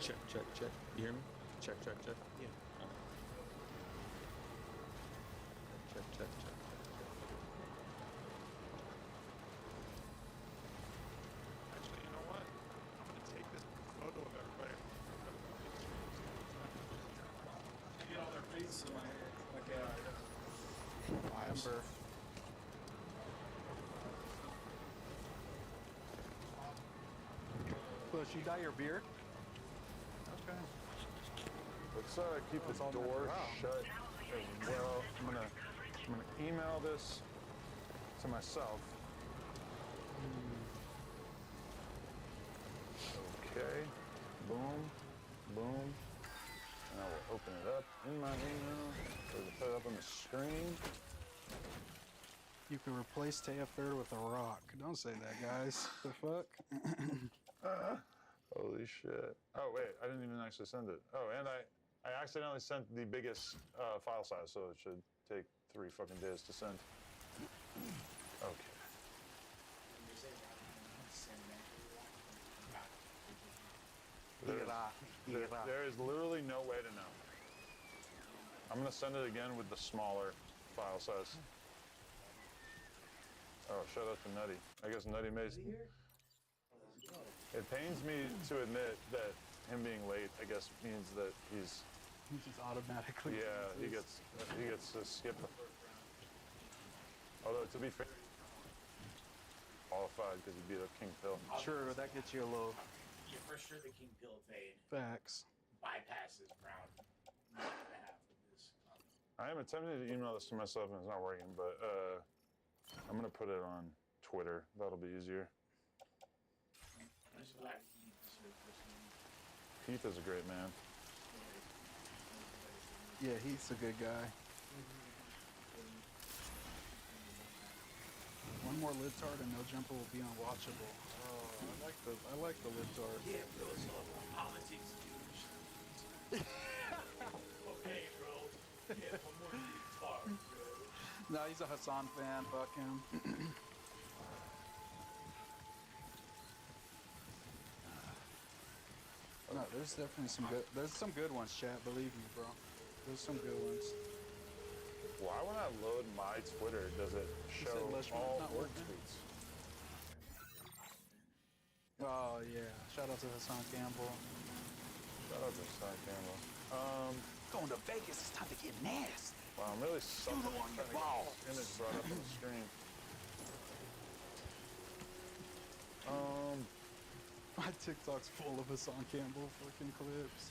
Check, check, check. You hear me? Check, check, check. Yeah. Check, check, check. Actually, you know what? I'm gonna take this photo of everybody. Get all their faces in my head. Okay. Amber. Bush, you dye your beard? Okay. Let's keep the door shut as well. I'm gonna email this to myself. Okay. Boom. Boom. And I will open it up in my email. Or put it up on the screen. You can replace Taya Third with a rock. Don't say that, guys. The fuck? Holy shit. Oh, wait. I didn't even actually send it. Oh, and I accidentally sent the biggest file size, so it should take 3 fucking days to send. Okay. There is literally no way to know. I'm gonna send it again with the smaller file size. Oh, shout out to Nutty. I guess Nutty made. It pains me to admit that him being late, I guess, means that he's. He just automatically. Yeah, he gets to skip the first round. Although to be fair, qualified because he beat up King Pill. Sure, that gets you a little. Yeah, for sure the King Pill fade Facts. bypasses round 1.5 of this. I am attempting to email this to myself and it's not working, but I'm gonna put it on Twitter. That'll be easier. Heath is a great man. Yeah, he's a good guy. One more libtard and No Jumper will be unwatchable. Oh, I like the libtard. Yeah, bro, it's all about politics, dude. Okay, bro. Yeah, one more libtard, bro. No, he's a Hassan fan. Fuck him. No, there's definitely some good. There's some good ones, chat. Believe me, bro. There's some good ones. Why when I load my Twitter does it show all work tweets? Oh yeah! Shout out to Hassan Campbell. Shout out to Hassan Campbell. Going to Vegas. It's time to get nasty. Wow, I'm really sucking Doodle on at your trying to get balls. this image brought up on the screen. My TikTok's full of Hassan Campbell fucking clips.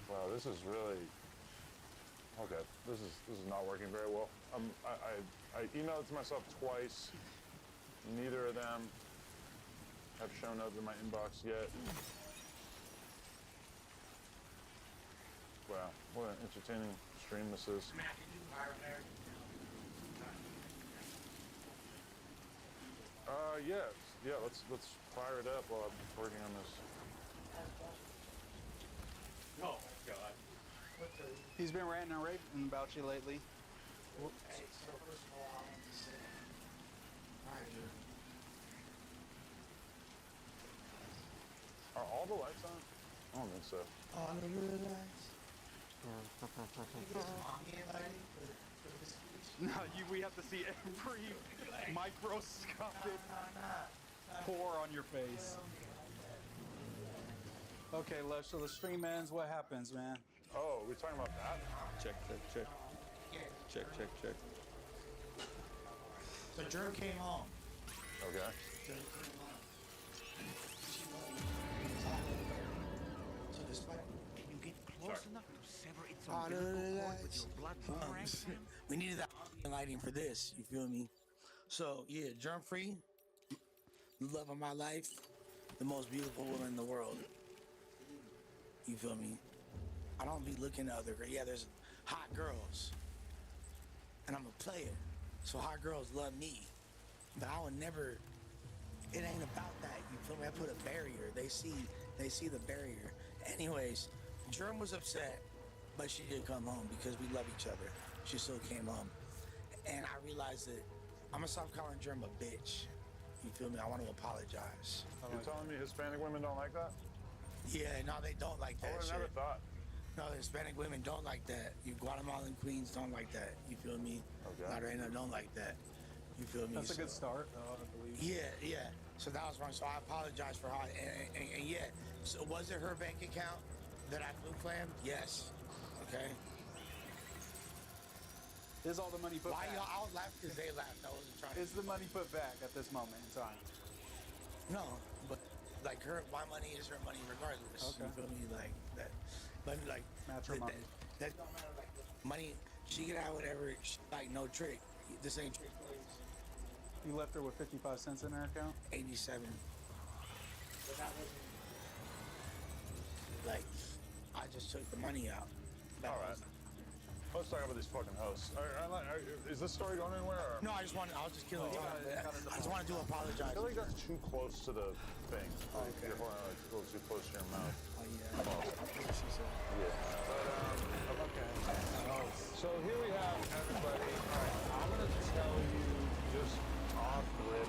Wow, this is really okay. This is not working very well. I emailed it to myself twice. Neither of them have shown up in my inbox yet. Wow, what an entertaining stream this is. Yeah, let's fire it up while I'm working on this. Oh my god. He's been ranting and raving about you lately. Hey, so first of all, I want to say, Are all the lights on? I don't think so. all the little lights. No, we have to see every microscopic pore on your face. Okay, Lush, so the stream ends. What happens, man? Oh, we're talking about that? Check, check, check. Check, check, check. So Germ came home. Okay. So despite You get close enough to sever its umbilical cord with your blood boomerang. we needed that lighting for this, you feel me? So yeah, germ free, the love of my life, the most beautiful woman in the world. You feel me? I don't be looking at other girls. Yeah, there's hot girls. And I'm a player. So hot girls love me. But I would never, it ain't about that. You feel me? I put a barrier. They see the barrier. Anyways, Germ was upset, but she did come home because we love each other. She still came home. And I realized that I'm gonna stop calling Germ a bitch. You feel me? I want to apologize. You're telling me Hispanic women don't like that? Yeah, no, they don't like I that would have shit. never thought. No, Hispanic women don't like that. You Guatemalan queens don't like that. You feel me? Okay. Latina don't like that. You feel me? That's a good So- start, though, I believe. Yeah. So that was wrong. So I apologize for how. And yeah, so was it her bank account that I flew clammed? Yes. Okay. Is all the money put Why back? y'all all laughed because they laughed? I wasn't trying. Is the money put back at this moment in time? No, but like my money is her money regardless. Okay. You feel me? Like that. But like Matrimony. that don't matter. Like money, she can have whatever. Like no trick. This ain't trick. You left her with 55 cents in her account? 87. But that wasn't like I just took the money out. That All right. was- Let's talk about these fucking hosts. Is this story going anywhere? Or? No, I was just killing Oh, time. yeah, I just wanted to apologize. I feel like that's too close to the thing. Like, you're holding it like a little too close to your mouth. Oh yeah. I think she said. Yeah. But, Okay. so here we have everybody. All right, I'm going to tell you just off rip.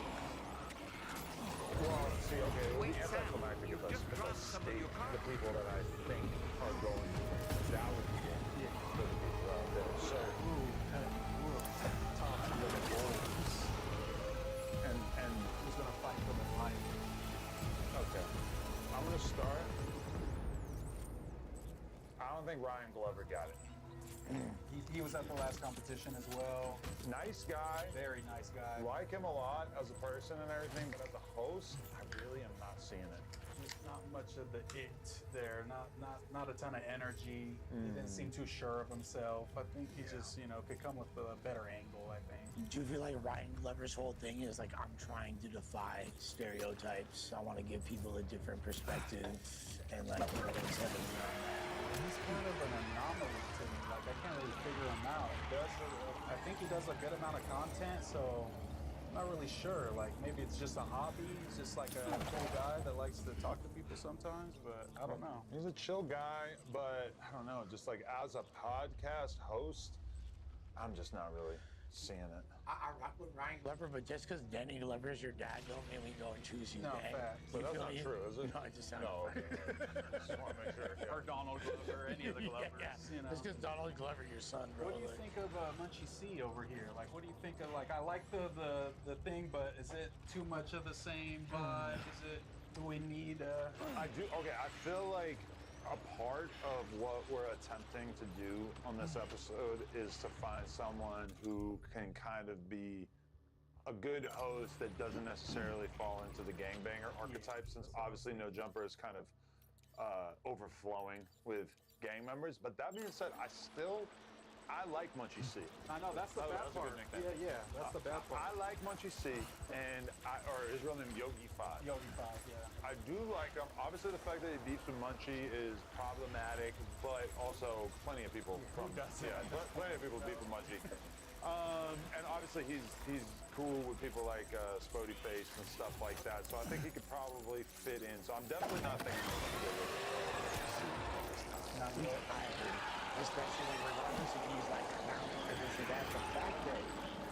Well, see, okay, Wait, the Sam, anticlimactic you if I just dropped state some of your cards. the people that I think are going validate for the people out there. So, Top of the wolves. and Who's going to fight for their life? okay, I'm going to start. I don't think Ryan Glover got it. He was at the last competition as well. Nice guy. Very nice guy. Like him a lot as a person and everything, but as a host, I really am not seeing it. Just not much of the it there. Not a ton of energy. He didn't seem too sure of himself. I think he just, could come with a better angle, I think. Do you feel like Ryan Glover's whole thing is like I'm trying to defy stereotypes? I want to give people a different perspective, and like instead of He's kind of an anomaly to me. Like, I can't really figure him out. I think he does a good amount of content, so I'm not really sure. Like, maybe it's just a hobby. He's just like a cool guy that likes to talk to people sometimes, but I don't know. He's a chill guy, but I don't know, just like as a podcast host, I'm just not really seeing it. I rock with Ryan Glover, but just because Danny Glover is your dad, don't make me go and choose you. No, gang. facts. But You that's feel not me? true, is it? No, it just sounded No, funny. okay. Just want to make sure. Or Donald Glover, any of the Glovers, yeah. Just because Donald Glover, your son, bro. What do you like- think of Munchie C over here? Like, what do you think of, like, I like the thing, but is it too much of the same vibe? Do we need, I do, okay, I feel like a part of what we're attempting to do on this episode is to find someone who can kind of be a good host that doesn't necessarily fall into the gangbanger archetype, since obviously No Jumper is kind of overflowing with gang members. But that being said, I like Munchie C. I know, that's the bad That's a good part. nickname. Yeah, that's the bad part. I like Munchie C, and or his real name Yogi 5. Yogi 5, yeah. I do like him. Obviously, the fact that he beefs with Munchie is problematic, but also plenty of people plenty of people beef with Munchie. And obviously, he's cool with people like Spody Face and stuff like that. So I think he could probably fit in. So I'm definitely not thinking he's going to get it. I agree. Especially regardless if he's like around or this or that. The fact that,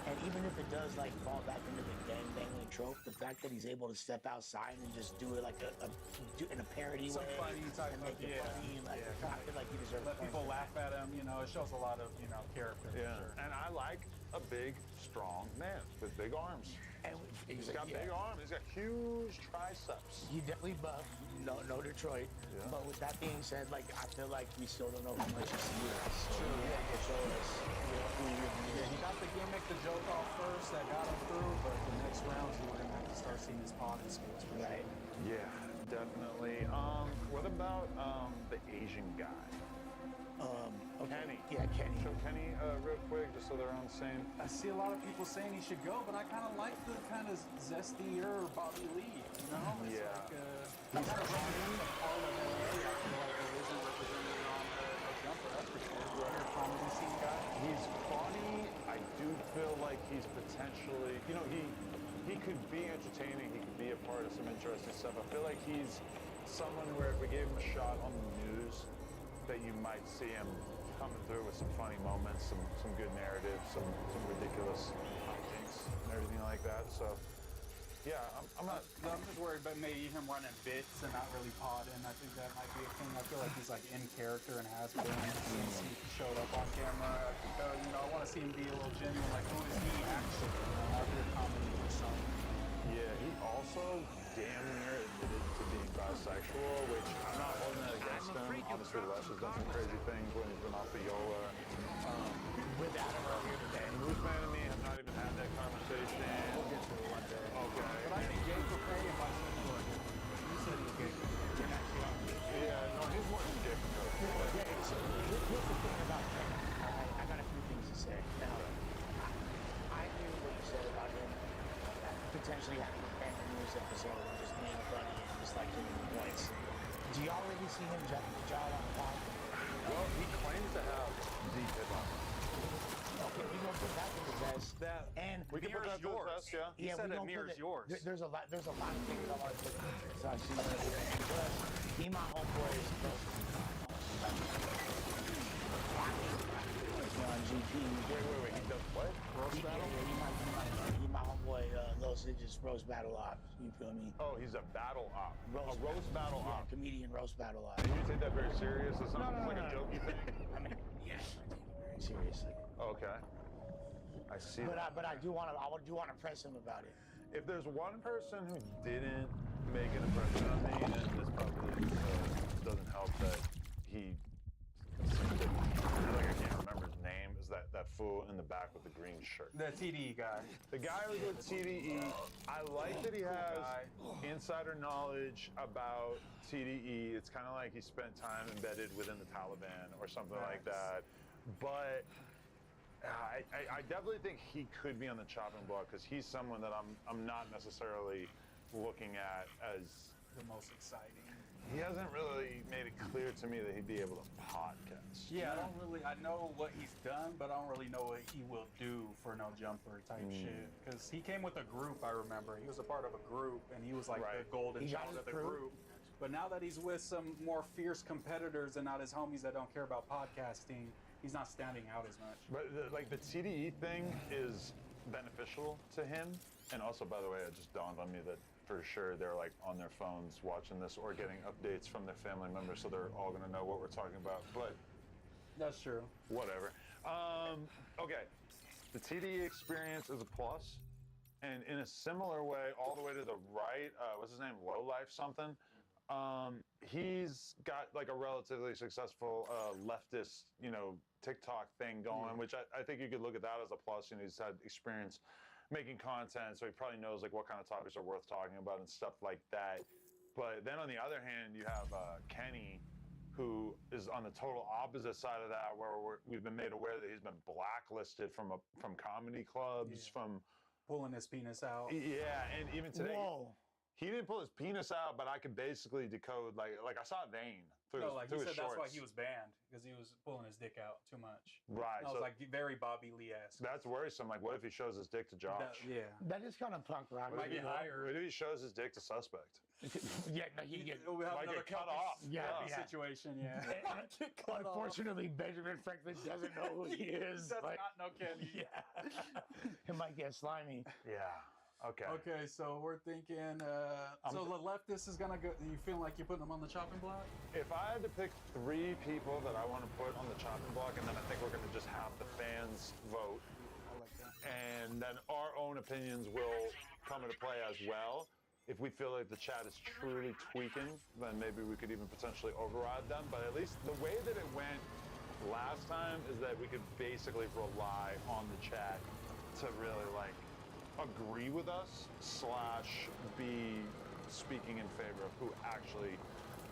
and even if it does like fall back into the gangbanging trope, the fact that he's able to step outside and just do it like in a parody Some way funny type and make of, it funny, like I feel like he deserves. Let people laugh at him, it shows a lot of, character. for Yeah. sure. And I like a big, strong man with big arms. And He's got big arms. He's got huge triceps. He definitely buff. No Detroit. Yeah. But with that being said, like I feel like we still don't know how much he's is. True, yeah. To show us who he really Yeah, is. he got the gimmick, the joke off first, that got him through, but the next rounds, we're going to have to start seeing his potting skills. For Right. Yeah, definitely. What about the Asian guy? Okay. Kenny. Yeah, Kenny. Show Kenny real quick, just so they're on the same. I see a lot of people saying he should go, but I kind of like the kind of zestier Bobby Lee, It's Yeah. like, he's a part of LA. I feel like there isn't represented on the jumper, that's for sure. You're a comedy scene guy. He's funny. I do feel like he's potentially, he could be entertaining. He could be a part of some interesting stuff. I feel like he's someone where if we gave him a shot on the news, that you might see him coming through with some funny moments, some good narrative, some ridiculous hijinks and everything like that. So Yeah, I'm not. I'm just worried about maybe him running bits and not really podding. I think that might be a thing. I feel like he's like in character and has been since he showed up on camera. You know, I want to see him be a little genuine. Like, who is he actually? You know, not be a comedy persona. Yeah, he also damn near admitted to being bisexual, which I'm not holding that against him. Obviously, Les has done some crazy things when he's been off the Yola. With Adam earlier today. Bruce Man and me have not even had that conversation. We'll get to it one day. Okay. But I think gay for pay and bisexual. You said he's gay. You're not gay. Yeah, no, he's more than dick. Yeah, so here's the thing about him. I got a few things to say. Now, I hear what you said about him potentially having a fan in this episode and just being funny and just like giving points. Do y'all really see him jumping the jaw on the pod? Well, he claims to have deep hip hop. Okay, we gonna put that to the test. And We can put that to the test, yeah. He said we it gonna mirrors put yours. There's a lot of things I want to put in there. So I see what you're saying. Plus, he my homeboy is supposed to be on GP. Wait. He does what? Roast battle? He my homeboy, Los Ninjas roast battle op. You feel me? Oh, he's a battle op. Roast- A roast battle Yeah, op. comedian roast battle op. You take that very serious? It's not like a jokey thing? I mean, yeah, I take it very seriously. Okay. I see But that. I do want to press him about it. If there's one person who didn't make an impression on me, and this probably doesn't help that he seemed to, like I can't remember his name, is that fool in the back with the green shirt. The TDE guy. The guy who's with TDE, I like that he has insider knowledge about TDE. It's kind of like he spent time embedded within the Taliban or something like that. But I definitely think he could be on the chopping block because he's someone that I'm not necessarily looking at as. The most exciting. He hasn't really made it clear to me that he'd be able to podcast. Yeah, I know what he's done, but I don't really know what he will do for No Jumper type shit. Because he came with a group, I remember. He was a part of a group, and he was like the golden He got child his of the crew? group. But now that he's with some more fierce competitors and not his homies that don't care about podcasting, he's not standing out as much. But the TDE thing is beneficial to him. And also, by the way, it just dawned on me that for sure they're like on their phones watching this or getting updates from their family members, so they're all gonna know what we're talking about. But That's true. whatever. Okay, the TDE experience is a plus, and in a similar way, all the way to the right, what's his name? Low Life something. He's got like a relatively successful leftist, TikTok thing going, which I think you could look at that as a plus. He's had experience making content, so he probably knows like what kind of topics are worth talking about and stuff like that. But then on the other hand, you have Kenny, who is on the total opposite side of that, where we've been made aware that he's been blacklisted from comedy clubs, from Pulling his penis out. yeah, and even today. Whoa. He didn't pull his penis out, but I could basically decode like I saw a vein through No, his, like through he his said that's shorts. why he was banned, because he was pulling his dick out too much. Right. And I was like, very Bobby Lee-esque. That's worrisome. Like, what if he shows his dick to Josh? Yeah. That is kind of punk rock. What Might if get he- hired. What if he shows his dick to suspect? Yeah, no, he get. We'll have Might another get cut Kelpie- off. Yeah, Kelpie yeah. situation, yeah. Get cut off. Unfortunately, Benjamin Franklin doesn't know who he is. Does but- not know Kenny. Yeah. It might get slimy. Yeah. Okay. Okay, so we're thinking, so the leftist is gonna go, you feel like you're putting them on the chopping block? If I had to pick 3 people that I want to put on the chopping block, and then I think we're going to just have the fans vote, I like that. and then our own opinions will come into play as well. If we feel like the chat is truly tweaking, then maybe we could even potentially override them. But at least the way that it went last time is that we could basically rely on the chat to really like agree with us / be speaking in favor of who actually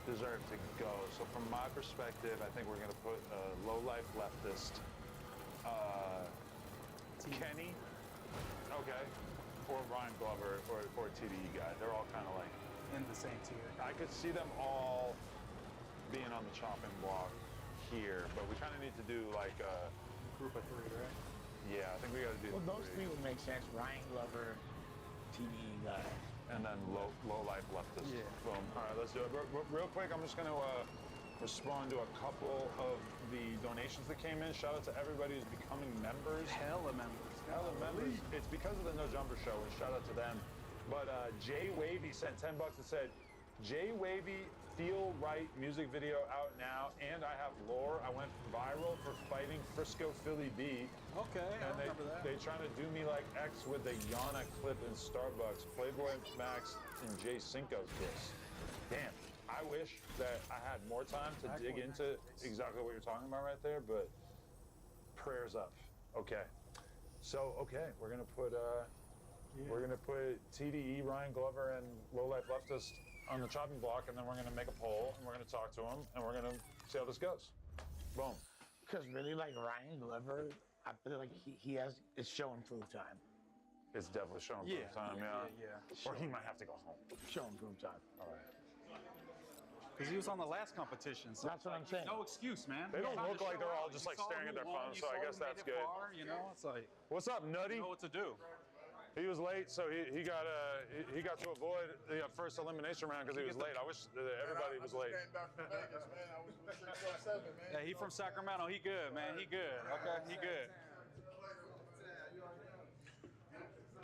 deserve to go. So from my perspective, I think we're going to put a low-life leftist, Kenny, okay, or Ryan Glover, or TDE guy. They're all kind of like, In the same tier. I could see them all being on the chopping block here, but we kind of need to do like a, Group of 3, right? yeah, I think we got to do Well, the those 3 would make sense. Ryan Glover, TDE guy. and then low-life leftist. Yeah. Boom. All right, let's do it. Real quick, I'm just going to respond to a couple of the donations that came in. Shout out to everybody who's becoming members. Hella members. Hella members. It's because of the No Jumper Show, and shout out to them. But Jay Wavy sent 10 bucks and said, Jay Wavy Feel Right music video out now, and I have lore. I went viral for fighting Frisco Philly B. Okay, I And remember that. they trying to do me like X with the Yana clip in Starbucks. Playboy Max and Jay Cinco's diss. Damn, I wish that I had more time to dig into exactly what you're talking about right there, but prayers up. Okay. So, okay, we're gonna put TDE, Ryan Glover, and Low Life Leftist on the chopping block, and then we're gonna make a poll, and we're gonna talk to them, and we're gonna see how this goes. Boom. Because really, like Ryan Glover, I feel like it's show and prove time. It's definitely showing Yeah, time, yeah. yeah. Or he might have to go home. Show and prove time. All right. Because he was on the last competition. So That's what I'm saying. No excuse, man. They don't Time look to like show they're all out. just You like saw staring at who their won, phones, you so I saw guess who made that's it good. far, you know, it's like, What's up, Nutty? you know what to do. He was late, so he got to avoid the first elimination round because he was late. I wish everybody was late. Back from Vegas, man. I was 607, man. Yeah, he from Sacramento. He good, man. He good. Okay, he good.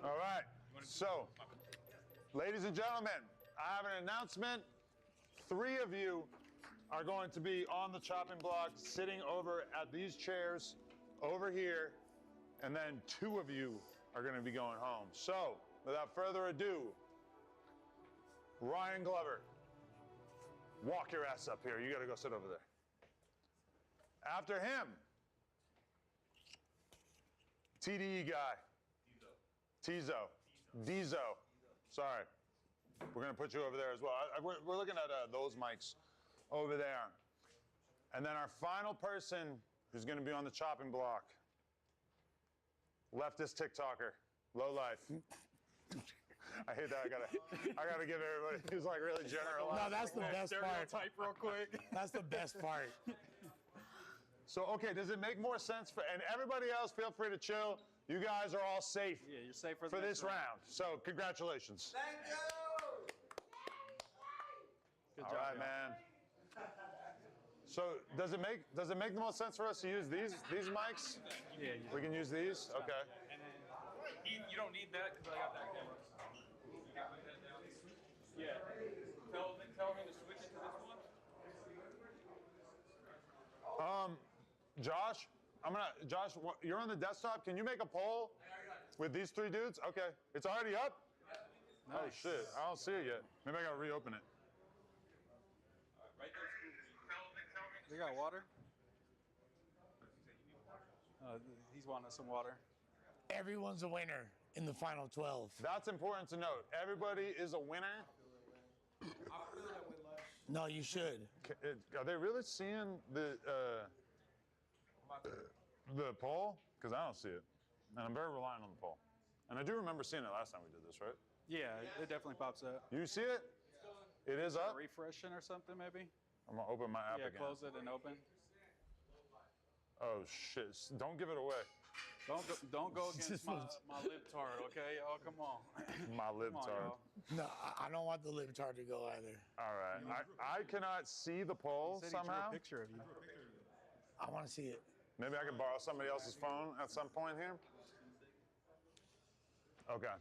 All right. So, ladies and gentlemen, I have an announcement. 3 of you are going to be on the chopping block, sitting over at these chairs over here, and then 2 of you are going to be going home. So, without further ado, Ryan Glover, walk your ass up here. You got to go sit over there. After him, TDE guy. Dizo. Sorry. We're going to put you over there as well. We're looking at those mics over there. And then our final person who's going to be on the chopping block, leftist TikToker, Low Life. I hate that. I gotta give everybody who's like really general. No, that's the best part. Stereotype real quick. That's the best part. So, okay, does it make more sense for, and everybody else, feel free to chill. You guys are all safe Yeah, you're safe for for the this next round. So, congratulations. Thank you. Good All job, right, y'all. man. So, does it make the most sense for us to use these mics? Yeah, We can use these? Okay. And then you don't need that because I got that camera. You got my head down. Yeah. Tell him to switch it to this one. Josh, Josh, you're on the desktop. Can you make a poll with these 3 dudes? Okay. It's already up? Oh, Nice. shit. I don't see it yet. Maybe I gotta reopen it. Right there. They got water? He's wanting some water. Everyone's a winner in the final 12. That's important to note. Everybody is a winner. No, you should. Are they really seeing the poll? Because I don't see it. And I'm very reliant on the poll. And I do remember seeing it last time we did this, right? Yeah, it definitely pops up. You see it? It is up? Refreshing or something, maybe? I'm gonna open my app Yeah, again. close it and open. Oh shit! Don't give it away. Don't go against my libtard, okay? Oh, come on. My Come on, libtard. y'all. No, I don't want the libtard to go either. All right. I cannot see the poll Said he drew somehow. a picture of you. I want to see it. Maybe I can borrow somebody else's phone at some point here. Okay.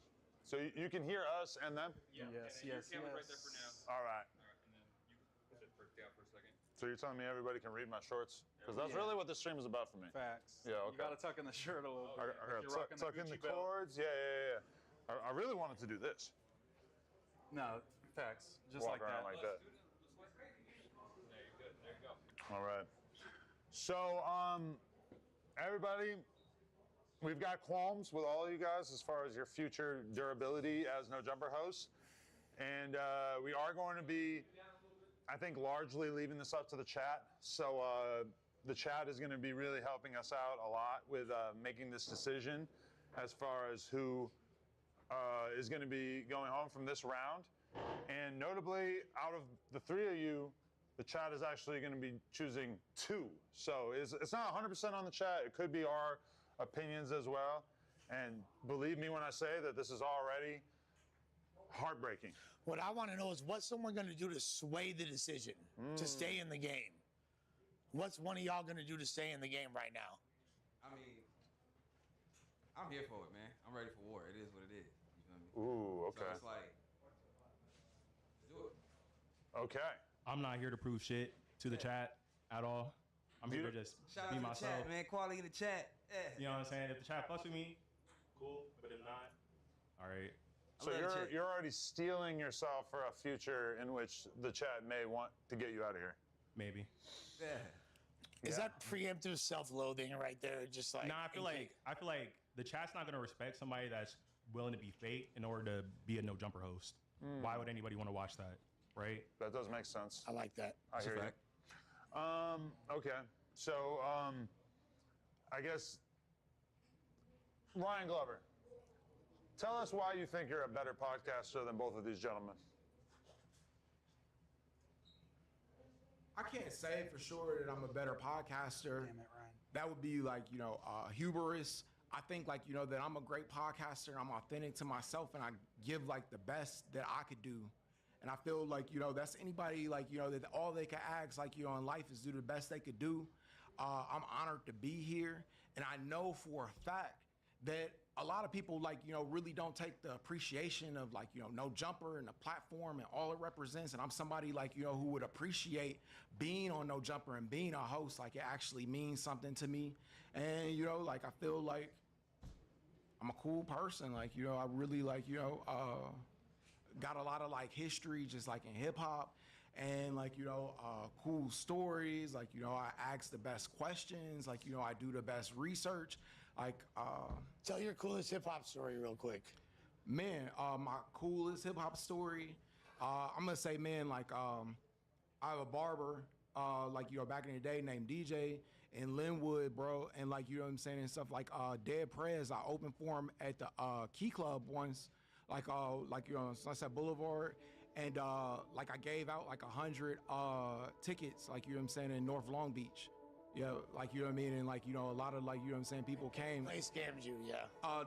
So you can hear us and them. Yeah. Yes, and yes, your camera yes. right there for now. All right. All right, and then you put it down for a second. So you're telling me everybody can read my shorts? Because that's really what this stream is about for me. Facts. Yeah, okay. You gotta tuck in the shirt a little bit. I Like gotta you're rocking tuck in the Gucci belt. cords. Yeah. I really wanted to do this. No, facts. Just Walk like around that. like that. There you go. There you go. All right. So, everybody, we've got qualms with all of you guys as far as your future durability as No Jumper hosts. And we are going to be, I think, largely leaving this up to the chat. So the chat is going to be really helping us out a lot with making this decision as far as who is going to be going home from this round. And notably, out of the 3 of you, the chat is actually going to be choosing 2. So it's not 100% on the chat. It could be our opinions as well. And believe me when I say that this is already heartbreaking. What I want to know is what's someone going to do to sway the decision to stay in the game? What's one of y'all going to do to stay in the game right now? I mean, I'm here for it, man. I'm ready for war. It is what it is. You feel me? Ooh, So okay. it's like, do it. Okay. I'm not here to prove shit to the chat at all. I'm here to just Shout out be to the myself. chat, man. Quality in the chat. Yeah. You know what I'm saying? If the chat fucks with me, cool. But if not, all right. So love the chat. you're already steeling yourself for a future in which the chat may want to get you out of here. Maybe. Yeah. Is that preemptive self-loathing right there? Just like Nah, I feel like the chat's not gonna respect somebody that's willing to be fake in order to be a no jumper host. Why would anybody want to watch that, right? That does make sense. I like that. I hear fact. you. Okay. So I guess Ryan Glover, tell us why you think you're a better podcaster than both of these gentlemen. I can't say for sure that I'm a better podcaster. Damn it, Ryan. That would be like, hubris. I think like, that I'm a great podcaster. I'm authentic to myself and I give like the best that I could do. And I feel like, that's anybody like, that all they can ask like, in life is do the best they could do. I'm honored to be here. And I know for a fact that a lot of people like, really don't take the appreciation of like, No Jumper and the platform and all it represents. And I'm somebody like, who would appreciate being on No Jumper and being a host. Like it actually means something to me. And, like, I feel like I'm a cool person. Like, I really like, got a lot of like history just like in hip hop and like, cool stories. Like, I ask the best questions. Like, I do the best research. Like, Tell your coolest hip hop story real quick. man, my coolest hip hop story. I'm gonna say, man, like, I have a barber, like, back in the day named DJ in Linwood, bro. And like, you know what I'm saying? And stuff like, Dead Prez, I opened for him at the Key Club once, like, Sunset Boulevard. And like I gave out like 100 tickets, like, you know what I'm saying, in North Long Beach. Yeah, like, you know what I mean? And like, a lot of like, you know what I'm saying, people came. They scammed you, yeah.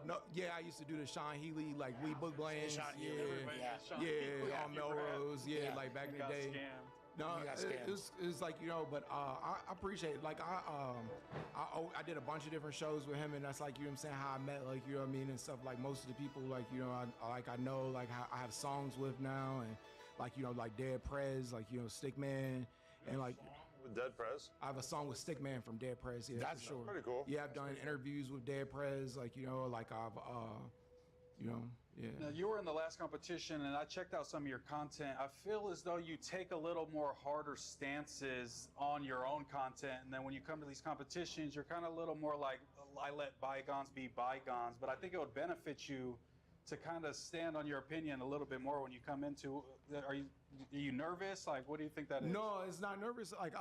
No, yeah, I used to do the Sean Healy, like we book blends. Sean Yeah, Healy, yeah, on Melrose, yeah, like back in the day. Scammed. No, You got it's like, but I appreciate it. Like I did a bunch of different shows with him, and that's like, you know what I'm saying, how I met, like, you know what I mean, and stuff. Like most of the people, like, I know, like, how I have songs with now, and like, like Dead Prez, like, Stickman, and like With Dead Prez? I have a song with Stickman from Dead Prez. Yeah, That's for sure. pretty cool. Yeah, I've done interviews with Dead Prez, like, like I've yeah. Now, you were in the last competition, and I checked out some of your content. I feel as though you take a little more harder stances on your own content, and then when you come to these competitions, you're kind of a little more like, I let bygones be bygones. But I think it would benefit you to kind of stand on your opinion a little bit more when you come into. Are you nervous? Like, what do you think that is? No, it's not nervous. Like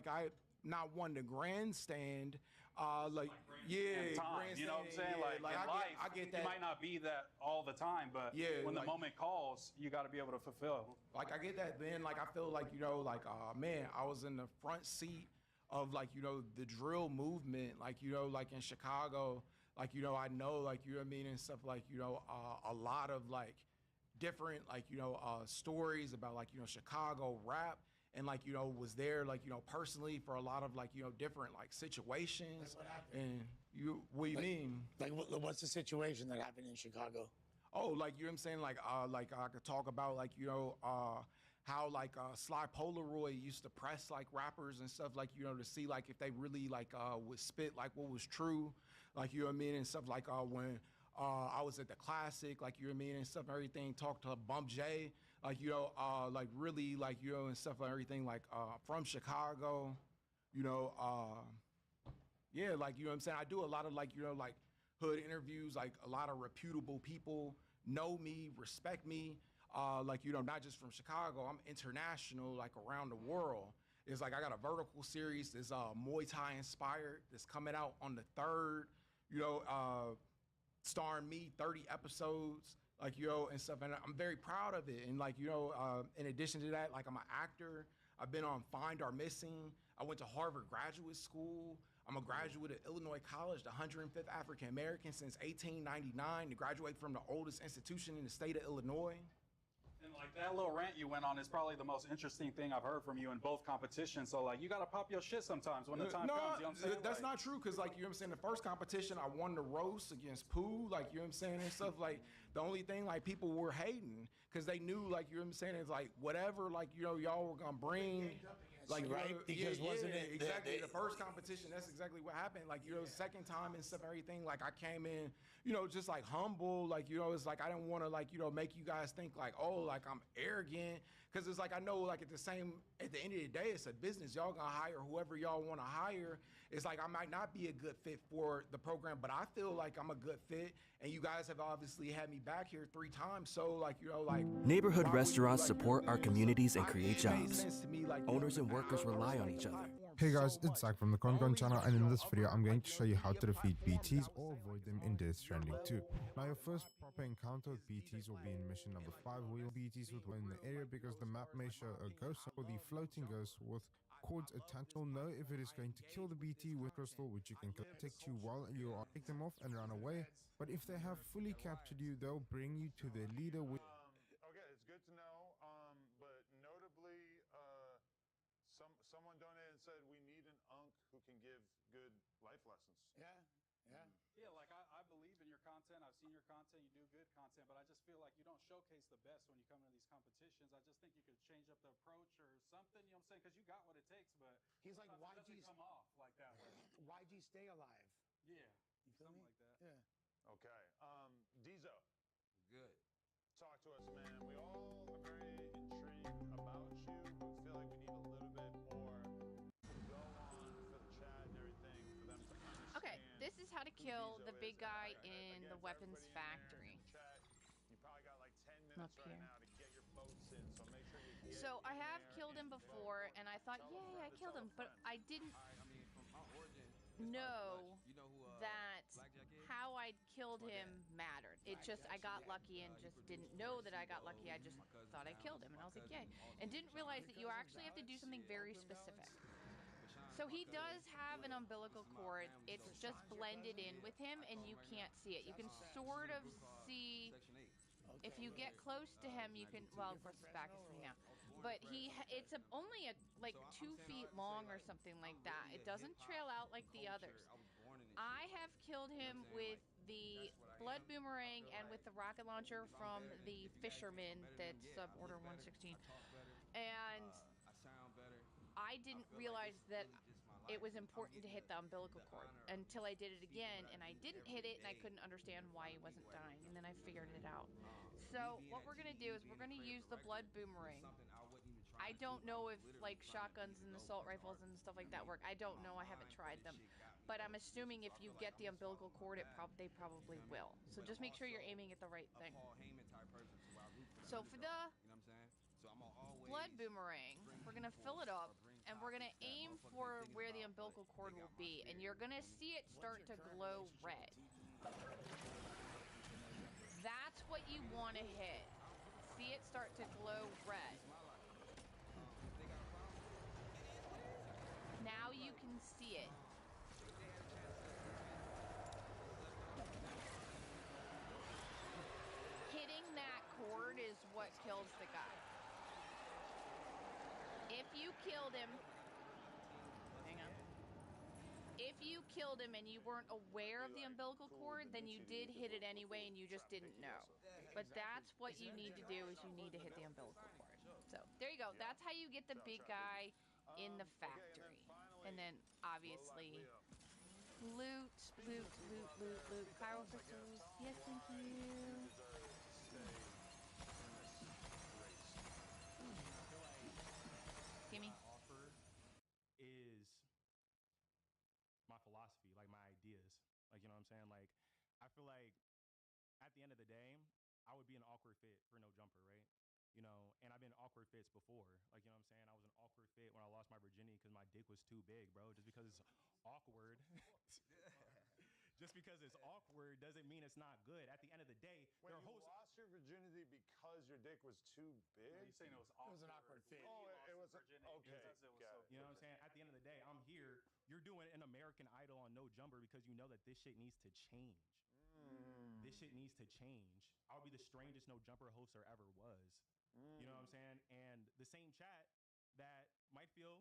I not one to grandstand. Like yeah, Time, you know what I'm saying? yeah, like in life, I get that. you might not be that all the time, but Yeah, when the like- moment calls, you got to be able to fulfill. Like I get that. Then like I feel like, like, man, I was in the front seat of like, the drill movement, like, like in Chicago, like, I know, like, you know what I mean, and stuff, like, a lot of like different, like, stories about like, Chicago rap. And like, was there like, personally for a lot of like, different like situations. And what do you mean? Like, what's the situation that happened in Chicago? Oh, like, you know what I'm saying? Like I could talk about like, how like Sly Polaroid used to press like rappers and stuff, like, to see like if they really like would spit like what was true, like, you know what I mean, and stuff, like when I was at the Classic, like, you know what I mean, and stuff and everything, talked to Bump J, like, like really like, and stuff and everything, like from Chicago, yeah, like, you know what I'm saying? I do a lot of like, like hood interviews, like a lot of reputable people know me, respect me, like, not just from Chicago, I'm international, like around the world. It's like I got a vertical series that's Muay Thai inspired, that's coming out on the 3rd, starring me, 30 episodes, like, and stuff. And I'm very proud of it. And like, in addition to that, like I'm an actor. I've been on Find Our Missing. I went to Harvard Graduate School. I'm a graduate of Illinois College, the 105th African American since 1899 to graduate from the oldest institution in the state of Illinois. And Like that little rant you went on is probably the most interesting thing I've heard from you in both competitions. So like you gotta pop your shit sometimes when the time comes. You know what I'm saying? That's not true, because like, you know what I'm saying, the first competition I won the roast against Pooh, like, you know what I'm saying, and stuff. Like the only thing, like, people were hating because they knew, like, you know what I'm saying, it's like whatever, like, you know, y'all were gonna bring. Like, right? Because wasn't it exactly the first competition? That's exactly what happened. Like, you know, second time and stuff, everything. Like, I came in, you know, just like humble. Like, you know, it's like I didn't want to, like, you know, make you guys think like, oh, like I'm arrogant. Because it's like I know, like, at the end of the day, it's a business. Y'all gonna hire whoever y'all want to hire. It's like I might not be a good fit for the program, but I feel like I'm a good fit. And you guys have obviously had me back here 3 times. So, like, you know, like Neighborhood why would you, restaurants like, support our communities and create it made jobs. sense to me, like, you know, Owners and workers rely on each other. Hey guys, it's Zach from the Con channel, and in this video I'm going to show you how to defeat BTs or avoid them in Death Stranding 2. Now your first proper encounter with BTs will be in mission number 5, where your BTs will in the area because the map may show a ghost or the floating ghost with cords attached. You'll know if it is going to kill the BT with crystal, which you can take to while you are take them off and run away. But if they have fully captured you, they'll bring you to their leader with Okay, it's good to know. But notably, someone donated and said we need an unk who can give good life lessons. Yeah, like I believe in your content. I've seen your content. You do good content, but I just feel like you don't showcase the best when you come into these competitions. I just think you could change up the approach or something. You know what I'm saying? Because you got what it takes, but He's like, sometimes it YG's doesn't come off like that way. YG stay alive. Yeah, You feel something me? like that. Yeah. Okay, Diesel, Good. talk to us, man. We all are very intrigued about you, but feel like we need a little bit more go on for the chat and everything for them to understand. Okay, this is how to kill Diesel the big is. guy Again, in for the weapons everybody in there factory. in the chat, you probably got like 10 minutes Up right here. now to get your votes in, so make sure you get So I in have there killed him and before, vote. and I thought, Tell a yay, friend I to killed tell a him, but friend. I didn't All right, I mean, from my origin, know you know who that Blackjack is? how I'd killed That's my him dad. mattered. It just, I got lucky and He just produced didn't know that I got Racing lucky. I Bowl. just My cousin thought I killed Dallas, him, and I my was like, cousin yay. also And didn't Rashawn. realize that you Your actually have to do something Yeah, very Oakland specific. Rashawn, So my he cousin. does have an umbilical This is my cord. family, It's so- just Rashawn's your blended cousin? in with him, I and call you him right can't now. see it. You can That's sort This is a of group called see Section 8. if you get close to him. You can, well, of course his back is to me now, but it's only like So I'm 2 saying feet all that to say, long or like, something like I'm that. really It a doesn't hip-hop trail out like the culture. others. I was born in this I shit. have killed You know him what I'm saying? with Like, the that's what I blood am. boomerang I feel and like with the rocket launcher if I'm from better than- the if you guys think fisherman I'm better than that's them, yeah, I Order look better, 116. I talk better, And I sound better. I didn't feel like realize it's that really just my it life. was I'm important to getting hit the umbilical the cord honor of until I did it speaking again, what I and I do didn't every hit it, and I day couldn't understand in why front he of wasn't people every dying, day. and then I You know figured what I'm it out. saying? So Me being what at we're gonna GE, do is being we're a gonna use creative the blood director, was boomerang. something I wasn't even trying I to do. don't know was if literally like trying to be shotguns the and GOAT assault of rifles art. and stuff like I that mean, work. I don't my know. I haven't mind for tried this them, shit got me but to I'm a assuming position, if so I you feel get like the I'm just umbilical following cord, my path. they You probably feel me? will. So But just I'm make sure you're also aiming at the right a thing. Paul Heyman type person, so I root for the So for the underdog. You know what I'm saying? So I'm gonna always blood boomerang, bring we're gonna people fill it up, or bring and we're gonna topics that aim motherfuckers for ain't thinking where the about, but umbilical cord they will got my be, and spirit, you're you gonna feel me? see it What's start your to current glow relationship red. with TG? That's what you want to hit. See it start to glow red. It's my life. If they got a problem, it is what it is. Now you can see it. If they had a chance to let them know, Hitting that cord is what kills the guy. If you killed him, hang on. If you killed him and you weren't aware of the umbilical cord, then you did hit it anyway and you just didn't know. But that's what you need to do, is you need to hit the umbilical cord. So there you go. That's how you get the big guy in the factory. And then obviously loot, loot, loot, loot, loot. Chiral crystals. Yes, thank you. Gimme. Offer is my philosophy, like my ideas. Like, you know what I'm saying? Like, I feel like at the end of the day, I would be an awkward fit for no jumper, right? You know, and I've been awkward fits before. Like, you know what I'm saying? I was an awkward fit when I lost my virginity because my dick was too big, bro. Just because it's awkward. Just because it's awkward doesn't mean it's not good. At the end of the day, When you lost your virginity because your dick was too big? He's saying it was It was an awkward fit. Oh, it was virginity. okay. Because it was got so it. You know what I'm saying? At the end of the day, I'm here. You're doing an American Idol on no jumper because you know that this shit needs to change. This shit needs to change. I would be the strangest no jumper host there ever was. You know what I'm saying? And the same chat that might feel,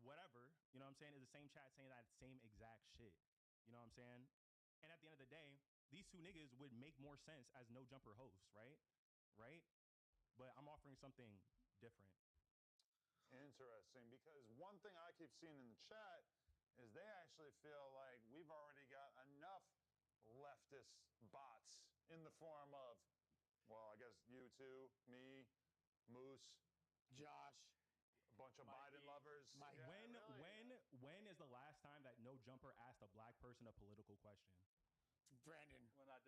whatever, you know what I'm saying, is the same chat saying that same exact shit. You know what I'm saying? And at the end of the day, these two niggas would make more sense as no jumper hosts, right? Right? But I'm offering something different. Interesting, because one thing I keep seeing in the chat is they actually feel like we've already got enough leftist bots in the form of, well, I guess you two, me, Moose, Josh, a bunch of Biden lovers. Mike. Yeah, When is the last time that no jumper asked a black person a political question? Brandon. When I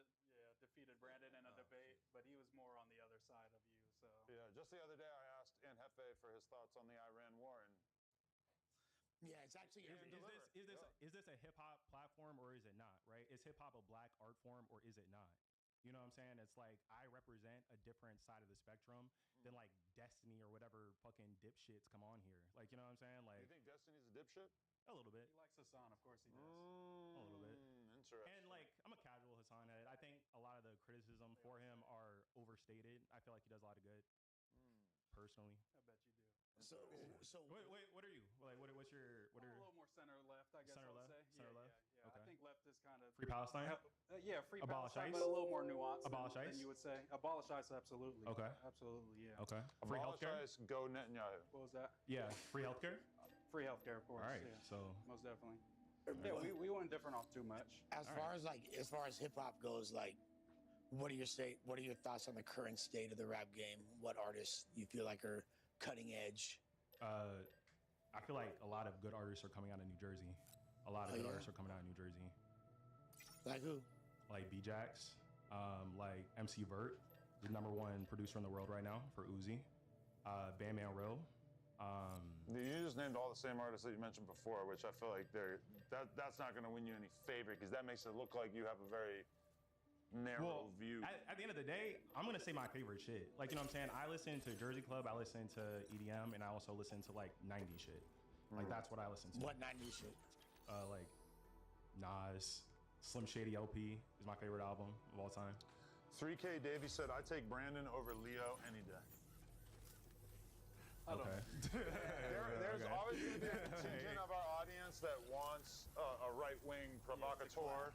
defeated Brandon in a debate, but he was more on the other side of you. So yeah, just the other day I asked Jefe for his thoughts on the Iran war, and yeah, it's actually is this a hip hop platform or is it not? Right? Is hip hop a black art form or is it not? You know what I'm saying? It's like I represent a different side of the spectrum than like Destiny or whatever fucking dipshits come on here. Like, you know what I'm saying? Like, you think Destiny's a dipshit? A little bit. He likes Hassan, of course he does. A little bit. Interesting. And like, I'm a casual Hassan at it. I think a lot of the criticism for him are overstated. I feel like he does a lot of good. Personally, I bet you do. So wait, what are you? Like, what's your? A little more center left, I guess. Center I would left. say. Center Yeah, left. Yeah. Okay. I think left is kind of Free Palestine. Yeah, free Abolish Palestine, ICE? but a little more nuanced. Abolish than ICE? you would say. Abolish ICE, absolutely. Okay. Absolutely, yeah. Okay. Free Abolish healthcare. ICE, go Netanyahu. What was that? Yeah, free healthcare. Free healthcare, of course. All right. Yeah. So most definitely. Yeah, we wouldn't differ off too much. As far as hip hop goes, like, what are your thoughts on the current state of the rap game? What artists you feel like are cutting edge? I feel like a lot of good artists are coming out of New Jersey. A lot of good artists are coming out of New Jersey. Like who? Like B-Jax, like MC Vert, the #1 producer in the world right now for Uzi. Bandman Real. You just named all the same artists that you mentioned before, which I feel like that's not going to win you any favor because that makes it look like you have a very narrow view. At the end of the day, I'm gonna say my favorite shit. Like, you know what I'm saying? I listen to Jersey Club, I listen to EDM, and I also listen to like 90s shit. Like that's what I listen to. What 90s shit? Like Nas, Slim Shady LP is my favorite album of all time. 3K Davey said, "I take Brandon over Leo any day." Okay. There's always going to be a contingent of our audience that wants a right-wing provocateur,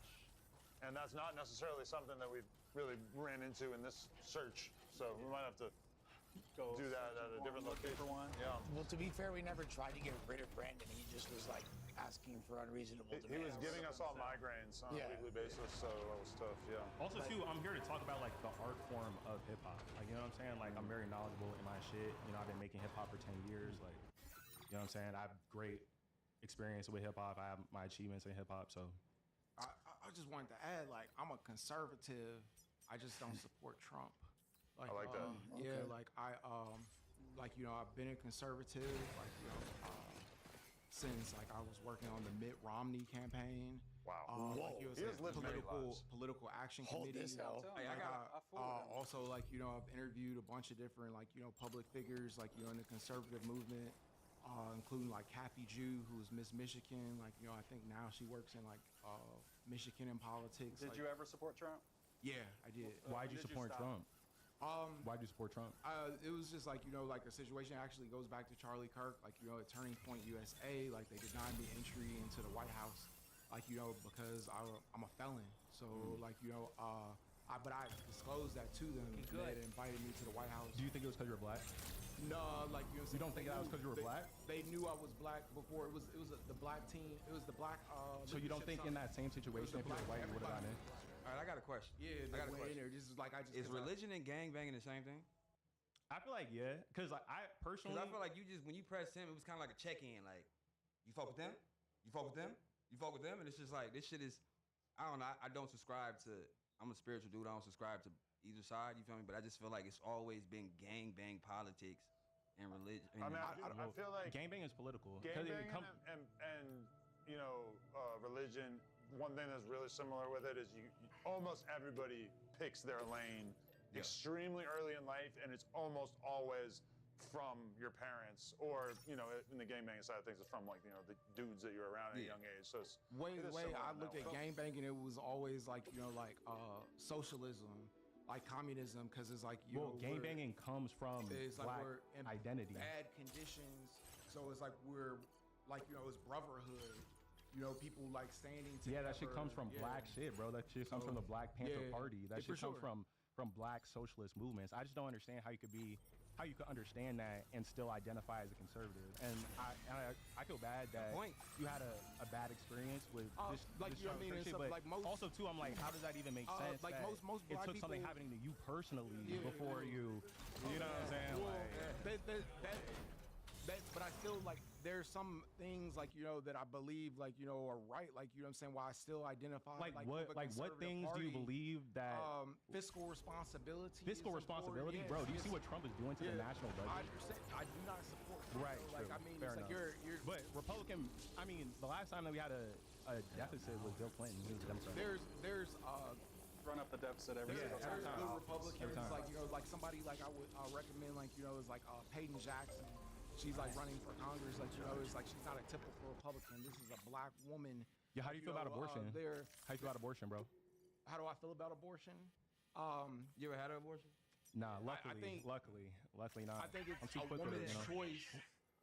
and that's not necessarily something that we've really ran into in this search. So we might have to do that at a different location. Yeah. Well, to be fair, we never tried to get rid of Brandon. He just was like asking for unreasonable demands. He was giving us all migraines on a weekly basis, so that was tough. Yeah. Also, too, I'm here to talk about like the art form of hip hop. Like, you know what I'm saying? Like, I'm very knowledgeable in my shit. You know, I've been making hip hop for 10 years. Like, you know what I'm saying? I have great experience with hip hop. I have my achievements in hip hop. So, I just wanted to add, like, I'm a conservative. I just don't support Trump. Like, I like that. Yeah, like like, you know, I've been a conservative, like, you know, since like I was working on the Mitt Romney campaign. Wow. Like, you know, He has lived many lives. political action Hold committee. this hell. Also, like, you know, I've interviewed a bunch of different, like, you know, public figures, like, you know, in the conservative movement, including like Kathy Jew, who was Miss Michigan. Like, you know, I think now she works in like Michigan in politics. Did you ever support Trump? Yeah, I did. why'd you support Trump? Why'd you support Trump? It was just like, you know, like a situation actually goes back to Charlie Kirk, like, you know, at Turning Point USA, like they denied me entry into the White House, like, you know, because I'm a felon. So like, you know, but I disclosed that to them. And they invited me to the White House. Do you think it was because you were black? No, like, you know, you don't think that was because you were black? They knew I was black before. It was the black team. It was the black. So you don't think in that same situation if you were white you would have gotten in? All right, I got a question. Yeah, I got a question. in there. Just like Is religion and gang banging the same thing? I feel like yeah, because like, I personally, Because I feel like you just when you press him, it was kind of like a check-in. Like, you fuck with them, you fuck with them, you fuck with them, and it's just like this shit is. I don't know. I don't subscribe to. I'm a spiritual dude. I don't subscribe to either side. You feel me? But I just feel like it's always been gang bang politics and religion. I mean, I feel like gangbang is political. Gangbang and you know, religion. One thing that's really similar with it is you almost everybody picks their lane extremely early in life, and it's almost always from your parents, or you know, in the gangbanging side of things, it's from like, you know, the dudes that you're around at a young age. So it's I looked at gangbanging. It was always like, you know, like socialism. like communism, because it's like gang banging comes from it's like black we're in identity. bad conditions, so it's like we're like it's brotherhood. People like standing together. Yeah, that shit comes from black shit, bro. That shit comes from the Black Panther Party. That shit comes from black socialist movements. I just don't understand how you could understand that and still identify as a conservative. And I feel bad that you had a bad experience with this shit, but like also too, I'm like, how does that even make sense? Like that most it black took something people, happening to you personally before you know what I'm saying? But I still like there's some things like that I believe like are right, like what I'm saying, why I still identify what things party, do you believe that fiscal responsibility bro? Do you see what Trump is doing to the national budget? I understand. I do not support that. Right, so, like true. I mean Fair it's enough. like you're but Republican, I mean the last time that we had a deficit was Bill Clinton. He was a Democrat. There's run up the deficit every there's single time. good Republicans, like like somebody like I would recommend, like is like Peyton Jackson. She's like running for Congress, like it's like she's not a typical Republican. This is a black woman. Yeah, how do you feel about abortion? How do you feel about abortion, bro? How do I feel about abortion? You ever had an abortion? Nah, luckily not. I think it's a woman's choice.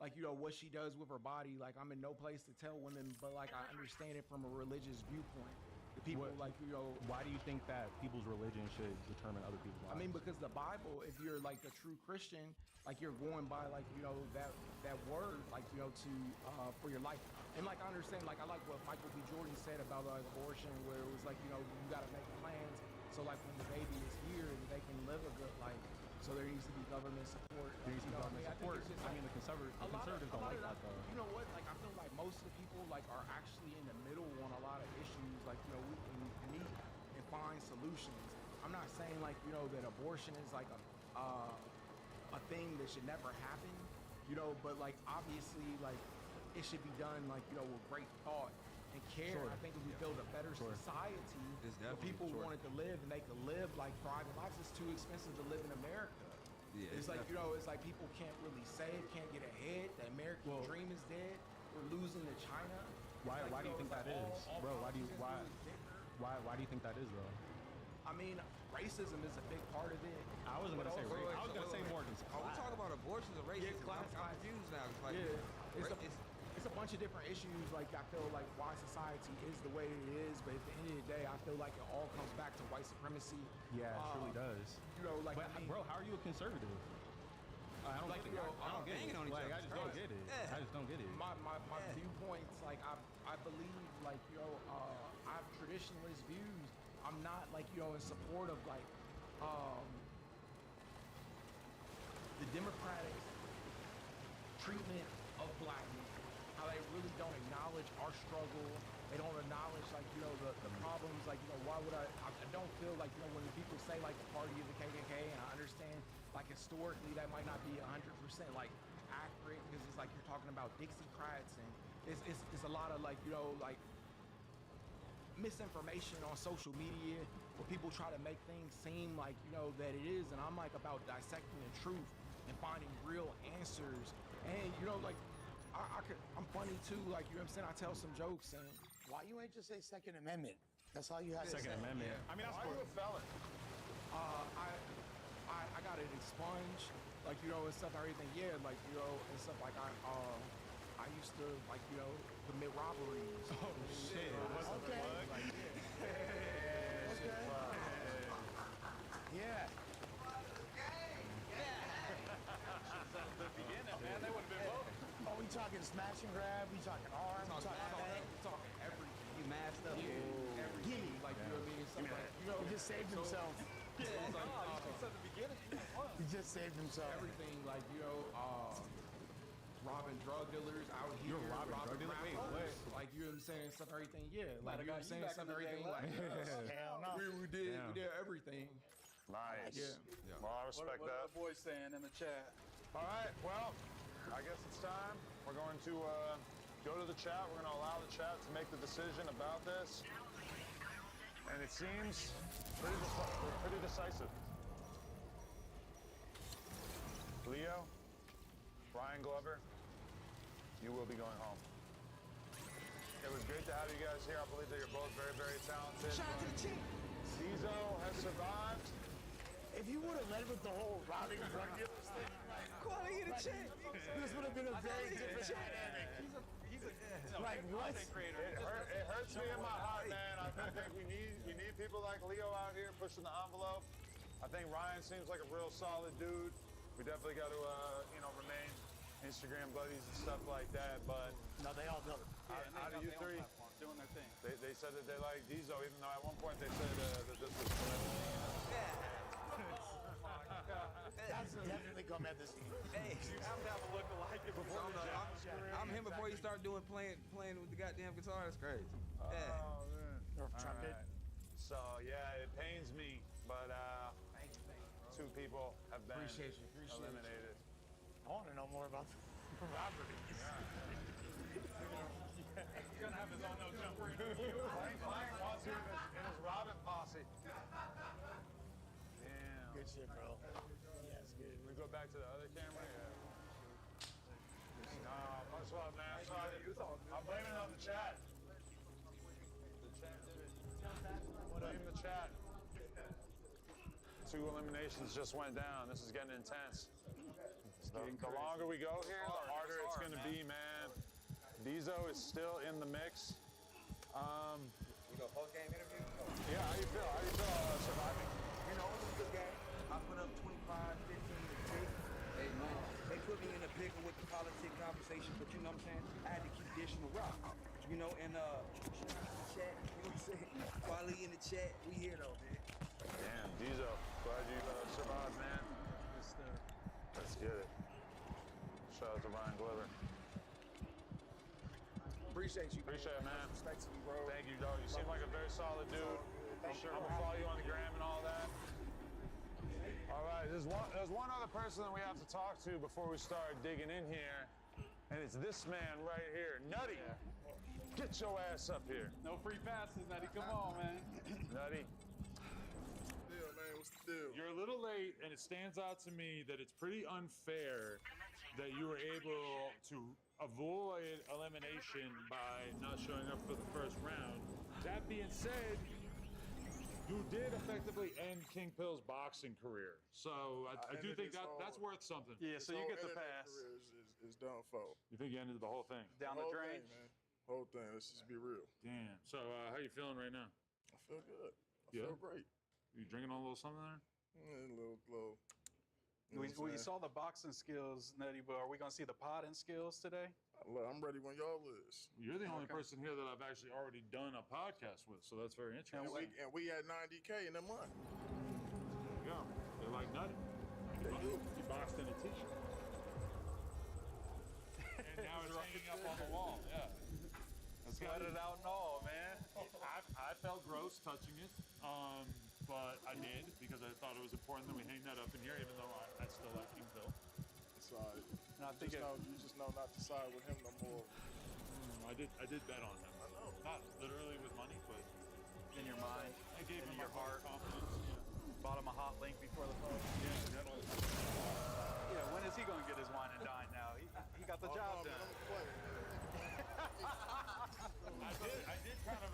Like what she does with her body. Like I'm in no place to tell women, but like I understand it from a religious viewpoint. The people Why do you think that people's religion should determine other people's lives? I mean, because the Bible, if you're like a true Christian, like you're going by like that word, like to for your life. And like I understand, like I like what Michael B. Jordan said about like abortion, where it was like you got to make plans so like when the baby is here, they can live a good life. So there needs to be government support. There needs to be government support. I mean, the conservatives don't like that though. You know what? Like I feel like most of the people like are actually in the middle on a lot of issues. Like we can meet and find solutions. I'm not saying like that abortion is like a thing that should never happen. But like obviously like it should be done like with great thought and care. Sure. I think if we build a better society where people wanted to live and they could live like thriving lives, it's too expensive to live in America. Yeah, it's like it's like people can't really save, can't get ahead. The American dream is dead. We're losing to China. Why do you think that is, bro? Why do you think that is though? I mean, racism is a big part of it. I wasn't gonna say race. I was gonna say more against class. Are we talking about abortion or racism? Class. I'm confused now. It's like, it's a bunch of different issues. Like I feel like why society is the way it is, but at the end of the day, I feel like it all comes back to white supremacy. Yeah, it truly does. Like but, bro, how are you a conservative? I don't get it. I don't get it. Like, I just don't get it. I just don't get it. My viewpoints, like I believe, like I have traditionalist views. I'm not like in support of like the democratic treatment of black men. How they really don't acknowledge our struggle. They don't acknowledge like the problems. Like why would I don't feel like when people say like the party of the KKK, and I understand like historically that might not be 100% like accurate because it's like you're talking about Dixiecrats and it's a lot of like like misinformation on social media where people try to make things seem like that it is, and I'm like about dissecting the truth and finding real answers. And like I'm funny too, like what I'm saying, I tell some jokes. And why you ain't just say Second Amendment? That's all you have to say. Second Amendment. Yeah. I mean, that's why are you a felon? I got it expunged, like and stuff, everything. Yeah, like and stuff like I used to like commit robberies. Oh shit! What's the fuck? Like, yeah. The beginning, man. They would have been both. Oh, we talking smash and grab? We talking arms? We talking everything. You masked up. Everything. Like you know what I mean? Something like, he just saved himself. Yeah, At the beginning. He just saved himself. Everything like robbing drug dealers out here. You're robbing drug dealers? Wait, what? Like you know what I'm saying? Stuff, everything. Yeah, like you know what I'm saying? Stuff, everything. Like hell no. We did everything. Nice. Yeah. Well, I respect what that. What are the boys saying in the chat? All right. Well, I guess it's time. We're going to go to the chat. We're going to allow the chat to make the decision about this. And it seems pretty decisive. Leo, Brian Glover, you will be going home. It was great to have you guys here. I believe that you're both very, very talented. Shout out to the team. Cizo has survived. If you would have led with the whole robbing drug dealers thing, Quality in the chat. this would have been a very different dynamic. He's a Like what? It hurts me in my heart, man. I think we need people like Leo out here pushing the envelope. I think Ryan seems like a real solid dude. We definitely got to remain Instagram buddies and stuff like that. But no, they all know. Out of you three, doing their thing. they said that they like Diesel, even though at one point they said that this was. That's definitely come at this game. Hey, You have to have a look-alike before I'm him before you start doing playing with the goddamn guitar. That's crazy. Oh man. Or trumpet. So yeah, it pains me, but two people have been eliminated. I want to know more about the robbery. He's gonna have his own no jumper. Mike wants you in his Robin posse. Damn. Good shit, bro. Yeah, it's good. We go back to the other camera. Yeah. No, much love, man. Sorry. I'm blaming it on the chat. The chat did it. Blame the chat. 2 eliminations just went down. This is getting intense. The longer we go here, the harder it's going to be, man. Diesel is still in the mix. We go post-game interview? Yeah, how you feel? How you feel surviving? You know, it was a good game. I put up 25, 15 to take. Hey, man. They put me in a pickle with the politic conversation, but you know what I'm saying? I had to keep dishing the rock. You know, and chat, you know what I'm saying? Quality in the chat, we here though, man. Damn, Diesel, glad you survived, man. Let's get it. Shout out to Ryan Glover. Appreciate you. Appreciate it, man. Respect to you, bro. Thank you, dog. You seem like a very solid dude. I'm sure we'll follow you on the gram and all that. All right, there's one other person that we have to talk to before we start digging in here, and it's this man right here, Nutty. Get your ass up here. No free passes, Nutty. Come on, man. Nutty. Deal, man. What's the deal? You're a little late, and it stands out to me that it's pretty unfair that you were able to avoid elimination by not showing up for the first round. That being said, you did effectively end King Pill's boxing career. So I do think that's worth something. Yeah, so you get the pass. Is done for. You think you ended the whole thing? Down the drain. Thing, man. Whole thing. Let's just be real. Damn. So how you feeling right now? I feel good. I Yeah? feel great. You drinking a little something there? A little. We saw the boxing skills, Nutty, but are we going to see the potting skills today? Look, I'm ready when y'all is. You're the only person here that I've actually already done a podcast with, so that's very interesting. And we had 90K in a month. There you go. They're like Nutty. They do. He boxed in a t-shirt. And now it's hanging up on the wall. Yeah. That's Got it out and all, man. I felt gross touching it, but I did because I thought it was important that we hang that up in here, even though I still like King Phil. It's all right. And I think You just know not to side with him no more. I did bet on him. I know. Not literally with money, but in your mind, I gave in him your my heart. confidence. Yeah. Bought him a hot link before the post. Yeah, definitely. Yeah, when is he going to get his wine and dine now? He got the job Man, done. I'm a player. I did kind of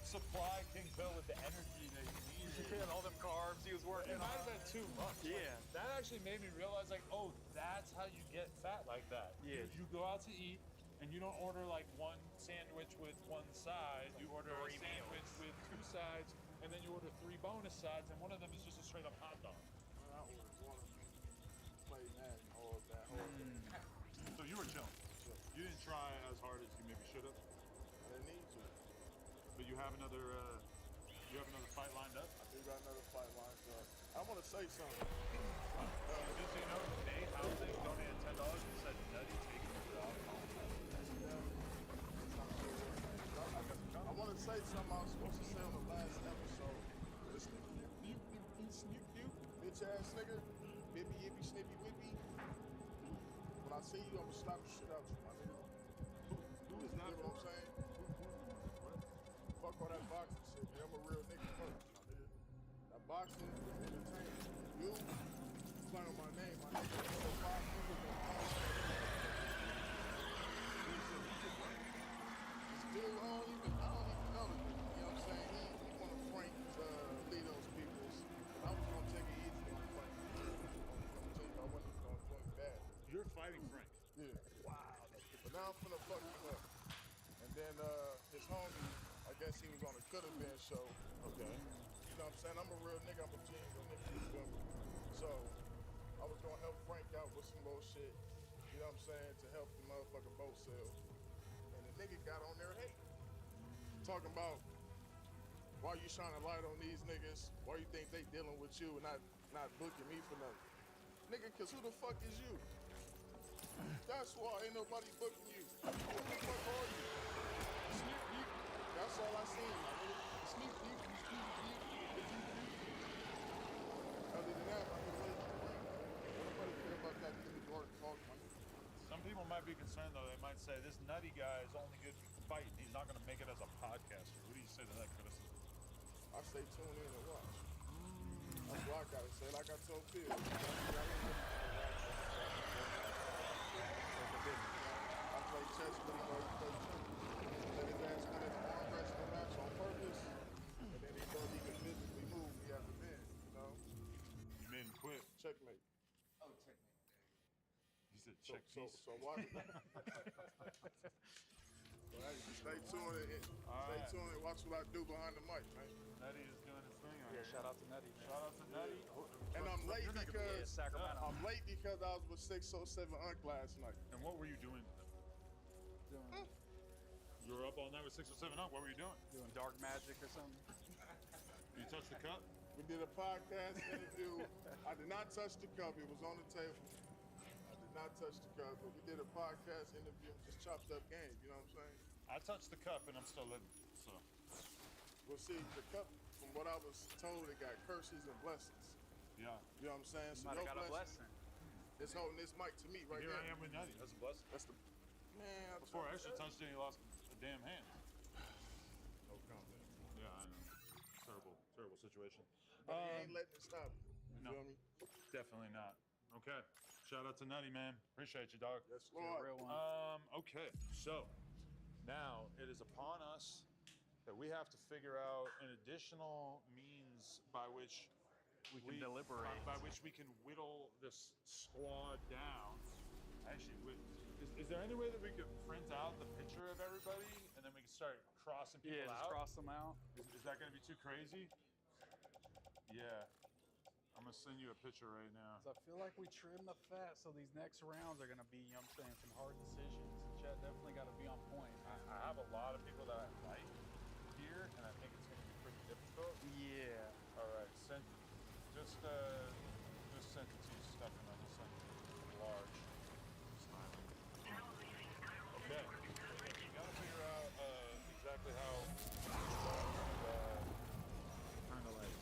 supply King Phil with the energy that he needed. Yeah, and all them carbs he was working It might on. have been too much. Yeah. That actually made me realize, like, oh, that's how you get fat like that. Yeah. You go out to eat, and you don't order, like, one sandwich with one side. You order a sandwich with 2 sides, and then you order 3 bonus sides, and one of them is just a straight-up hot dog. I always wanted to play Madden all that whole thing. So you were chilling. You didn't try as hard as you maybe should have, I didn't need to. but you have another fight lined up. I do got another fight lined up. I want to say something. Just so you know, Nate Housing donated $10 and said, Nutty taking the job. I want to say something I was supposed to say on the last episode. This nigga, you, bitch ass nigga, bippy yippy snippy whippy. When I see you, I'm gonna slap the shit out you, my nigga. Who is not? You know what I'm saying? Fuck all that boxing shit, man. I'm a real nigga first, my nigga. That boxing is entertainment. You playing on my name, my nigga. So 5 niggas gonna come. Still, I don't even know the nigga. You know what I'm saying? He wanna prank lead those peoples. I was gonna take it easy on him. his homie, I guess he was on the Coulda Been show. Okay. You know what I'm saying? I'm a real nigga. I'm a genuine nigga. You feel me? So I was gonna help Frank out with some more shit. You know what I'm saying? To help the motherfucking boat sale. And the nigga got on there hating. Talking about why you shining a light on these niggas? Why you think they dealing with you and not booking me for nothing? Nigga, cause who the fuck is you? That's why ain't nobody booking you. Who the fuck are you? Sneak peek. That's all I seen. My nigga. Sneak peek. You sneak peek. Other than that, my nigga, nobody care about that Jimmy Jordan talk, my nigga. Some people might be concerned though. They might say this nutty guy is only good fighting. He's not going to make it as a podcaster. What do you say to that criticism? I say tune in and watch. That's what I gotta say. Like I told Phil. I play chess with him, or he play chess. Let his ass win in an arm wrestling match on purpose, and then he thought he could physically move me at the end, you know? You made him quit. Checkmate. Oh, checkmate. He said check So watch. Stay tuned and watch what I do behind the mic, man. Nutty is doing his thing. Yeah, shout out to Nutty, man. Shout out to Nutty. And I'm late because Sacramento. I'm late because I was with 607 Unc last night. And what were you doing? You were up all night with 607 Unc. What were you doing? Doing dark magic or something? You touched the cup? We did a podcast interview. I did not touch the cup. It was on the table. I did not touch the cup, but we did a podcast interview. Just chopped up game. You know what I'm saying? I touched the cup and I'm still living. So. Well, see, the cup, from what I was told, it got curses and blessings. Yeah. You know what I'm saying? You might have got a blessing. It's holding this mic to me right Here now. I am with Nutty. That's a blessing. That's the man. Before I actually touched it, he lost a damn hand. No comment. Yeah, I know. Terrible situation. But he ain't letting it stop you. You No. feel me? Definitely not. Okay. Shout out to Nutty, man. Appreciate you, dog. Yes, Lord. Real one. Okay. So now it is upon us that we have to figure out an additional means by which We can deliberate. by which we can whittle this squad down. Actually, is there any way that we could print out the picture of everybody and then we can start crossing people Yeah, just out? cross them out. Is that going to be too crazy? Yeah. I'm going to send you a picture right now. 'Cause I feel like we trim the fat, so these next rounds are gonna be, you know what I'm saying, some hard decisions. And Chad definitely got to be on point. I have a lot of people that I like here, and I think it's going to be pretty difficult. Yeah. All right, just sent it to you, Stefan. I just sent it large. Okay. You got to figure out exactly how kind of like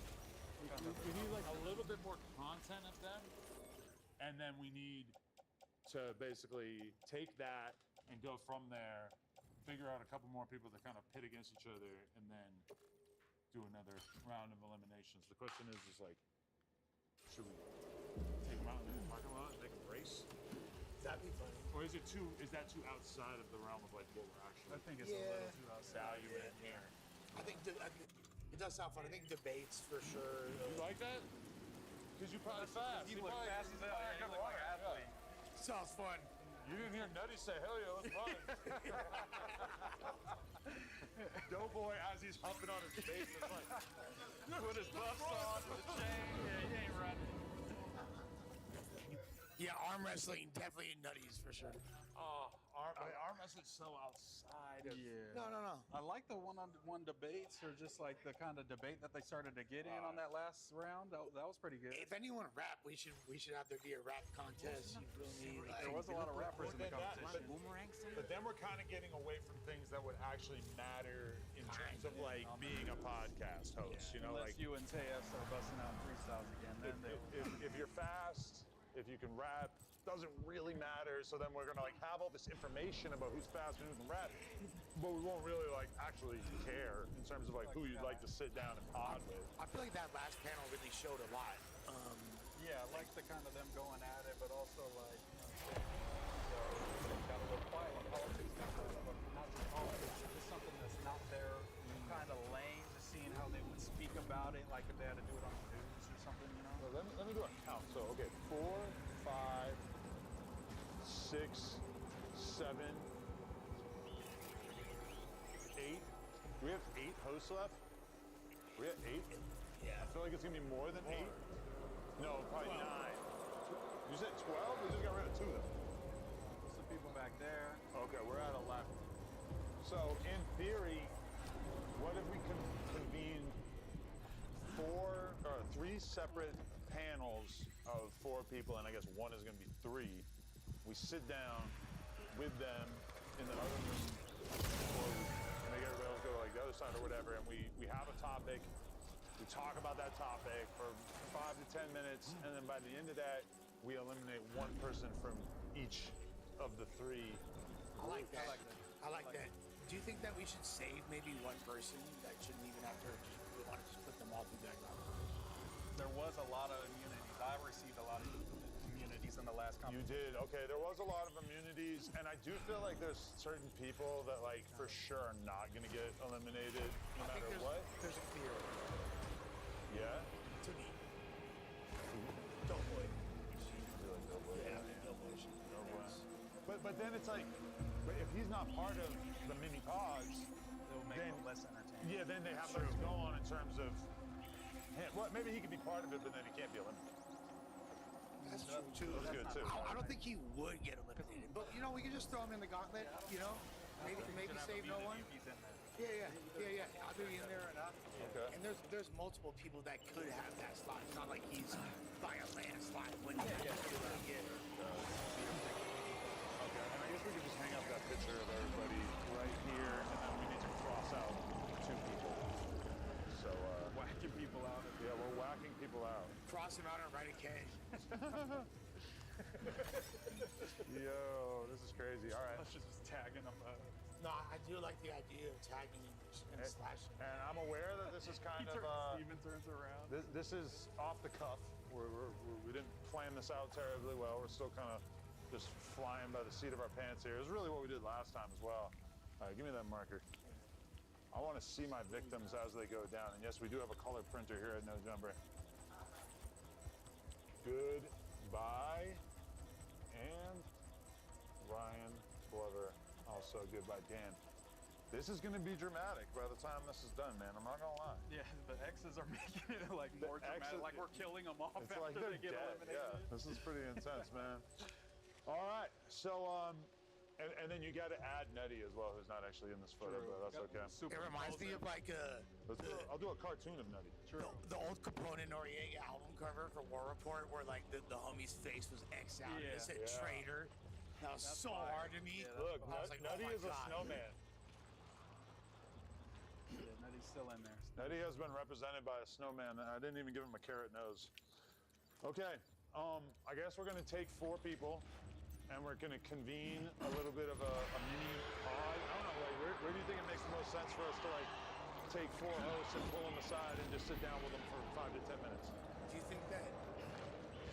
we need like a little bit more content of them, and then we need to basically take that and go from there, figure out a couple more people that kind of pit against each other, and then do another round of eliminations. The question is like, should we take them out in the parking lot and make a race? That'd be funny. Or is that too outside of the realm of like what we're actually I think it's a little too outside. valuing here? I think it does sound fun. I think debates for sure. You like that? Because you probably fast. You look fast as hell. Yeah, you look like an athlete. Sounds fun. You didn't hear Nutty say, hell yeah, let's run. Doughboy, as he's humping on his face, is like, Put his buffs on, with the chain. Yeah, he ain't running. Yeah, arm wrestling definitely nutties for sure. oh, arm wrestling's so outside of... Yeah. No. I like the one-on-one debates, or just like the kind of debate that they started to get in on that last round. That was pretty good. If anyone rap, we should have there be a rap contest. You feel me? Like, There was a lot of rappers in the competition. But then we're kind of getting away from things that would actually matter in terms of like being a podcast host. You know, Unless like you and Tejas are busting out freestyles again, then if you're fast, if you can rap, doesn't really matter. So then we're gonna like have all this information about who's fast and who can rap, but we won't really like actually care in terms of like who you'd like to sit down and pod with. I feel like that last panel really showed a lot. Yeah, I like the kind of them going at it, but also like, you know what I'm saying? So they got a little quiet on politics, but not just politics, just something that's not their kind of lane, just seeing how they would speak about it, like if they had to do it on the news or something, you know? So let me do a count. So okay, 4, 5, 6, 7, 8, We have 8 hosts left? We have 8? Yeah. I feel like it's gonna be more than 8. No, probably 9. You said 12? We just got rid of 2 though. Some people back there. Okay, we're at 11. So in theory, what if we convene 3 separate panels of 4 people, and I guess one is gonna be 3. We sit down with them in the other room, or make everybody else go like the other side or whatever, and we have a topic. We talk about that topic for 5 to 10 minutes, and then by the end of that, we eliminate 1 person from each of the 3. I like that. I like that. Do you think that we should save maybe 1 person that shouldn't even have to? We want to just put them all through that round. There was a lot of immunities. I received a lot of immunities in the last competition. You did. Okay, there was a lot of immunities, and I do feel like there's certain people that, like, for sure are not going to get eliminated no matter what. There's a clear. Yeah? To me. Doughboy. Really Doughboy? Yeah, Doughboy. But then it's like, but if he's not part of the mini pods, it'll make it less entertaining. Yeah, then they have less to go on in terms of him. Well, maybe he could be part of it, but then he can't be eliminated. That's true too. That's good too. I don't think he would get eliminated, but you know, we can just throw him in the gauntlet. You know, maybe save no one. Yeah. Either in there or not. Okay. And there's multiple people that could have that slot. It's not like he's by a landslide winning. Okay, and I guess we could just hang up that picture of everybody right here, and then we need to cross out 2 people. So whacking people out. Yeah, we're whacking people out. Cross him out and write a K. Yo, this is crazy. All right. Let's just tagging them. No, I do like the idea of tagging and slashing. And I'm aware that this is kind of Steven turns around. This is off the cuff. We didn't plan this out terribly well. We're still kind of just flying by the seat of our pants here. It's really what we did last time as well. All right, give me that marker. I want to see my victims as they go down. And yes, we do have a color printer here at No Jumper. Goodbye. And Ryan Glover. Also goodbye, Dan. This is going to be dramatic by the time this is done, man. I'm not going to lie. Yeah, the X's are making it like more dramatic. Like we're killing them off it's after like they're they get dead. eliminated. Yeah, this is pretty intense, man. All right, so and then you got to add Nettie as well, who's not actually in this photo, but that's okay. It reminds me of like I'll do a cartoon of Nettie. the old Capone Noriega album cover for War Report, where like the homie's face was X'd out and it said traitor. That was so hard to me. Look, I was like, Nettie is a snowman. Yeah, Nettie's still in there. Nettie has been represented by a snowman. I didn't even give him a carrot nose. Okay, I guess we're gonna take 4 people, and we're gonna convene a little bit of a mini pod. I don't know, like where do you think it makes the most sense for us to like take 4 hosts and pull them aside and just sit down with them for 5 to 10 minutes? Do you think that?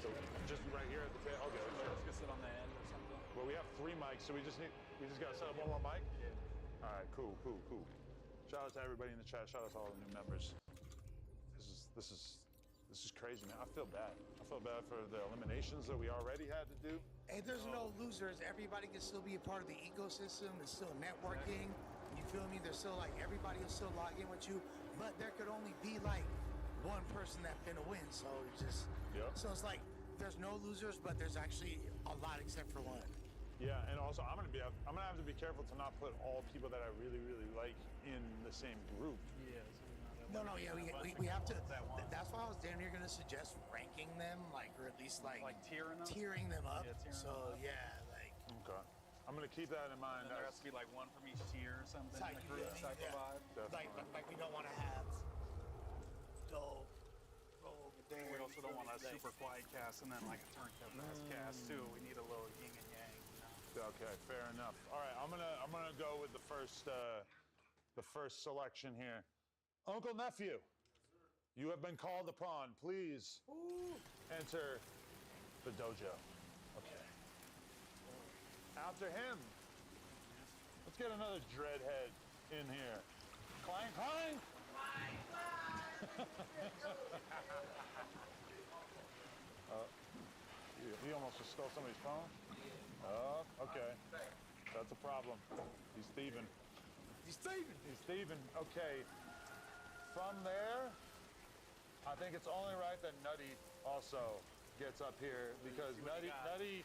So just right here at the table. Okay, sure. Let's go sit on the end or something. Well, we have 3 mics, so we just gotta set up one more mic. Yeah. All right, cool. Shout out to everybody in the chat. Shout out to all the new members. This is crazy, man. I feel bad. I feel bad for the eliminations that we already had to do. Hey, there's no losers. Everybody can still be a part of the ecosystem. There's still networking. You feel me? There's still like everybody will still log in with you, but there could only be like 1 person that's gonna win. So it's just so it's like there's no losers, but there's actually a lot except for 1. Yeah, and also I'm gonna have to be careful to not put all people that I really like in the same group. Yeah. No, yeah, we have to. That's why I was damn near gonna suggest ranking them, like, or at least like tearing them up. Yeah, so yeah, like. Okay. I'm gonna keep that in mind. And there has to be like 1 from each tier or something. Like, group type of vibe. Like we don't want to have go over there. We also don't want a super quiet cast and then like a turned up ass cast too. We need a little yin and yang. You know? Okay, fair enough. All right, I'm gonna go with the first selection here. Uncle Nephew, you have been called upon. Please enter the dojo. Okay. After him, let's get another dreadhead in here. Clank, clank! He almost just stole somebody's phone. Oh, okay. That's a problem. He's thieving. He's thieving. He's thieving. Okay. From there, I think it's only right that Nutty also gets up here because Nutty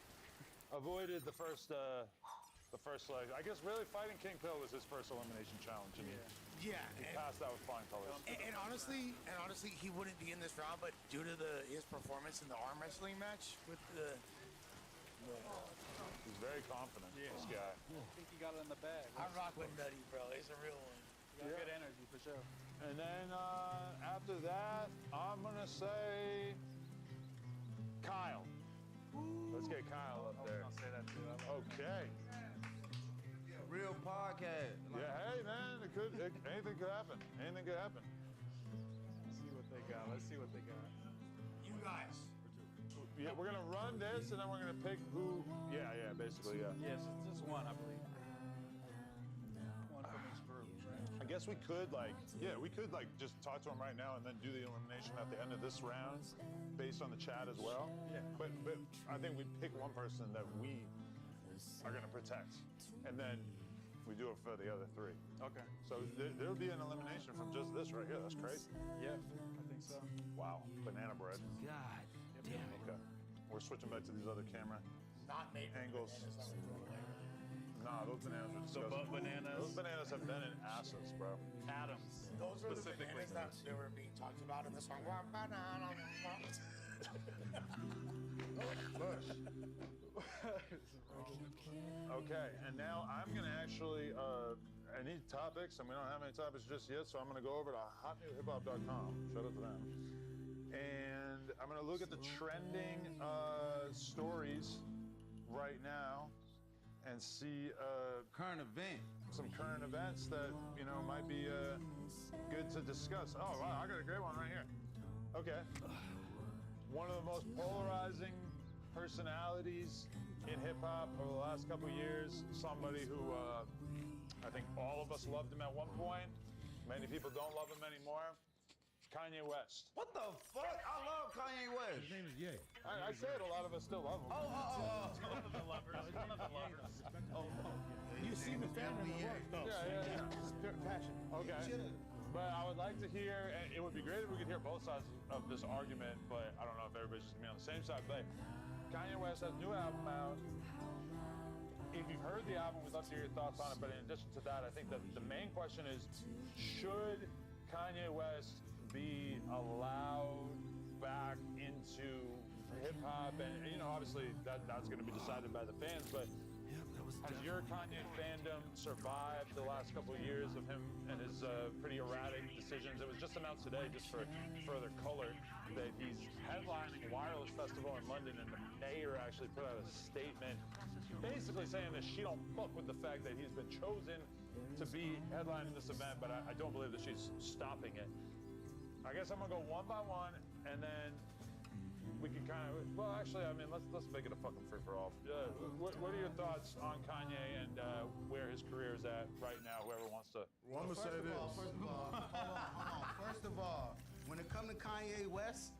avoided the first leg. I guess really fighting King Pill was his first elimination challenge, and he passed out with flying colors. And honestly, he wouldn't be in this round, but due to his performance in the arm wrestling match with the. He's very confident. This guy. I think he got it in the bag. I rock with Nutty, bro. He's a real one. Good energy for sure. And then after that, I'm gonna say Kyle. Let's get Kyle up there. I'll say that too. Okay. Real podcast. Yeah, hey man, anything could happen. Anything could happen. Let's see what they got. Let's see what they got. You guys. Yeah, we're gonna run this and then we're gonna pick who. Yeah, basically, yeah. Yes, it's just one, I believe. One from each group. I guess we could just talk to him right now and then do the elimination at the end of this round based on the chat as well. Yeah. But I think we pick one person that we are gonna protect, and then we do it for the other three. Okay. So there'll be an elimination from just this right here. That's crazy. Yeah, I think so. Wow. Banana bread. God damn it. Okay. We're switching back to these other camera Not made angles. Nah, those bananas are So disgusting. bananas. Those bananas have been in asses, bro. Adams. Those are the Specifically. bananas that were being talked about in the song. Okay, and now I'm gonna actually, I need topics, and we don't have any topics just yet, so I'm gonna go over to hotnewhiphop.com. Shout out to them. And I'm gonna look at the trending stories right now and see Current event. some current events that, might be good to discuss. Oh, wow, I got a great one right here. Okay. One of the most polarizing personalities in hip-hop over the last couple of years, somebody who I think all of us loved him at one point. Many people don't love him anymore. Kanye West. What the fuck? I love Kanye West. His name is Ye. I said a lot of us still love him. You see the family work though. Yeah. Passion. Okay. But I would like to hear, and it would be great if we could hear both sides of this argument, but I don't know if everybody's just gonna be on the same side. But Kanye West has a new album out. If you've heard the album, we'd love to hear your thoughts on it. But in addition to that, I think that the main question is, should Kanye West be allowed back into hip hop? And obviously that's going to be decided by the fans. But has your Kanye fandom survived the last couple of years of him and his pretty erratic decisions? It was just announced today, just for further color, that he's headlining a wireless festival in London, and the mayor actually put out a statement basically saying that she don't fuck with the fact that he's been chosen to be headlining this event, but I don't believe that she's stopping it. I guess I'm gonna go one by one, and then we can kind of. Well, actually, I mean, let's make it a fucking free for all. What are your thoughts on Kanye and where his career is at right now? Whoever wants to. Well, I'm gonna say this. First of all, hold on. First of all, when it comes to Kanye West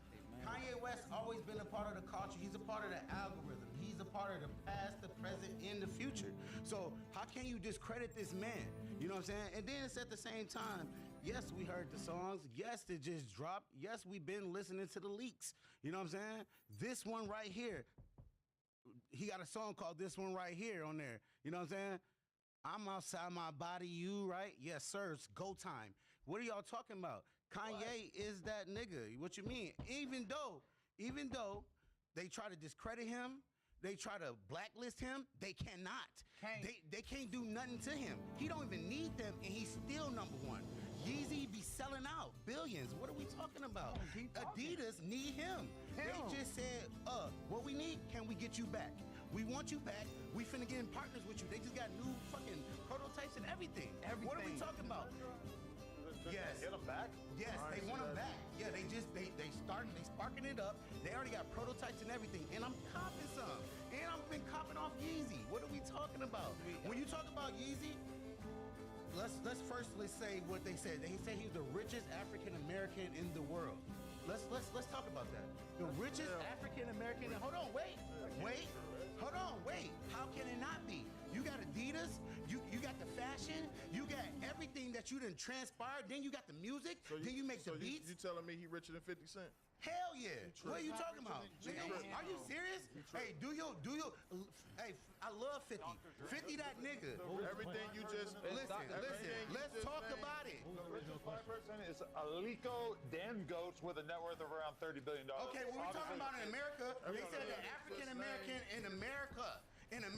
always been a part of the culture. He's a part of the algorithm. He's a part of the past, the present, and the future. So how can you discredit this man? You know what I'm saying? And then it's at the same time, yes, we heard the songs. Yes, it just dropped. Yes, we've been listening to the leaks. You know what I'm saying? This one right here, he got a song called This One Right Here on there. You know what I'm saying? I'm outside my body, you, right? Yes, sir, it's go time. What are y'all talking about? Kanye is that nigga. What you mean? Even though they try to discredit him, they try to blacklist him, they cannot. They can't do nothing to him. He don't even need them, and he's still number one. Yeezy be selling out billions. What are we talking about? Adidas need him. They just said, what we need, can we get you back? We want you back. We finna get in partners with you. They just got new fucking prototypes and everything. What are we talking about? Yes. Get him back? Yes, they want him back. Yeah, they sparking it up. They already got prototypes and everything. And I'm copping some. And I've been copping off Yeezy. What are we talking about? When you talk about Yeezy, let's say what they said. They say he's the richest African American in the world. Let's talk about that. The richest African American. Hold on, wait. How can it not be? You got Adidas, You got the fashion, you got everything that you done transpired, then you got the music, then you make the beats. You telling me he richer than 50 Cent? Hell yeah. What are you talking about? Nigga, are you serious? Hey, hey, I love 50. 50 that nigga. Everything you just listen, let's talk about it. The richest black person is Aliko Dan Goats with a net worth of around $30 billion. Okay, when we're talking about in America, they said the African American in America. And then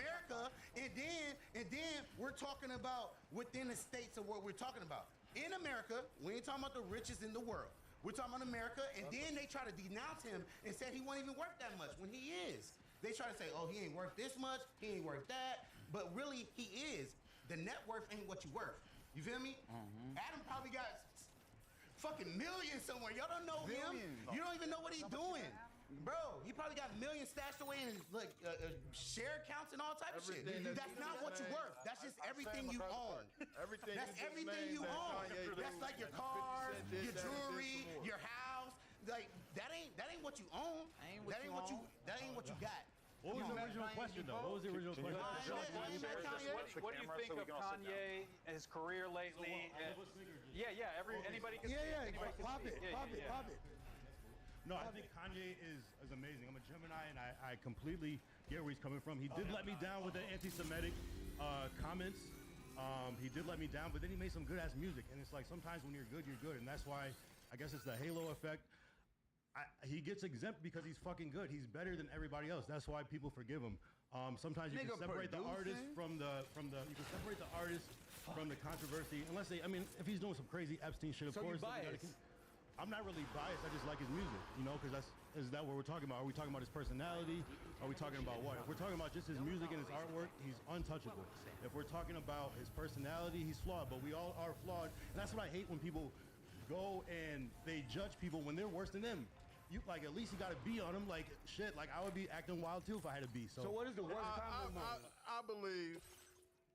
we're talking about within the states of what we're talking about. In America, we ain't talking about the richest in the world. We're talking about America, and then they try to denounce him and said he wasn't even worth that much when he is. They try to say, oh, he ain't worth this much, he ain't worth that, but really he is. The net worth ain't what you worth. You feel me? Adam probably got fucking millions somewhere. Y'all don't know him. You don't even know what he's doing. Bro, he probably got millions stashed away in like share accounts and all type of shit. That's not what you worth. That's just everything you own. That's everything you own. That's like your cars, your jewelry, your house. Like that ain't what you own. That ain't what you got. What was the original question, though? What was the original question? What do you think of Kanye and his career lately? Yeah. Anybody can speak. Pop it. No, I think Kanye is amazing. I'm a Gemini, and I completely get where he's coming from. He did let me down with the anti-Semitic comments. He did let me down, but then he made some good-ass music. And it's like sometimes when you're good, and that's why I guess it's the halo effect. He gets exempt because he's fucking good. He's better than everybody else. That's why people forgive him. Sometimes you can separate the artist from the controversy. Unless if he's doing some crazy Epstein shit, of course. I'm not really biased. I just like his music, because is that what we're talking about? Are we talking about his personality? Are we talking about what? If we're talking about just his music and his artwork, he's untouchable. If we're talking about his personality, he's flawed, but we all are flawed. And that's what I hate when people go and they judge people when they're worse than them. You at least you got a B on him. Like shit. Like I would be acting wild too if I had a B. So what is the worst comment? I believe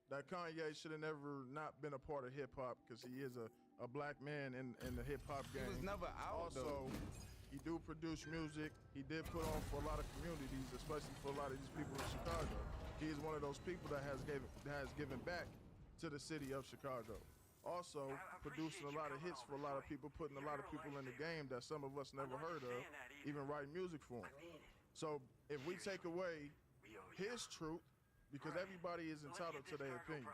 that Kanye should have never not been a part of hip hop because he is a black man in the hip hop game. He was never out. Also, he do produce music. He did put on for a lot of communities, especially for a lot of these people in Chicago. He is one of those people that has given back to the city of Chicago. Also, producing a lot of hits for a lot of people, putting a lot of people in the game that some of us never heard of, even writing music for him. So if we take away his truth, because everybody is entitled to their opinion,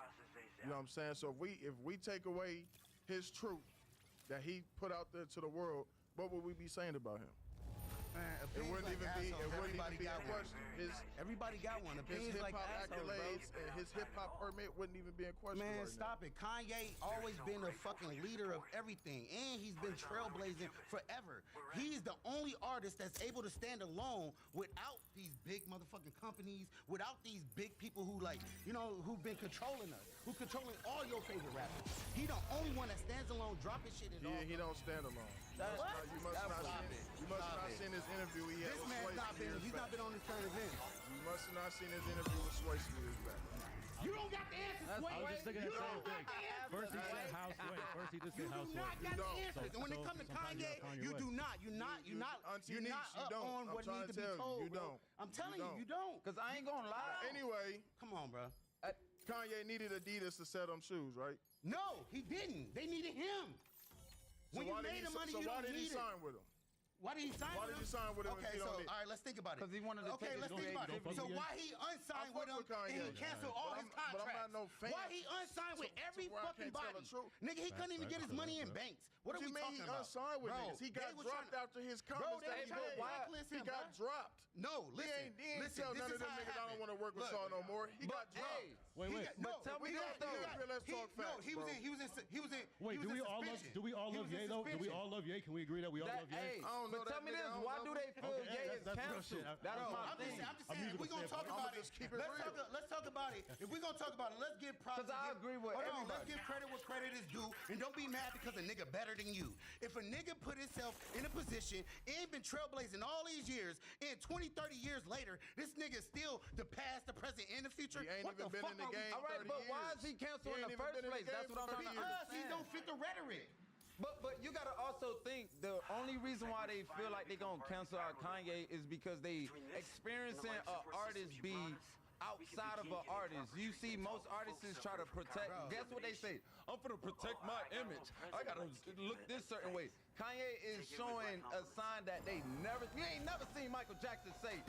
you know what I'm saying? So if we take away his truth that he put out there to the world, what would we be saying about him? It wouldn't even be a question. Everybody got one. His Opinions hip hop like accolades and his hip hop permit wouldn't even be in question. Man, right stop now. it. Kanye always been a fucking leader of everything, and he's been trailblazing forever. He's the only artist that's able to stand alone without these big motherfucking companies, without these big people who who've been controlling us, who controlling all your favorite rappers. He the only one that stands alone, dropping shit at all. He don't stand alone. You must not seen his interview he had with Swayze. He's not been on this kind of event. You must have not seen his interview with Swayze years back. You don't got the answer, Swayze. I was just thinking the same thing. First he said house way. You do not got the answer. And when it comes to Kanye, you do not. You're not up on what needs to be told. You don't. I'm telling you, you don't. Because I ain't gonna lie. Anyway, come on, bro. Kanye needed Adidas to sell them shoes, right? No, he didn't. They needed him. When you made the money, you don't need it. So why did he sign with him? Why did he sign with him? Why did he sign with him? Okay, so all right, let's think about it. Because he wanted to Okay, let's think about it. So why he unsigned with him and he canceled all his contracts? But I'm not no fan. Why he unsigned with every fucking body? Nigga, he couldn't even get his money in banks. What are we talking about? He unsigned with niggas. He got dropped after his comments that he made. He got dropped. No, listen. He ain't tell none of them niggas I don't want to work with y'all no more. He got dropped. Wait. But tell me this though. Let's talk facts. He was in. Wait, do we all love Ye though? Do we all love Ye? Can we agree that we all love Ye? I don't know. But tell me this. Why do they feel Ye is canceled? That's my thing. I'm just saying, if we're gonna talk about it, let's talk about it. If we're gonna talk about it, let's give props. Because I agree with everybody. Let's give credit where credit is due, and don't be mad because a nigga better than you. If a nigga put himself in a position and been trailblazing all these years, and 20, 30 years later, this nigga still the past, the present, and the future. He ain't even been in the game. All right, but why is he canceled in the first place? That's what I'm trying to understand. Because he don't fit the rhetoric. But you gotta also think the only reason why they feel like they gonna cancel out Kanye is because they experiencing an artist be outside of an artist. You see most artists try to protect. Guess what they say? I'm gonna protect my image. I gotta look this certain way. Kanye is showing a sign that you ain't never seen Michael Jackson say,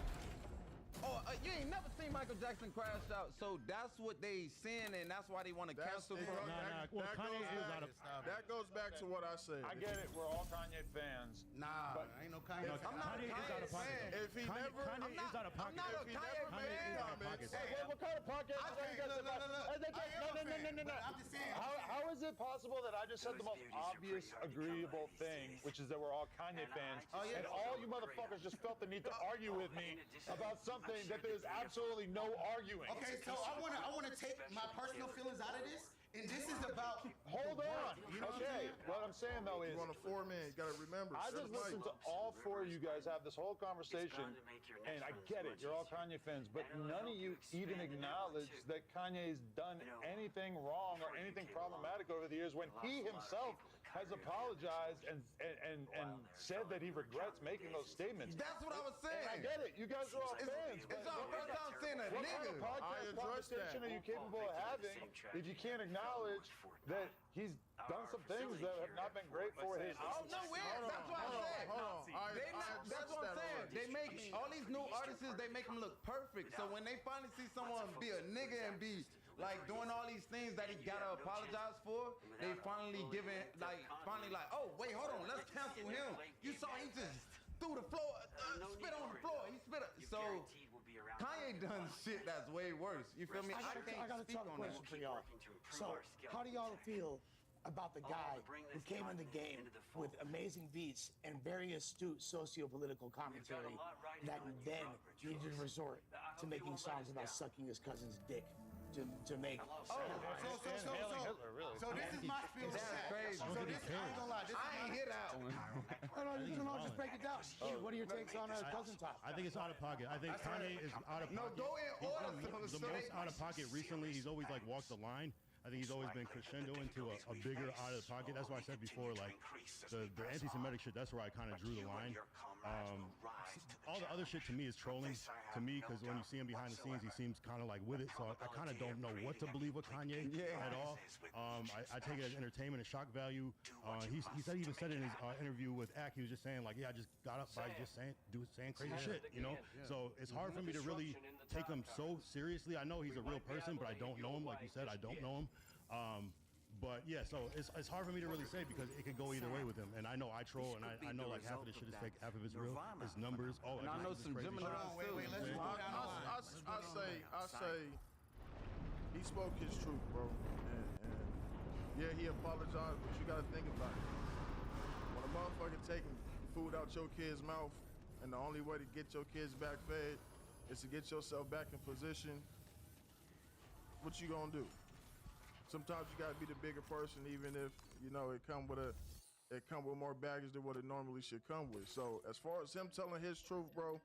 you ain't never seen Michael Jackson crash out. So that's what they saying, and that's why they want to cancel. That goes back to what I said. I get it. We're all Kanye fans. Nah, but ain't no Kanye. I'm not a Kanye fan. If he never, Kanye is out of pocket. I'm not a Kanye fan. Hey, what kind of podcast? No. I'm just saying. How is it possible that I just said the most obvious, agreeable thing, which is that we're all Kanye fans, and all you motherfuckers just felt the need to argue with me about something that there's absolutely no arguing? Okay, so I wanna take my personal feelings out of this, and this is about. Hold on. You know What I'm saying though is, you want a 4-man, you gotta remember. I just listened to all 4 of you guys have this whole conversation, and I get it. You're all Kanye fans, but none of you even acknowledge that Kanye's done anything wrong or anything problematic over the years when he himself has apologized and said that he regrets making those statements. That's what I was saying. And I get it. You guys are all fans. It's our first time saying a What nigga. kind of podcast conversation are you capable of having if you can't acknowledge that he's done some things that have not been great for his? Oh no, that's what I'm saying. That's what I'm saying. They make all these new artists. They make them look perfect. So when they finally see someone be a nigga and be like doing all these things that he gotta apologize for, they finally oh wait, hold on, let's cancel him. You saw he just threw the floor, spit on the floor. He spit. So Kanye done shit that's way worse. You feel me? I got a speak on question that. for y'all. So, how do y'all feel about the guy who came in the game with amazing beats and very astute socio-political commentary that then needed to resort to making songs about sucking his cousin's dick to make? So this is my spiel. That's crazy. So this, I ain't gonna lie. I ain't hear that one. No, just break it down. What are your takes on Cousin Top? I think it's out of pocket. I think Kanye is out of pocket. No, go in order. The most out of pocket recently, he's always like walked the line. I think he's always been crescendo into a bigger out of the pocket. That's why I said before, like the anti-Semitic shit. That's where I kind of drew the line. All the other shit to me is trolling to me, because when you see him behind the scenes, he seems kind of like with it. So I kind of don't know what to believe with Kanye at all. I take it as entertainment and shock value. He even said in his interview with Ack, he was just saying like, I just got up by just saying crazy shit, you know. So it's hard for me to really take him so seriously. I know he's a real person, but I don't know him. Like you said, I don't know him. But yeah, so it's hard for me to really say because it could go either way with him. And I know I troll, and I know like half of this shit is fake, half of it's real. His numbers, and I know some Gemini. I say he spoke his truth, bro. And yeah, he apologized, but you gotta think about it. When a motherfucker taking food out your kid's mouth, and the only way to get your kids back fed is to get yourself back in position, what you gonna do? Sometimes you gotta be the bigger person, even if you know it come with more baggage than what it normally should come with. So as far as him telling his truth, bro,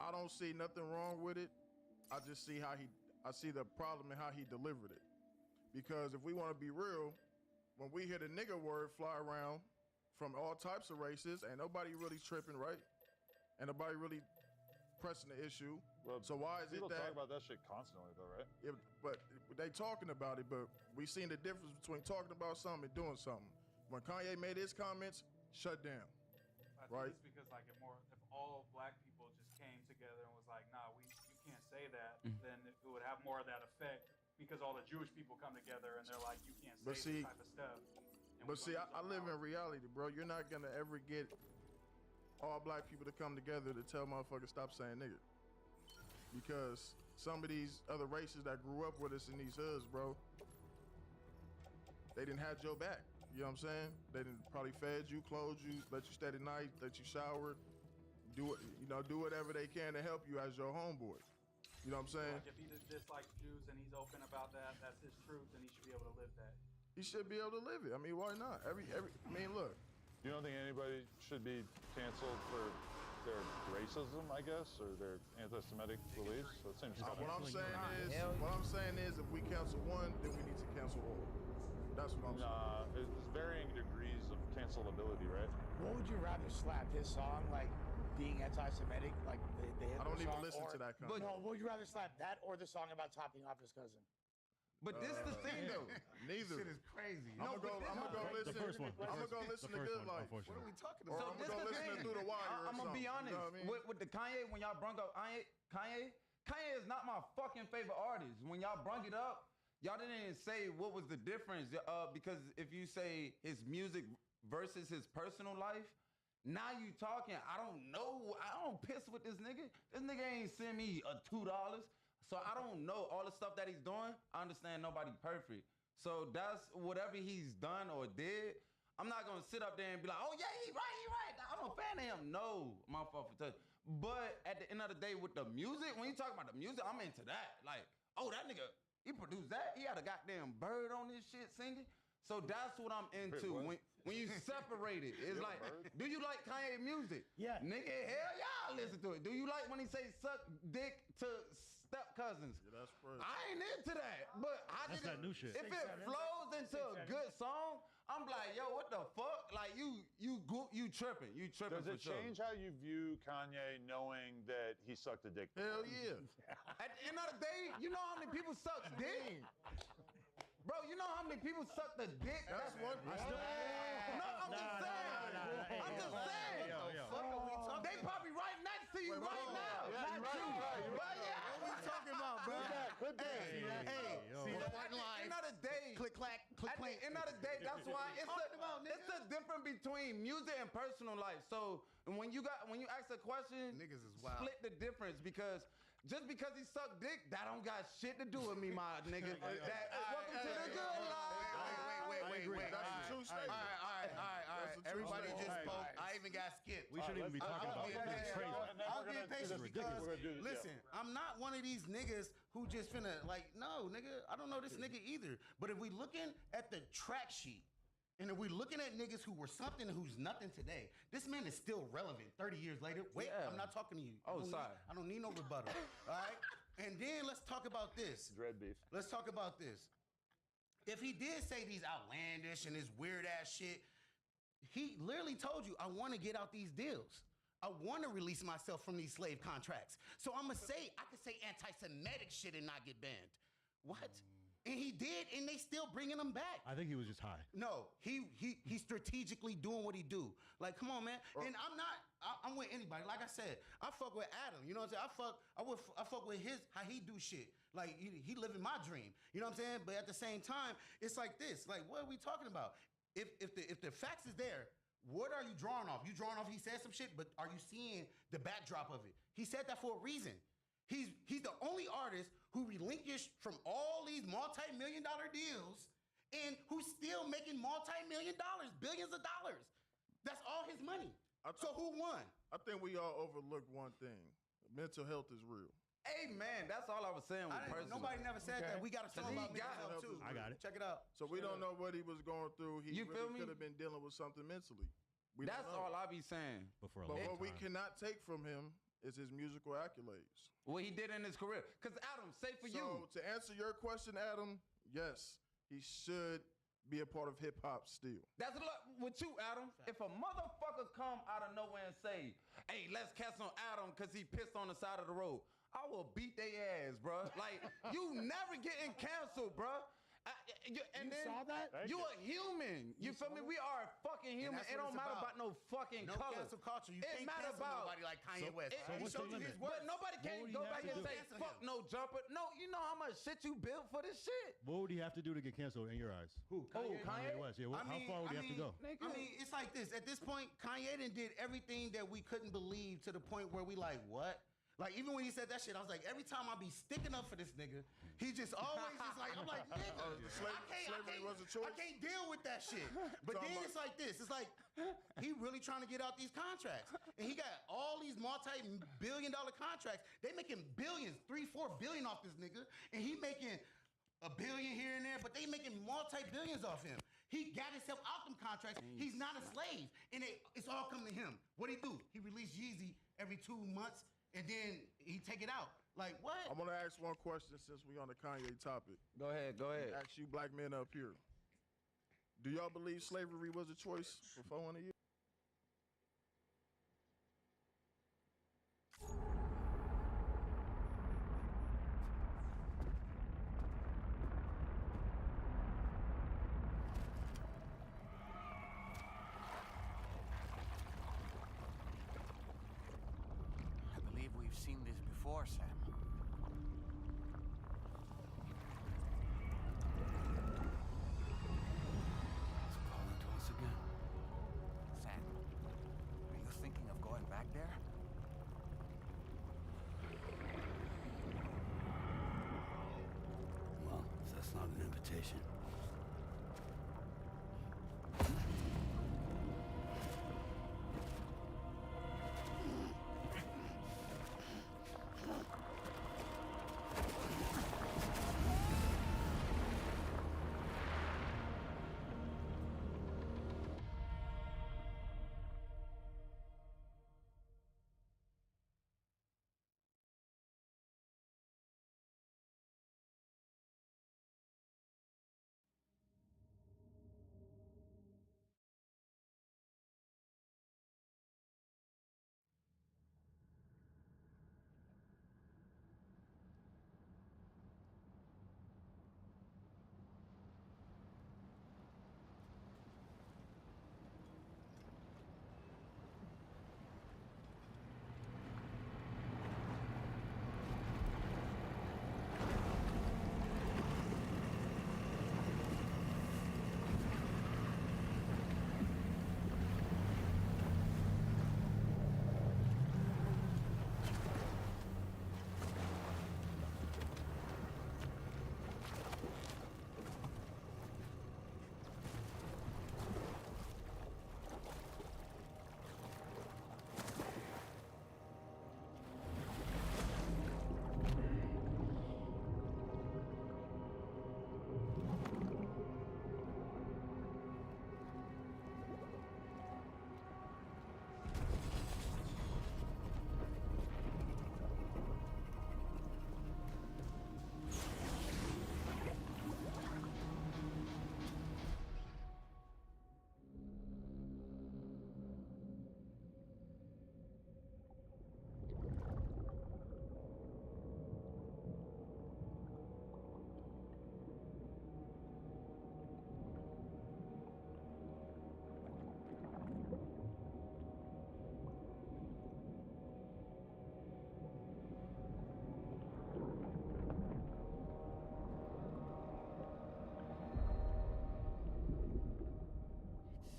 I don't see nothing wrong with it. I just see I see the problem in how he delivered it. Because if we want to be real, when we hear the nigga word fly around from all types of races, ain't nobody really tripping, right? Ain't nobody really pressing the issue. Well, so why is it that people talk about that shit constantly, though, right? Yeah, but they talking about it, but we seen the difference between talking about something and doing something. When Kanye made his comments, shut down. I think Right? it's because like if all black people just came together and was like, nah, you can't say that, then it would have more of that effect because all the Jewish people come together and they're like, you can't say this type of stuff. But see, I live in reality, bro. You're not gonna ever get all black people to come together to tell motherfuckers stop saying nigga. Because some of these other races that grew up with us in these hoods, bro, they didn't have your back. You know what I'm saying? They didn't probably fed you, clothed you, let you stay the night, let you shower, do whatever they can to help you as your homeboy. You know what I'm saying? Like if he dislikes Jews and he's open about that, that's his truth, and he should be able to live that. He should be able to live it. I mean, why not? I mean, look. You don't think anybody should be canceled for their racism, I guess, or their anti-Semitic beliefs? So it seems What I'm saying is, if we cancel one, then we need to cancel all. That's what I'm saying. There's varying degrees of cancelability, right? What would you rather slap? His song, like being anti-Semitic, like the Hitler I don't even song, listen or, to that kind. But no, would you rather slap that or the song about topping off his cousin? But this the thing though. Neither. Shit is crazy. I'm gonna go listen. The first one. I'm gonna go listen to Good Life. What are we talking Or about? I'm gonna go listen to Through the Wire. I'm gonna be honest. You know what I mean? With the Kanye, when y'all brung up Kanye is not my fucking favorite artist. When y'all brung it up, y'all didn't say what was the difference. Because if you say his music versus his personal life, now you talking. I don't know. I don't piss with this nigga. This nigga ain't send me $2. So I don't know all the stuff that he's doing. I understand nobody perfect. So that's whatever he's done or did. I'm not gonna sit up there and be like, oh yeah, he right. I'm a fan of him. No, my fault for touch. But at the end of the day, with the music, when you talk about the music, I'm into that. Like, oh, that nigga, he produced that. He had a goddamn bird on this shit singing. So that's what I'm into. When you separate it, it's like, do you like Kanye music? Yeah. Nigga, hell yeah, I listen to it. Do you like when he say suck dick to step cousins? Yeah, that's first. I ain't into that, but That's that new shit. If it flows into a good song, I'm like, yo, what the fuck? Like you tripping. You tripping. Does it for change sure. how you view Kanye knowing that he sucked a dick? Hell yeah. At the end of the day, you know how many people suck dick? Bro, you know how many people suck the dick? That's one. No, I'm just saying. I'm just saying. They probably right next to you right now. Yeah, Not you. But yeah. What we talking about, bro? Hey, See that that? white At the line. end of the day, Click, clack, click, at the clank. end of the day, that's why it's about, nigga? the difference between music and personal life. So when you ask a question, Niggas is wild. split the difference because just because he sucked dick, that don't got shit to do with me, my nigga. Welcome to the good life. Wait. That's a true statement. All right. That's a true Everybody statement. just spoke. I even got skipped. We shouldn't even be talking about being this. It's patient. crazy. I'm being patient because, We're gonna do this, listen, I'm not one of these niggas who just finna, like, no, nigga, I don't know this nigga either. But if we looking at the track sheet, and if we looking at niggas who were something who's nothing today, this man is still relevant 30 years later. Wait, Yeah. I'm not talking to you. Oh, sorry. I don't need no rebuttal. All right? And then let's talk about this. Dread beef. Let's talk about this. If he did say these outlandish and this weird ass shit, he literally told you, I want to get out these deals. I want to release myself from these slave contracts. So I could say anti-Semitic shit and not get banned. What? And he did, and they still bringing him back. I think he was just high. No, he's strategically doing what he do. Like, come on, man. And I'm with anybody. Like I said, I fuck with Adam. You know what I'm saying? I fuck with how he do shit. Like he living my dream. You know what I'm saying? But at the same time, it's like this. Like, what are we talking about? If the facts is there, what are you drawing off? You drawing off he said some shit, but are you seeing the backdrop of it? He said that for a reason. He's the only artist who relinquished from all these multi-million-dollar deals and who's still making multi-million dollars, billions of dollars. That's all his money. So who won? I think we all overlook one thing. Mental health is real. Hey man, that's all I was saying with personal. Nobody never said that. We got a song He about mental got health too. I got it. Check it out. So we don't know what he was going through. He You feel me? could have been dealing with something mentally. We don't That's know. all I be saying. But for a But long what we time. cannot take from him is his musical accolades. What he did in his career. Because Adam, say for you. So to answer your question, Adam, yes, he should be a part of hip hop still. That's with you, Adam. If a motherfucker come out of nowhere and say, hey, let's cancel Adam because he pissed on the side of the road, I will beat their ass, bro. Like, you never getting canceled, bro. And then saw that? You a human. You feel me? We are a fucking human. that's It what don't it's matter about. about no fucking No color. cancel culture. You It can't matter cancel about nobody like Kanye West. So He what's the showed you limit? his work. But nobody What can't would go he have back to and do? say, Cancel fuck him. no jumper. No, you know how much shit you built for this shit. What would he have to do to get canceled in your eyes? Who? Kanye? Kanye West. Yeah. How far would he have to go? I mean, it's like this. At this point, Kanye did everything that we couldn't believe to the point where we like, what? Like, even when he said that shit, I was like, every time I be sticking up for this nigga, he just always just like, I'm like, nigga, Slavery was a choice? I can't deal with that shit. But then it's like this. It's like, he really trying to get out these contracts. And he got all these multi-billion-dollar contracts. They making billions, 3-4 billion off this nigga. And he making a billion here and there, but they making multi-billions off him. He got himself out them contracts. He's not a slave. And it's all come to him. What'd he do? He released Yeezy every 2 months. And then he take it out. Like, what? I'm gonna ask one question since we on the Kanye topic. Go ahead. Ask you black men up here. Do y'all believe slavery was a choice for 400 years? I believe we've seen this before, Sam. It's calling to us again. Sam, are you thinking of going back there? Well, if that's not an invitation.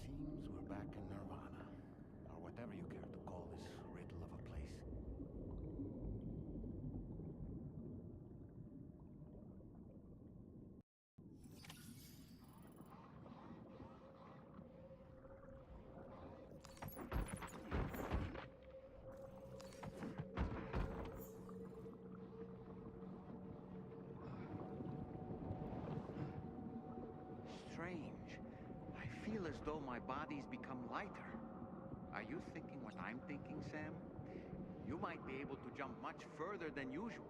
Seems we're back in Nirvana, or whatever you care to call this riddle of a place. Strange. I feel as though my body's become lighter. Are you thinking what I'm thinking, Sam? You might be able to jump much further than usual.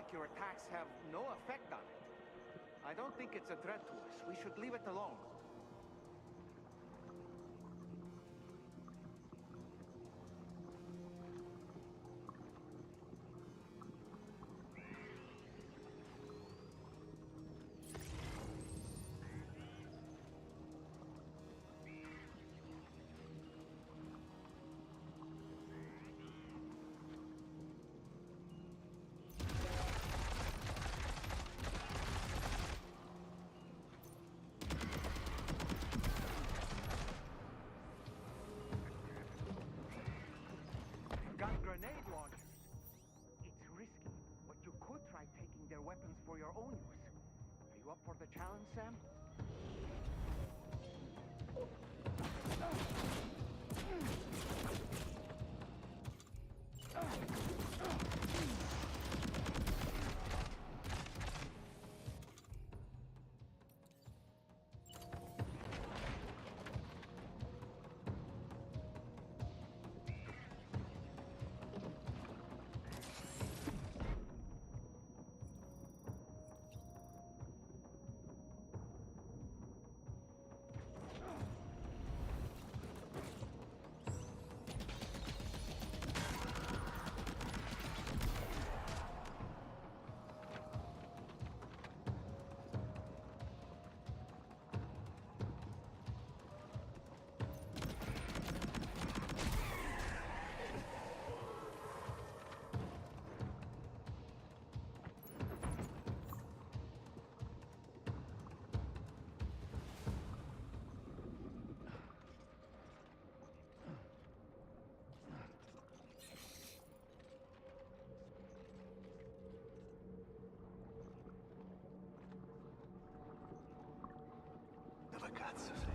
like your attacks have no effect on it. I don't think it's a threat to us. We should leave it alone. Got grenade launchers. It's risky, but you could try taking their weapons for your own use. Are you up for the challenge, Sam? The ragazzo, sai.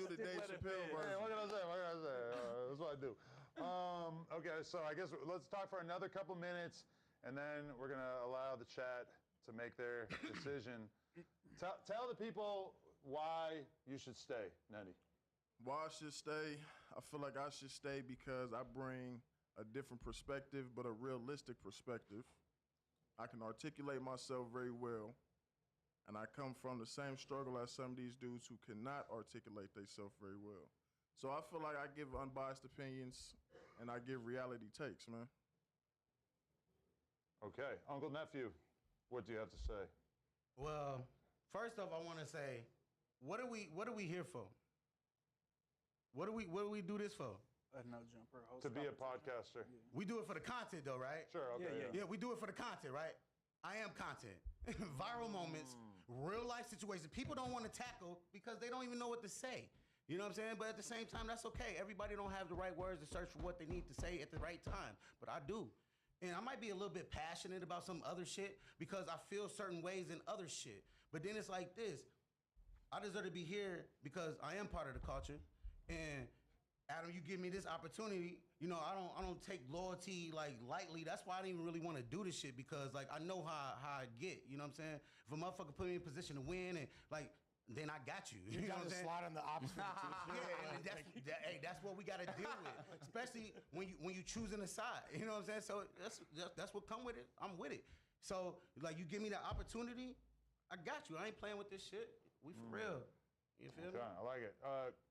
do the Dave Chappelle Hey, version. what can I say? That's what I do. Okay, so I guess let's talk for another couple minutes, and then we're gonna allow the chat to make their decision. Tell the people why you should stay, Nenny. Why I should stay? I feel like I should stay because I bring a different perspective, but a realistic perspective. I can articulate myself very well, and I come from the same struggle as some of these dudes who cannot articulate themselves very well. So I feel like I give unbiased opinions, and I give reality takes, man. Okay, Uncle Nephew, what do you have to say? Well, first off, I want to say, what are we here for? What do we do this for? No jumper. To be a podcaster. We do it for the content, though, right? Sure. Okay. Yeah, we do it for the content, right? I am content. Viral moments, real life situations. People don't want to tackle because they don't even know what to say. You know what I'm saying? But at the same time, that's okay. Everybody don't have the right words to search for what they need to say at the right time. But I do. And I might be a little bit passionate about some other shit because I feel certain ways in other shit. But then it's like this. I deserve to be here because I am part of the culture. And Adam, you give me this opportunity. You know, I don't take loyalty like lightly. That's why I didn't even really want to do this shit because like I know how I get. You know what I'm saying? If a motherfucker put me in a position to win and like, then I got you. You know got what to I'm saying? slide on the opposite. Yeah, and that's what we got to deal with, especially when you choosing a side. You know what I'm saying? So that's what come with it. I'm with it. So like you give me the opportunity, I got you. I ain't playing with this shit. We for real. You feel me? I like it.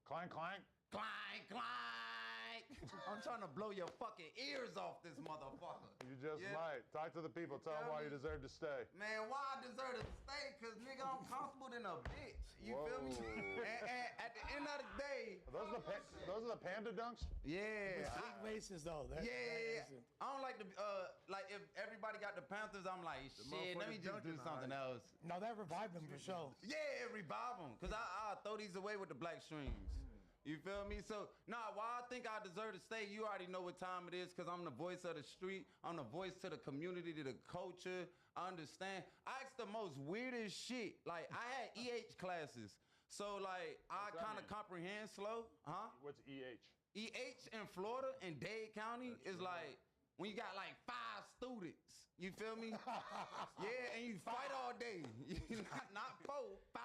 Clank, clank. Clank, clank. I'm trying to blow your fucking ears off this motherfucker. You just might. Talk to the people. Tell them why you deserve to stay. Man, why I deserve to stay? Because, nigga, I'm comfortable than a bitch. You feel me? And at the end of the day... Those are the panda dunks? Yeah. Big laces, though. Yeah. I don't like the... like, if everybody got the Panthers, I'm like, shit, let me just do something else. No, that revived them for sure. Yeah, it revived them. Because I'll throw these away with the black strings. You feel me? So, why I think I deserve to stay, you already know what time it is because I'm the voice of the street. I'm the voice to the community, to the culture. I understand. I asked the most weirdest shit. Like, I had EH classes. So, like, I kind of comprehend slow. Huh? What's EH? EH in Florida, in Dade County, is like when you got like 5 students. You feel me? Yeah, and you fight all day. not 4, 5.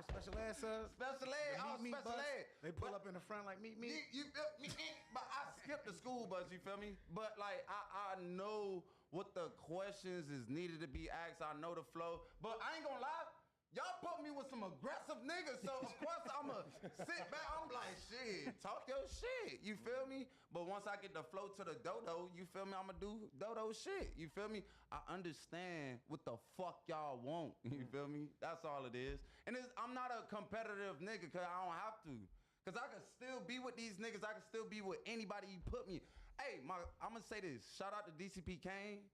Special ed, sir. Special ed, special ed. They pull up in the front like, meet me. You feel me? But I skipped the school bus, you feel me? But like, I know what the questions is needed to be asked. I know the flow. But I ain't gonna lie. Y'all put me with some aggressive niggas, so of course I'ma sit back. I'm like, shit, talk your shit. You feel me? But once I get the flow to the dodo, you feel me? I'ma do dodo shit. You feel me? I understand what the fuck y'all want. You feel me? That's all it is. And I'm not a competitive nigga because I don't have to. Because I can still be with these niggas. I can still be with anybody you put me. Hey, I'm gonna say this. Shout out to DCP Kane.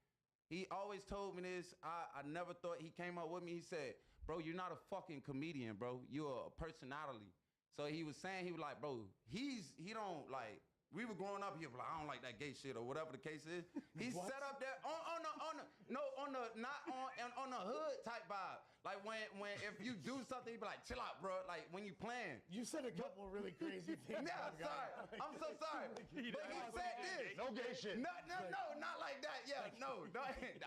He always told me this. I never thought he came up with me. He said, bro, you're not a fucking comedian, bro. You're a personality. So he was saying, he was like, bro, he don't like, we were growing up, he was like, I don't like that gay shit or whatever the case is. He set up there on the hood type vibe. Like when if you do something, he be like, chill out, bro. Like when you playing. You said a couple really crazy things. Yeah, I'm sorry. I'm so sorry. But he said this. No gay shit. No, not like that. Yeah, no.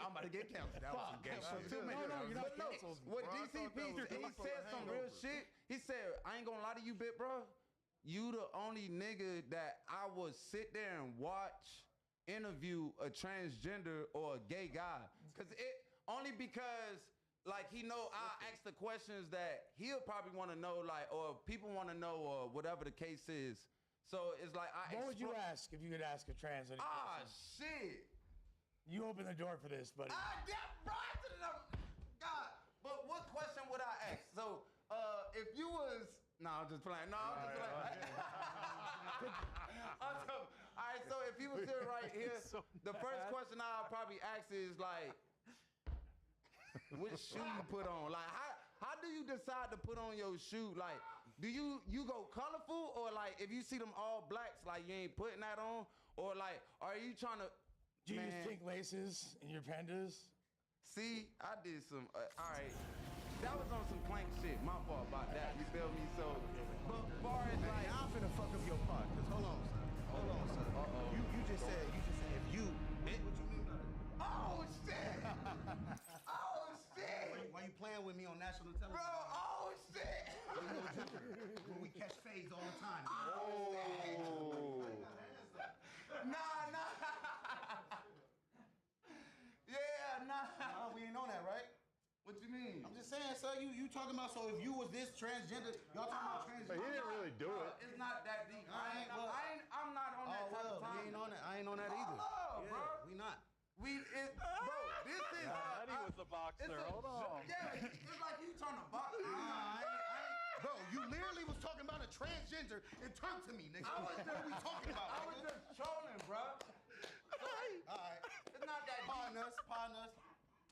I'm about to get canceled. That was some gay shit. No, you're not canceled. What DCP, he said some real shit. He said, I ain't gonna lie to you, bit, bro. You the only nigga that I would sit there and watch interview a transgender or a gay guy. Only because like he know I ask the questions that he'll probably want to know, like, or people want to know, or whatever the case is. So it's like what would you ask if you could ask a trans? Shit! You open the door for this, buddy. Yeah, right. God, but what question would I ask? So if you was I'm just playing. No, I'm just playing. All right, so if you was here right here, the first question I'll probably ask is like, which shoe you put on? Like, how do you decide to put on your shoe? Like, do you go colorful, or like if you see them all blacks, like you ain't putting that on, or like are you trying to? Do you use pink laces in your pandas? See, I did some. All right. that was on some plank shit. My fault about that. You feel me? So, but far as like, I'm finna fuck up your part. Cause hold on, son. Hold on, son. You just said if you. What you mean by that? oh shit! Oh shit! Why you playing with me on national television? Bro, oh shit! Where we catch fades all the time. Nah. Yeah, nah. No, we ain't on that, right? What you mean? I'm just saying, sir. You talking about so if you was this transgender, y'all talking about transgender? But he didn't really do it. It's not that deep. I'm not on that Oh type well, of time. we ain't on that. I ain't on that either. Hold on, bro. We not. Bro, this is. Eddie was the boxer. Hold on. Yeah, it's like you trying to box. Bro, you literally was talking about a transgender and turned to me, nigga. What are we talking about? I was just trolling, bro. All right. It's not that deep. Pardon us.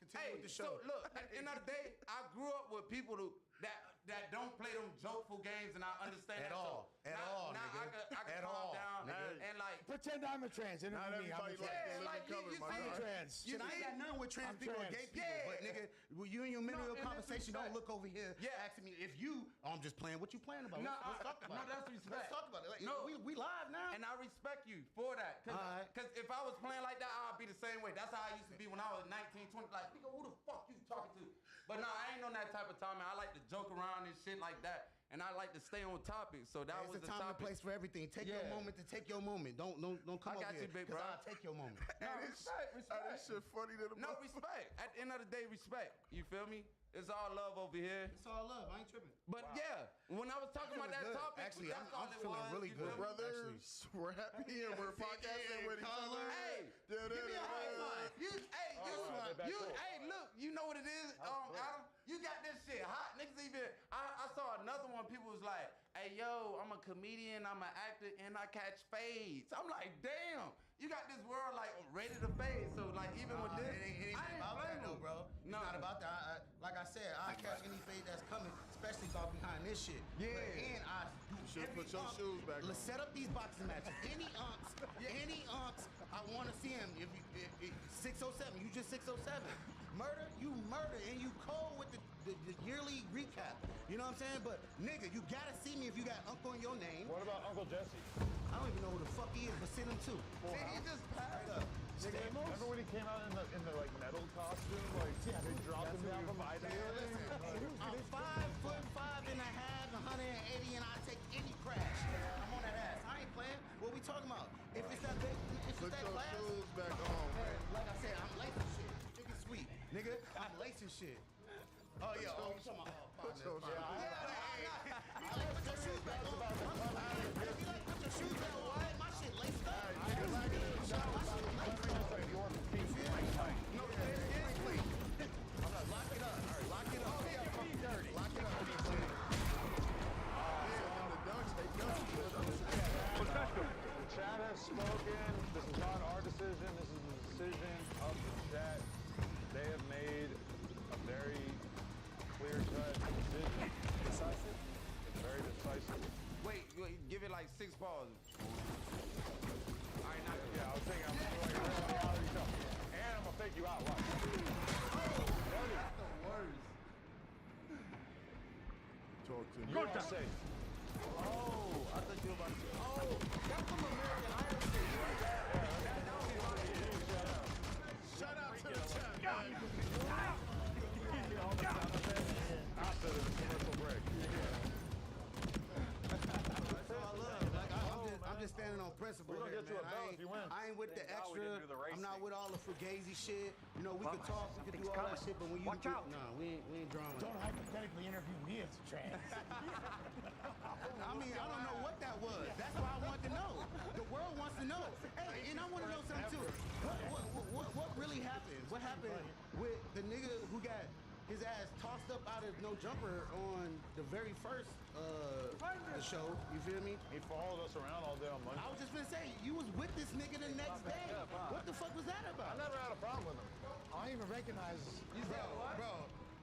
Continue with the show. So look, at the end of the day, I grew up with people that don't play them jokeful games, and I understand At that. all. At all, now nigga. I can At calm all, down nigga. and like Pretend I'm a trans. Not everybody like the living color, my I'm a guy. trans. Shit, I ain't got nothing with trans I'm people or trans. gay people, but nigga, you and your mental No, and conversation that's don't look over here asking me if you. Oh, I'm just playing. What you playing about? No, Let's talk about it. no, that's respect. Let's talk about it. Like, No. we live now. And I respect you for that. Because if I was playing like that, I'd be the same way. That's how I used to be when I was 19, 20. Like, nigga, who the fuck you talking to? But no, I ain't on that type of time. I like to joke around and shit like that. And I like to stay on topic. So that was There's the a time and topic. place for everything. Take your moment to take your moment. Don't come I over got here. you, big Because bro. I'll take your moment. No, respect. That shit funny to the No, respect. At the end of the day, respect. You feel me? It's all love over here. It's all love. I ain't tripping. But yeah, when I was talking about that good. topic, Actually, that's all I'm it feeling was, really you good. feel me? Brothers, we're happy and we're podcasting with each other. Hey, give me a high five. Hey, look, you know what it is, Adam? You got this shit hot. Niggas even, I saw another one, people was like, hey, yo, I'm a comedian, I'm an actor, and I catch fades. I'm like, damn, you got this world like ready to fade. So like even with this, It ain't about that though, bro. It's No. not about that. Like I said, I catch any fade that's coming, especially about behind this shit. Yeah. And I do Should put your shoes back on. Let's set up these boxing matches. Any unks, I want to see him. If 607, you just 607. Murder, you murder, and you cold with the yearly recap. You know what I'm saying? But nigga, you gotta see me if you got Uncle in your name. What about Uncle Jesse? I don't even know who the fuck he is, but send him too. See, he just passed up. Remember when he came out in the like metal costume? Like they dropped him down from Idaho. I'm 5'5" and a half, 180, and I take any crash. I'm on that ass. I ain't playing. What we talking about? If it's that big, if Put it's that your class, shoes back on, man. like I said, I'm lacing shit. Chicken sweet, nigga. I'm lacing shit. Oh yeah. Oh, you talking about? Put your shoes Put your shoes back on. If you like, put your shoes back on. My shit laced up. My shit laced up. No, it's clean. Lock it up. Lock it up. Lock it up. The chat has spoken. This is not our decision. This is the decision of the chat. They have made a very clear-cut decision. Decisive? It's very decisive. Wait, give it like 6 pauses. All right, now. Yeah, I was thinking I'm doing like a real reality show. And I'm gonna fake you out. Watch. That's the worst. Talk to me. You are safe. Oh, I thought you were about to say, oh, that's some American Idol shit right there. That would be funny. Shout out to the chat, man. After the commercial break. That's all love. Like I'm just standing on principle. We're gonna here, get you a man. belt if you win. I ain't with the Thank God we extra. didn't do the I'm not racing. with all the fugazi shit. You know, we could talk, we could do all that shit, but when you Watch out. nah, we ain't drawing. Don't hypothetically interview me as a trans. I mean, I don't know what that was. That's why I wanted to know. The world wants to know. Hey, and I want to know something too. What really happened? What happened with the nigga who got his ass tossed up out of no jumper on the very first the show? You feel me? He followed us around all day on Monday. I was just gonna say, you was with this nigga the next day. What the fuck was that I about? never had a problem with him. I don't even recognize. Bro,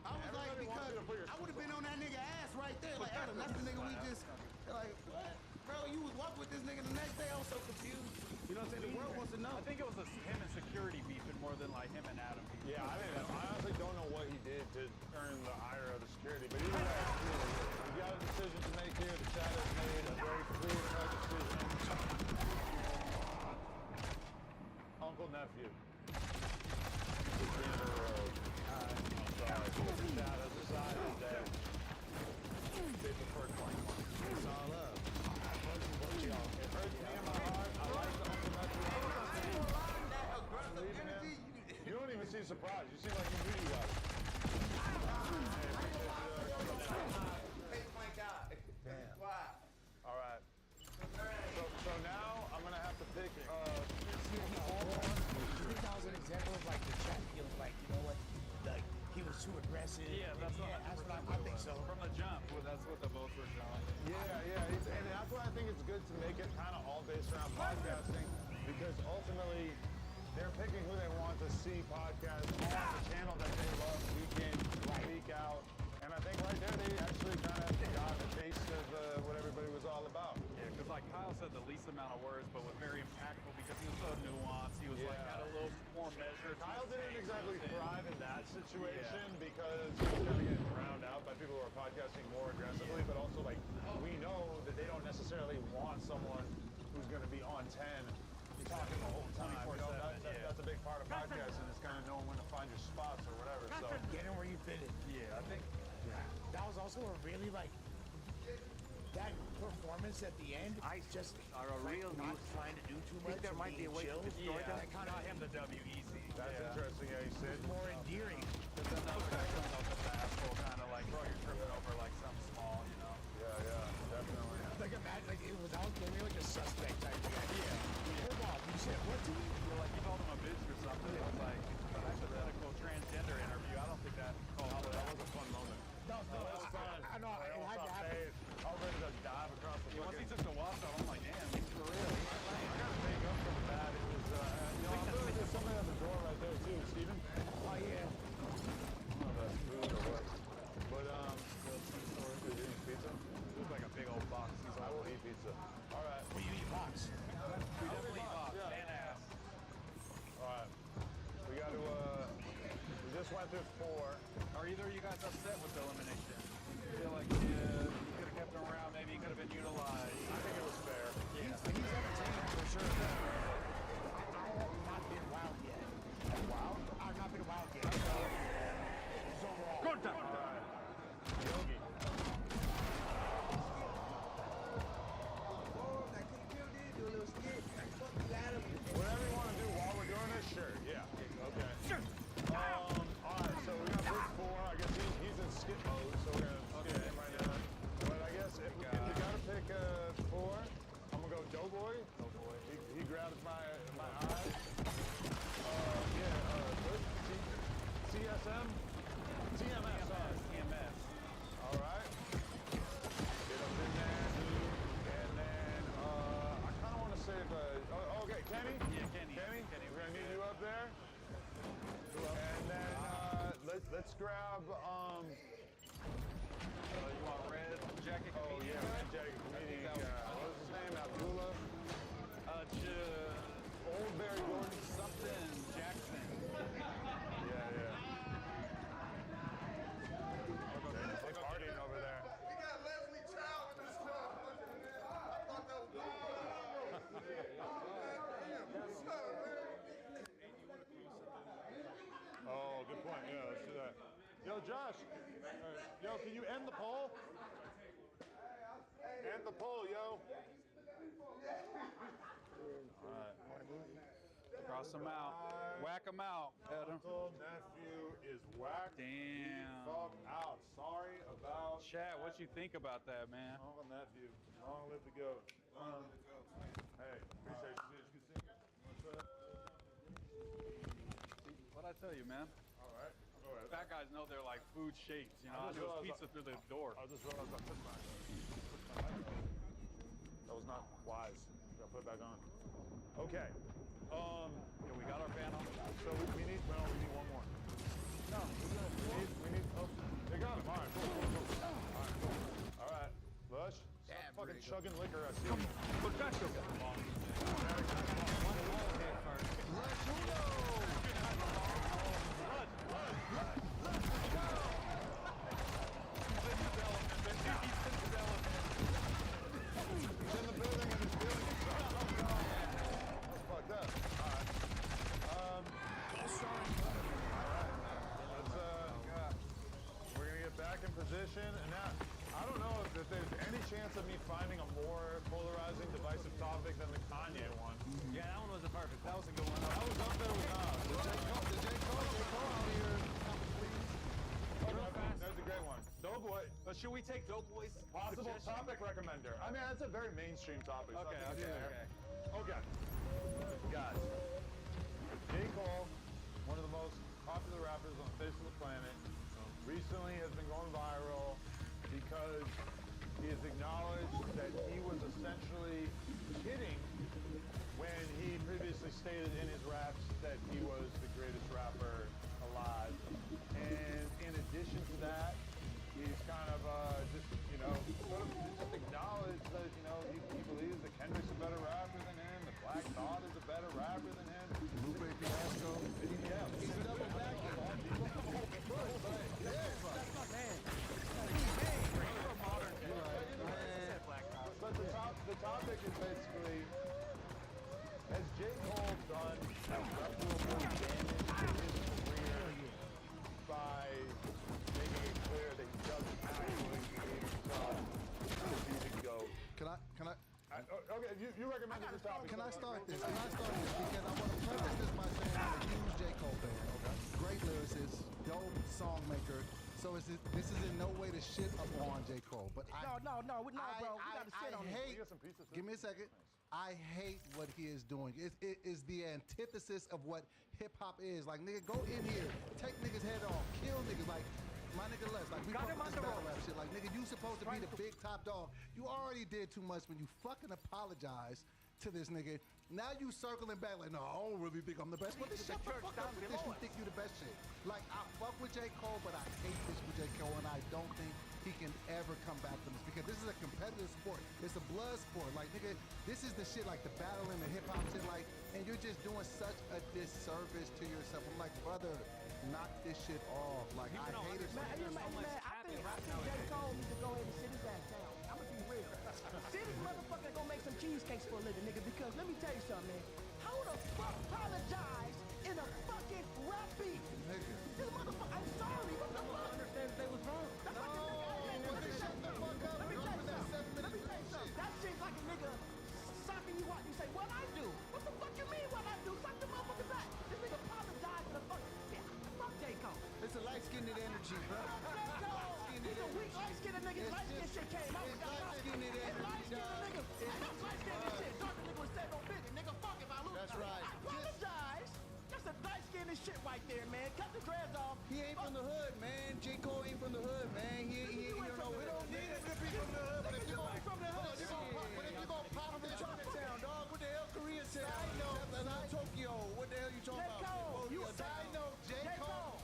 I was like, Everybody wants because you to put your I would have been on that nigga ass right there. Like, Adam, that's the nigga we just, like, what? Bro, you was walking with this nigga the next day. I was so confused. You know what I'm saying? The world wants to know. I think it was him and security beefing more than like him and Adam beefing. Yeah, I honestly don't know what he did to earn the ire of the nephew. I'm sorry. Put the shadows aside today. They prefer 21. It's all up. It hurts me in my heart. I like the Uncle Nephew. I'm leaving him. You don't even seem surprised. You seem like you knew you got it. Damn. All right. So now I'm gonna have to pick. You think that was an example of like the chat feeling like, you know what, like he was too aggressive? Yeah, that's what I think so. From the jump, well, that's what the votes were showing. And that's why I think it's good to make it kind of all based around podcasting, because ultimately they're picking who they want to see podcast on the channel that they love week in, week out. And I think right there they actually kind of got a taste of what everybody was all about. Yeah, because like Kyle said, the least amount of words, but was very impactful because he was so nuanced. He was like had a little more measured. Kyle didn't exactly thrive in that situation because he was kind of getting drowned out by people who are podcasting more aggressively, but also like we know that they don't necessarily want someone who's going to be on 10 talking the whole time. You know, that's a big part of podcasting is kind of knowing when to find your spots or whatever. So Get in where you fit in. Yeah, I think that was also a really like that performance at the end. I just are a like, real not trying to do too much. There might be a way to destroy them. That kind of him the W easy. That's interesting. Yeah, he said more endearing. But then the other guy comes off the fast will kind of like, bro, you're tripping over like something small, you know? Yeah, definitely. Like imagine like it was out maybe like a suspect type of guy. Hold on, you said what to me? You're like, you called him a bitch or something. It was like a hypothetical transgender interview. I don't think that. That was a fun moment. No, that was fun. I know it had to happen. I was ready to dive across the Once he took the watch off, I'm like, damn, he's for real. I gotta make up for the bad. It was, I'm sure there's somebody on the door right there too, Steven. Oh yeah. I don't know if that's food or what. But, is it eating pizza? It was like a big old box. I will eat pizza. All right. Will you eat box? We definitely eat box. Yeah. And ass. All right. We got to, we just went through 4. Are either of you guys upset with the elimination? You feel like you could have kept him around, maybe he could have been utilized? I think it was fair. Yeah. He's entertaining for sure. I have not been wild yet. Wow. I've not been wild yet. So overall. Good time. All right. Yogi. Whatever you want to do while we're doing this, sure. Yeah. Okay. All right. So we got Big 4. I guess he's in skip mode, so we're gonna skip him right now. But I guess if you gotta pick 4, I'm gonna go Doughboy. He grabs my eye. CSM. TMS. Sorry. TMS. All right. Get up in there, and then I kind of want to save. Okay, Kenny. Yeah, Kenny. We're gonna need you up there. And then let's grab. You want red jacket? Oh yeah, red jacket comedian. What was his name? Abdullah. Oldberry Gordon. Something Jackson. Yeah. They're partying over there. We got Leslie Child in this club. I thought that was Oh, good point. Yeah, let's do that. Yo, Josh. Yo, can you end the poll? End the poll, yo. All right. Cross them out. Whack them out, Adam. Uncle nephew is whacked. Damn. Fuck out. Sorry about Chat, what you think about that, man? Uncle nephew. Long live the goat. Hey, appreciate you. What'd I tell you, man? All right. Fat guys know they're like food shapes, you know? I knew it was pizza through the door. I just realized I put my That was not wise. Gotta put it back on. Okay. Yeah, we got our panel. So we need one more. No, we need. Oh, they got him. All right, cool. All right, Lush. Stop fucking chugging liquor. I see. Perfecto. He's in the building and he's doing it. That's fucked up. All right. position, and that I don't know if there's any chance of me finding a more polarizing, divisive topic than the Kanye one. Yeah, that one was a perfect. That was a good one. That was up there with Nas. The J. Cole out here. That's a great one. Doughboy. But should we take Doughboy's Possible suggestion? topic recommender. I mean, that's a very mainstream topic. So Okay, I think it's okay. there. Okay. Guys, J. Cole, one of the most popular rappers on the face of the planet, recently has been going viral because he has acknowledged that he was essentially kidding when he previously stated in his raps that he was the greatest rapper alive. And in addition to that, he's kind of just, you know, sort of just acknowledged that, you know, he believes that Kendrick's a better rapper than him, that Black Thought is a better rapper than him. Lupe Fiasco. Yeah. He's double backing. But the topic is basically, has J. Cole done irreparable damage to his career by making it clear that he doesn't actually believe himself to be the GOAT? Can I? Okay, you recommended the topic. Can I start this? Because I want to preface this by saying I'm a huge J. Cole fan. Great lyricist, dope song maker. So this is in no way to shit upon J. Cole. But No, bro. We got to shit on hate, him. give me a second. I hate what he is doing. It is the antithesis of what hip hop is. Like, nigga, go in here, take niggas' head off, kill niggas. Like, my nigga Les, like, we fuck with this battle rap shit. Like, nigga, you supposed to be the big top dog. You already did too much when you fucking apologize to this nigga. Now you circling back like, no, I don't really think I'm the best. But then shut the fuck up with this. You think you the best shit. Like, I fuck with J. Cole, but I hate this with J. Cole, and I don't think he can ever come back from this because this is a competitive sport. It's a blood sport. Like, nigga, this is the shit, like the battle and the hip hop shit, like, and you're just doing such a disservice to yourself. I'm like, brother, knock this shit off. Like, I hate it. Man, I think J. Cole needs to go ahead and sit his ass down. I'm gonna be real. Sit this motherfucker and go make some cheesecakes for a living, nigga, because let me tell you something, man. How the fuck apologize in a fucking rap beat? Nigga. This motherfucker, I'm sorry. What the fuck? Understand that they was wrong. That's like a nigga. Shut the fuck up. Let me tell you something. Let me tell you something. That shit's like a nigga socking you out. You say, what I do? What the fuck you mean what I do? Sock the motherfucker back. This nigga apologize to the fuck. Yeah, fuck J. Cole. It's a light-skinned energy, bro. He's a weak, light-skinned nigga. Light-skinned shit came out. It's light-skinned energy, It's light-skinned dog. nigga. That's light-skinned shit. Dark nigga was said no business. Nigga, fuck if I lose. That's right. I apologize. That's a light-skinned shit right there, man. Cut the dreads off. He ain't from the hood, man. J. Cole ain't from the hood, man. He you know, we don't need him to be from the hood. But if you gonna from the hood, pop this Chinatown, dog, what the hell Koreatown? That's Tokyo. What the hell you talking about? Side note, J. Cole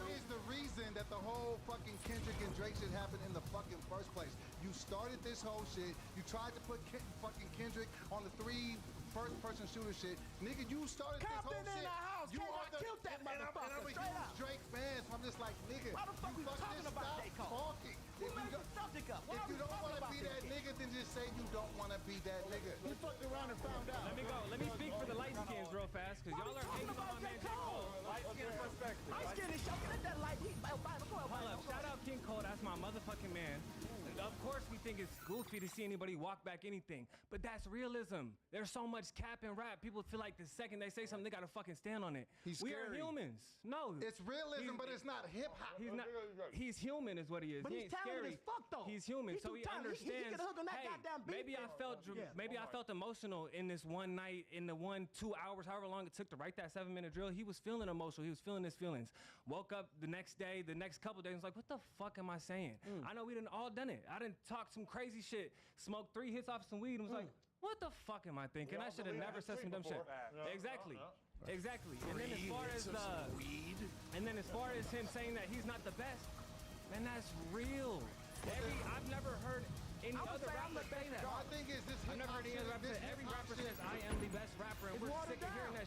is the reason that the whole fucking Kendrick and Drake shit happened in the fucking first place. You started this whole shit. You tried to put fucking Kendrick on the 3 first-person shooter shit. Nigga, you started this whole Compton in shit. the house. You I killed that motherfucker. And I'm a Straight huge up. Drake fan, so I'm just like, nigga, Why the fuck we talking about J. Cole? talking. Who made the subject up? Why If are you we don't talking want to about be this that shit? nigga, then just say you don't want to be that nigga. He fucked around and found out. Let me go. Let me speak for the light skins real fast, because y'all are hating on my man J. Cole. Light skin perspective. Light skin is showing that light. Hold up. Shout out King Cole. That's my motherfucking man. Of course, we think it's goofy to see anybody walk back anything, but that's realism. There's so much cap and rap. People feel like the second they say something, they gotta fucking stand on it. We are humans. No, it's realism, but it's not hip hop. He's not. He's human, is what he is. But he he's ain't talented scary. as fuck, though. He's human, He's so too he talented. He understands. get a hook on that Hey, goddamn beat. maybe I felt. Maybe I felt emotional in this one night, in the 1-2 hours, however long it took to write that 7-minute drill. He was feeling emotional. He was feeling his feelings. Woke up the next day, the next couple days, was like, what the fuck am I saying? I know we done all done it. I done talked some crazy shit, smoked 3 hits off some weed, and was like, what the fuck am I thinking? I should have never said some dumb shit. Exactly. Exactly. And then as far as as far as him saying that he's not the best, man, that's real. I've never heard any other rapper say that. I think it's this I've never heard any other rapper say. Every rapper says I am the best rapper, and we're sick of hearing that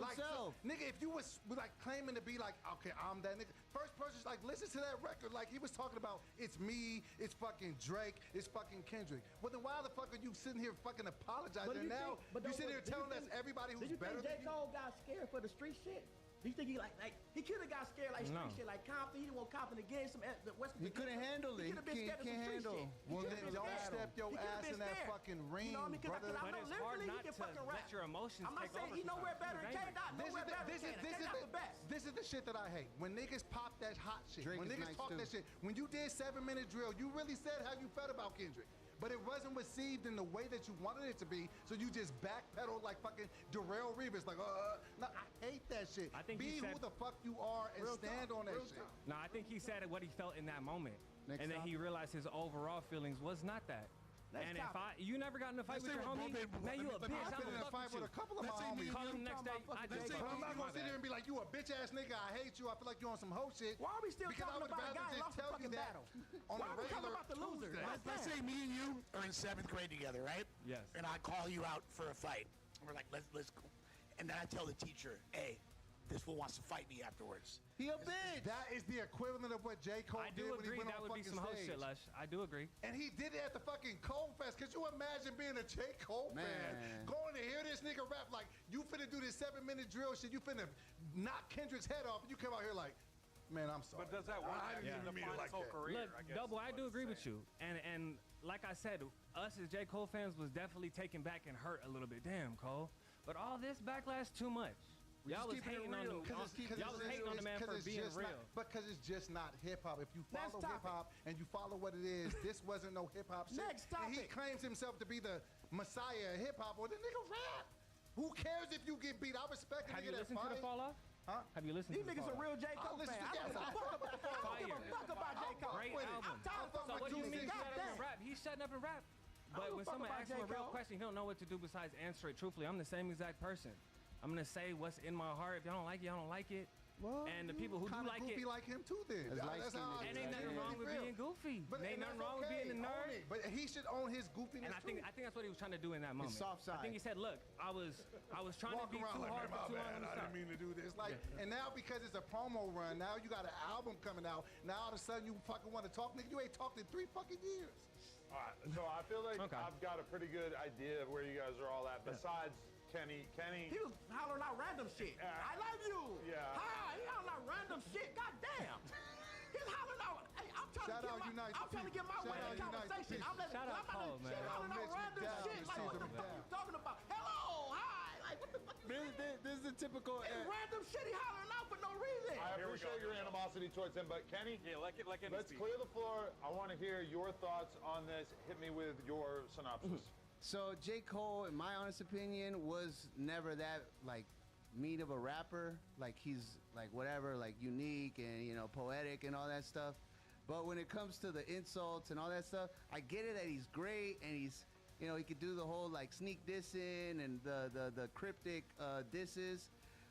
himself. Nigga, if you was like claiming to be like, okay, I'm that nigga. First person's like, listen to that record. Like he was talking about, it's me, it's fucking Drake, it's fucking Kendrick. Well, then why the fuck are you sitting here fucking apologizing? And now you sitting here telling us everybody who's better than you. J. Cole got scared for the street shit? Do you think he he could have got scared like street shit, like Compton? He didn't want Compton again. Some the West. He couldn't handle it. He could have been scared of some street shit. Well, then don't step your ass in that fucking ring, You know what I mean? brother. Because I know it's hard literally not he can to fucking rap. let your emotions I'm not take saying over he nowhere sometimes. better than It's K-Dot. Nowhere better than K-Dot. K-Dot the best. This is the shit that I hate. When niggas pop that hot shit, Drake when is niggas nice talk too. that shit, when you did 7-minute drill, you really said how you felt about Kendrick. But it wasn't received in the way that you wanted it to be, so you just backpedaled like fucking Darrell Reeves. Like, no, I hate that shit. I think Be he said- who the fuck you are and stand on that shit. No, I think he said what he felt in that moment. Next and then he realized his overall feelings was not that. And if you never got in a fight with your homie, man, you a bitch. I've been in a fight with a couple of my homies. Call him the next day. I But just I'm not gonna sit here and be like, you a bitch ass nigga, I hate you, I feel like you're on some hoe shit. Why are we still Because I talking would about a rather guy who just lost the tell you fucking that battle? on Why a are we talking regular about the loser? Tuesday. Let's say me and you are in 7th grade together, right? Yes. And I call you out for a fight. We're like, let's go. And then I tell the teacher, hey, this fool wants to fight me afterwards. He a bitch. That is the equivalent of what J. Cole I did do when he agree went that on would be fucking some hoe stage. shit, Lush. I do agree. And he did it at the fucking Cole Fest. Could you imagine being a J. Cole fan, Man. going to hear this nigga rap like, you finna do this 7-minute drill shit, you finna knock Kendrick's head off, and you come out here like, man, I'm sorry. But does that work? I didn't even mean it like that. Look, Double, I do agree with you. And like I said, us as J. Cole fans was definitely taken back and hurt a little bit. Damn, Cole. But all this backlash, too much. Y'all was hating on him. Y'all was hating on the man for being real. Because it's just not hip hop. If you follow hip hop and you follow what it is, this wasn't no hip hop shit. Next And he topic. claims himself to be the messiah of hip hop. Well, the nigga rap. Who cares if you get beat? I respect a Have you nigga that listened to the fight. fall off? Huh? Have you listened These to the niggas fall are real off? J. Cole fans. I don't give a fuck about J. Cole. I'm tired of So what do you mean shut up and Goddamn. rap? He's shutting up and rap. I But don't when fuck someone about asks him a J. real Cole. question, he don't know what to do besides answer it truthfully. I'm the same exact person. I'm gonna say what's in my heart. If y'all don't like it, y'all don't like it. Well, And the people who do kinda like goofy it, like him too then. As That's light-skinned how as and ain't nothing wrong with being goofy. But Ain't and nothing that's wrong with okay. being a Own nerd. it. But he should own his goofiness And I too. think that's what he was trying to do in that moment. soft I think he side. said, "Look, I was trying Walk to be around too like, hard man, for too my long." bad, I'm I sorry. didn't mean to do this. Like, and now because it's a promo run, now you got an album coming out. Now all of a sudden you fucking want to talk, nigga. You ain't talked in 3 fucking years. All right, so I feel like Okay. I've got a pretty good idea of where you guys are all at. Besides Kenny, He was hollering out random shit. I love you. Yeah. Hi. He hollering out random shit. Goddamn. He's hollering out. Hey, I'm trying Shout to out get Unite I'm the trying to get my People. way Shout in the out Unite the conversation. People. I'm letting Shout out Paul, man. shit hollering out Mitch random McDowell shit. is Like, what the Caesar fuck McDowell. you talking about? Hello. Hi. Like, what the fuck you saying? This is a typical. It's random shit he hollering out for no reason. I appreciate your animosity towards him, but Kenny, Like it. let's clear the floor. I want to hear your thoughts on this. Hit me with your synopsis. So J. Cole, in my honest opinion, was never that like mean of a rapper. Like he's like whatever, like unique and poetic and all that stuff. But when it comes to the insults and all that stuff, I get it that he's great and he's he could do the whole like sneak dissing and the cryptic disses.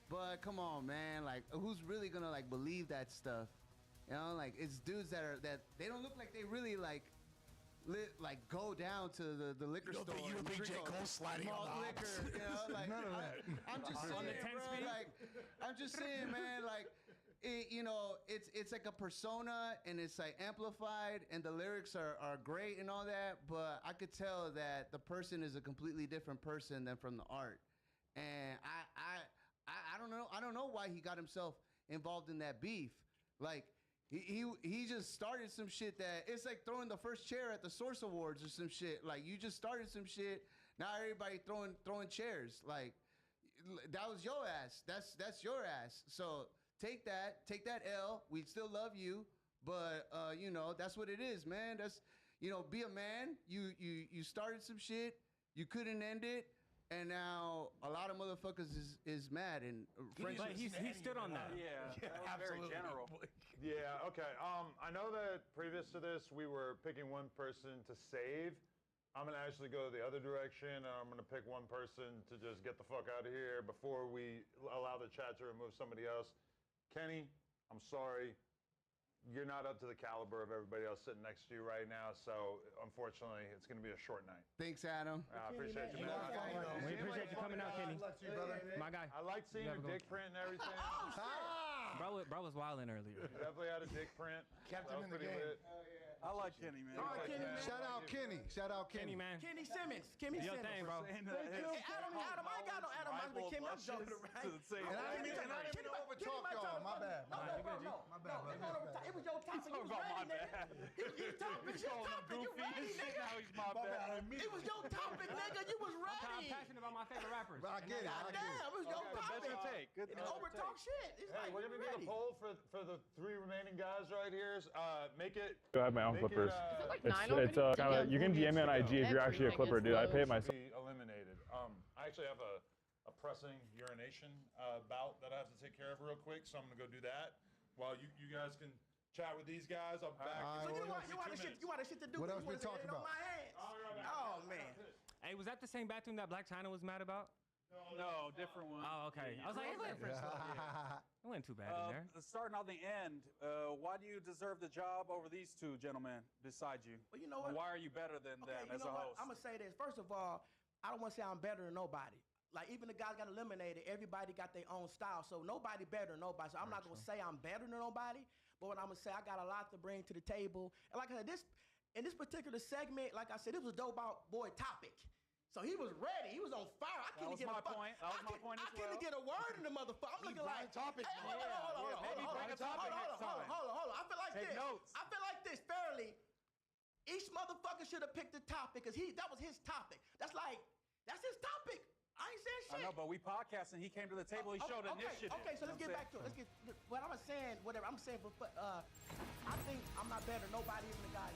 But come on, man, like who's really gonna like believe that stuff? Like it's dudes that they don't look like they really like go down to the liquor store. You don't think J. Cole sliding on the liquor, like None of that. I'm just On saying, the 10 bro, speed? like I'm just saying, man, like it's like a persona and it's like amplified and the lyrics are great and all that, but I could tell that the person is a completely different person than from the art. And I don't know why he got himself involved in that beef. Like he just started some shit that it's like throwing the first chair at the Source Awards or some shit. Like you just started some shit. Now everybody throwing chairs. Like that was your ass. That's your ass. So take that L. We still love you, but that's what it is, man. That's be a man. You started some shit. You couldn't end it. And now a lot of motherfuckers is mad and But he stood on that. Yeah, that was very general. Yeah, okay. I know that previous to this, we were picking one person to save. I'm going to actually go the other direction. And I'm going to pick one person to just get the fuck out of here before we allow the chat to remove somebody else. Kenny, I'm sorry. You're not up to the caliber of everybody else sitting next to you right now. So, unfortunately, it's going to be a short night. Thanks, Adam. I appreciate you, man. We appreciate you coming out, Kenny. Bless you, brother. My guy. I like seeing You your have a dick print and everything. Bro was wilding earlier. Definitely had a dick print. Kept That him in was the pretty game. lit. I like Kenny, man. All right, Kenny, man. Shout out Kenny. Shout out Kenny. Man. Kenny Simmons. Kenny Do your Simmons. thing, bro. Hey, Adam, I ain't got no Adam. I'm with Kenny. I'm joking around. And I didn't mean to overtalk y'all. My bad. No, My bad. it was your topic. You was ready, nigga. You topic. You ready, nigga. Now he's my bad. It was your topic, nigga. You was I'm ready. passionate about my favorite rappers. But I get it. I get it. Damn, it was your topic. Good And overtalk shit. It's Hey, like, we're gonna do ready. the poll for the 3 remaining guys right here. Make it. I have my own make it, clippers. Like It's 9 already? kind of you can DM me on IG if you're actually a Everything clipper, is dude. I pay it low. myself. Be eliminated. I actually have a pressing urination bout that I have to take care of real quick, so I'm gonna go do that. While you guys can chat with these guys, I'll be back. So you want shit to do. What else we You wanna talking sit on about? my hands. Oh, man. Hey, was that the same bathroom that Black China was mad about? No, different one. Oh, okay. I was like, it wasn't too bad in there. Starting on the end, why do you deserve the job over these two gentlemen beside you? Well, you know And what? why are you better than them You as know a what? host? I'm gonna say this. First of all, I don't want to say I'm better than nobody. Like even the guys got eliminated, everybody got their own style. So nobody better than nobody. So I'm not gonna say I'm better than nobody. But what I'm gonna say, I got a lot to bring to the table. And like I said, in this particular segment, like I said, this was a dope out boy topic. So he was ready. He was on fire. I couldn't get my point. That was my point as well. I couldn't get a word in the motherfucker. I'm looking like topic. Hey, hold on. Maybe bring a topic next time. Hold on. I feel like Take this. notes. I feel like this fairly. Each motherfucker should have picked a topic because that was his topic. That's his topic. I ain't saying shit. I know, but we podcasting. He came to the table. He showed initiative. Okay, so let's get back to it. What I'm saying, whatever I'm saying, but I think I'm not better than nobody, even the guy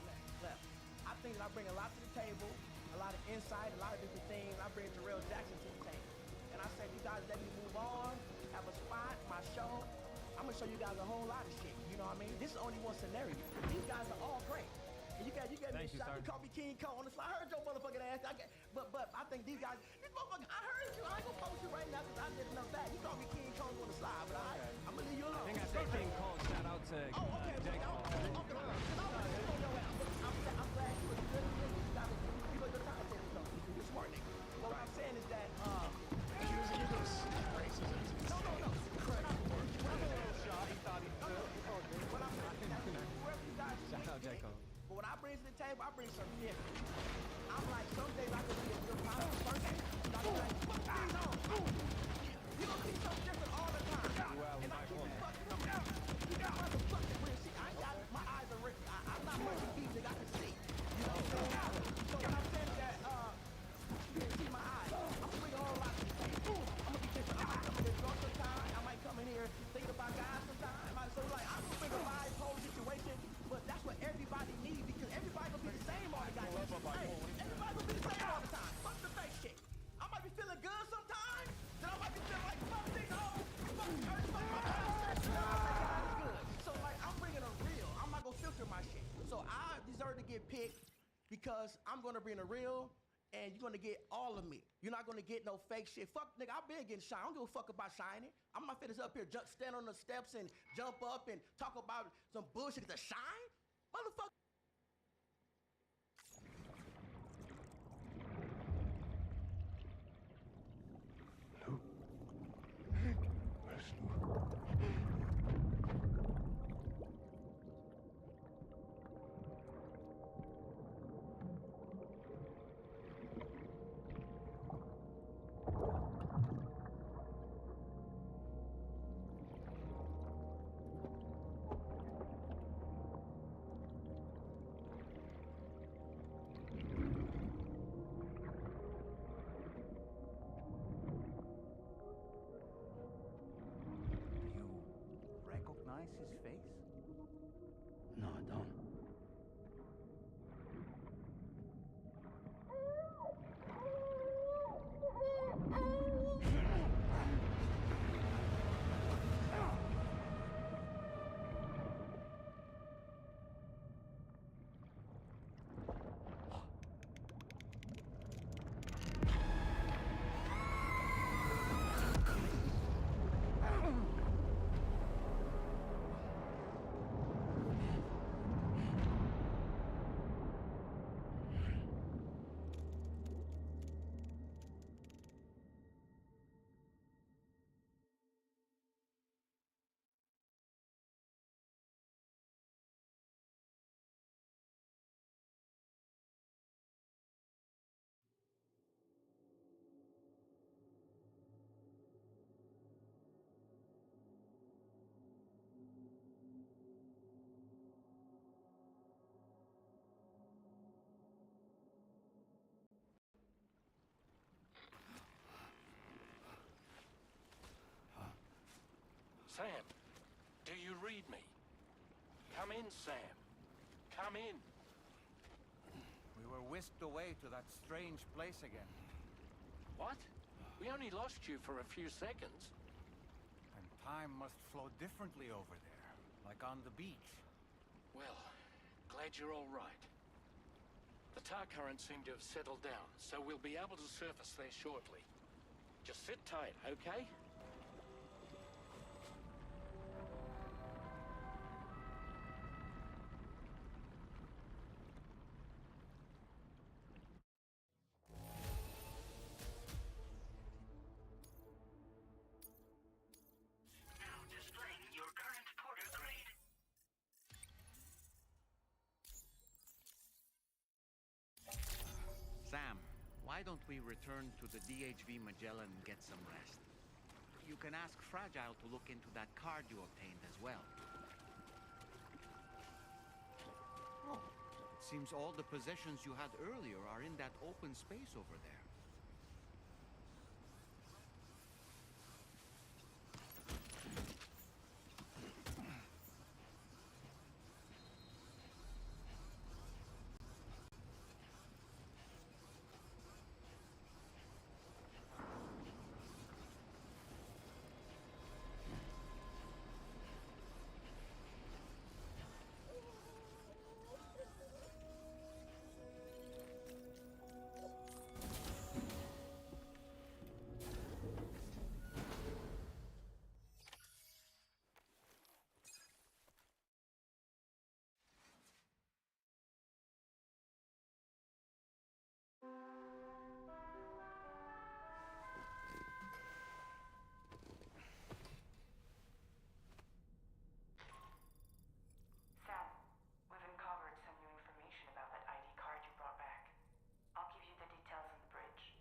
left. I think that I bring a lot to the table, a lot of insight, a lot of different things. I bring Terrell Jackson to the table, and I said, you guys let me move on, have a spot, my show. I'm gonna show you guys a whole lot of shit. You know what I mean? This is only one scenario. These guys are all great. And you got me a shot. You call me King Kong on the slide. I heard your motherfucking ass. But I think these guys, this motherfucker, I heard you. I ain't gonna post you right now because I did enough back. You call me King Kong on the slide, but I'm gonna leave you alone. I think I said King Kong. Shout out to J. Cole. I'm glad you was good. You got your time table though. You're smart nigga. But what I'm saying is that No. Whoever you guys Shout out J. Cole. But what I bring to the table, I bring something different. I'm like, some days I can be a good pilot. First day, I be like, fuck these on. You gonna see something different all the time. And I keep fucking them out. You got motherfucking real shit. I ain't got it. My eyes are rich. I'm not much of these niggas I can see. You know what I'm saying? So when I'm saying that, you can see my eyes. I'm gonna bring a whole lot to the table. I'm gonna be different. I might come in here drunk sometime. I might come in here thinking about guys sometime. So like, I'm gonna bring a live whole situation. But that's what everybody needs because everybody gonna be the same all the time. Everybody gonna be the same all the time. Fuck the fake shit. I might be feeling good sometimes, then I might be feeling like fuck these hoes. Fuck good. So like I'm bringing a real. I'm not gonna filter my shit. So I deserve to get picked because I'm gonna bring a real. And you're gonna get all of me. You're not gonna get no fake shit. Fuck, nigga, I've been getting shine. I don't give a fuck about shining. I'm not finna up here, stand on the steps and jump up and talk about some bullshit to shine, motherfucker. Recognize his face? No, I don't. Sam, do you read me? Come in, Sam. Come in. We were whisked away to that strange place again. What? We only lost you for a few seconds. And time must flow differently over there, like on the beach. Well, glad you're all right. The tar currents seem to have settled down, so we'll be able to surface there shortly. Just sit tight, okay? Sam, why don't we return to the DHV Magellan and get some rest? You can ask Fragile to look into that card you obtained as well. Oh, it seems all the possessions you had earlier are in that open space over there. Sam, we've uncovered some new information about that ID card you brought back. I'll give you the details on the bridge.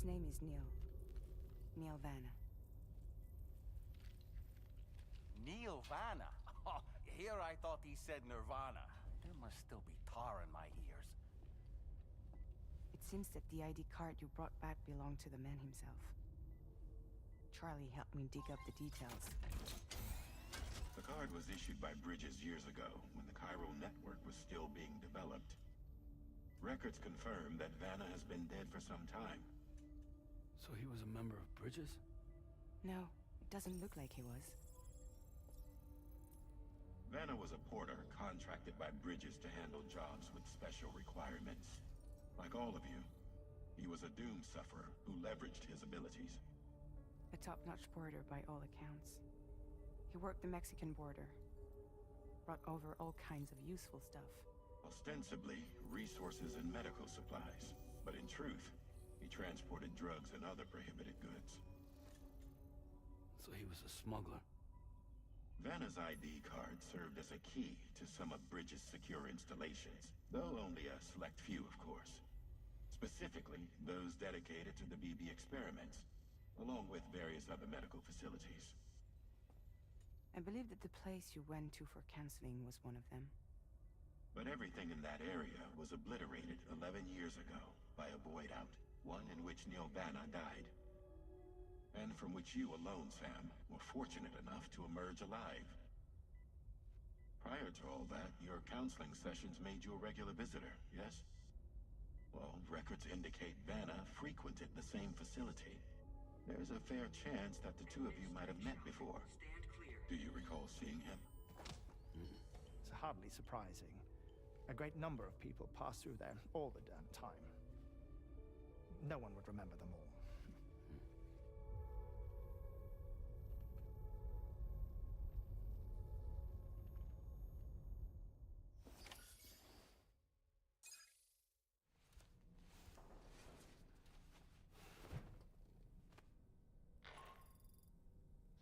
His name is Neil. Neil Vanna. Neil Vanna? Oh, here I thought he said Nirvana. There must still be tar in my ears. It seems that the ID card you brought back belonged to the man himself. Charlie helped me dig up the details. The card was issued by Bridges years ago, when the chiral network was still being developed. Records confirm that Vanna has been dead for some time. So he was a member of Bridges? No, it doesn't look like he was. Vanna was a porter contracted by Bridges to handle jobs with special requirements. Like all of you, he was a doom sufferer who leveraged his abilities. A top-notch porter by all accounts. He worked the Mexican border. Brought over all kinds of useful stuff. Ostensibly, resources and medical supplies. But in truth, he transported drugs and other prohibited goods. So he was a smuggler. Vanna's ID card served as a key to some of Bridges' secure installations, though only a select few, of course. Specifically, those dedicated to the BB experiments, along with various other medical facilities. I believe that the place you went to for counseling was one of them. But everything in that area was obliterated 11 years ago by a void out, one in which Neil Vanna died. And from which you alone, Sam, were fortunate enough to emerge alive. Prior to all that, your counseling sessions made you a regular visitor, yes? Well, records indicate Vanna frequented the same facility. There's a fair chance that the two of you might have met before. Do you recall seeing him? It's hardly surprising. A great number of people pass through there all the damn time. No one would remember them all.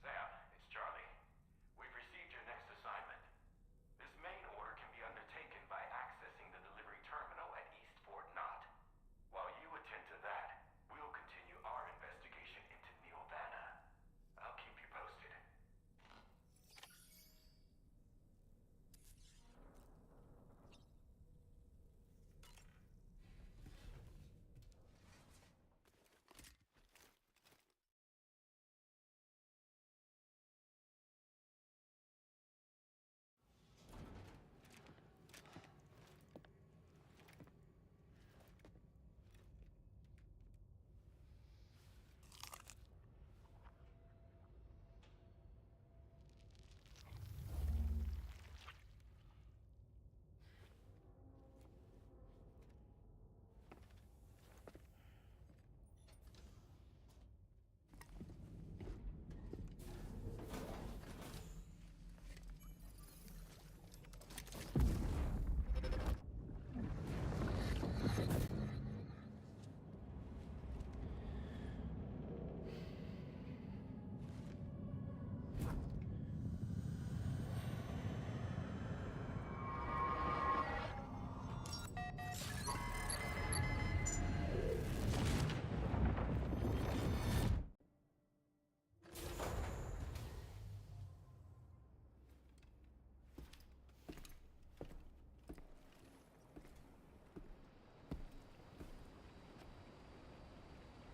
Sam, it's Charlie. We've received your next assignment. This main order can be undertaken by accessing the delivery terminal at East Fort Knott. While you attend to that, we'll continue our investigation into Neil Vanna. I'll keep you posted.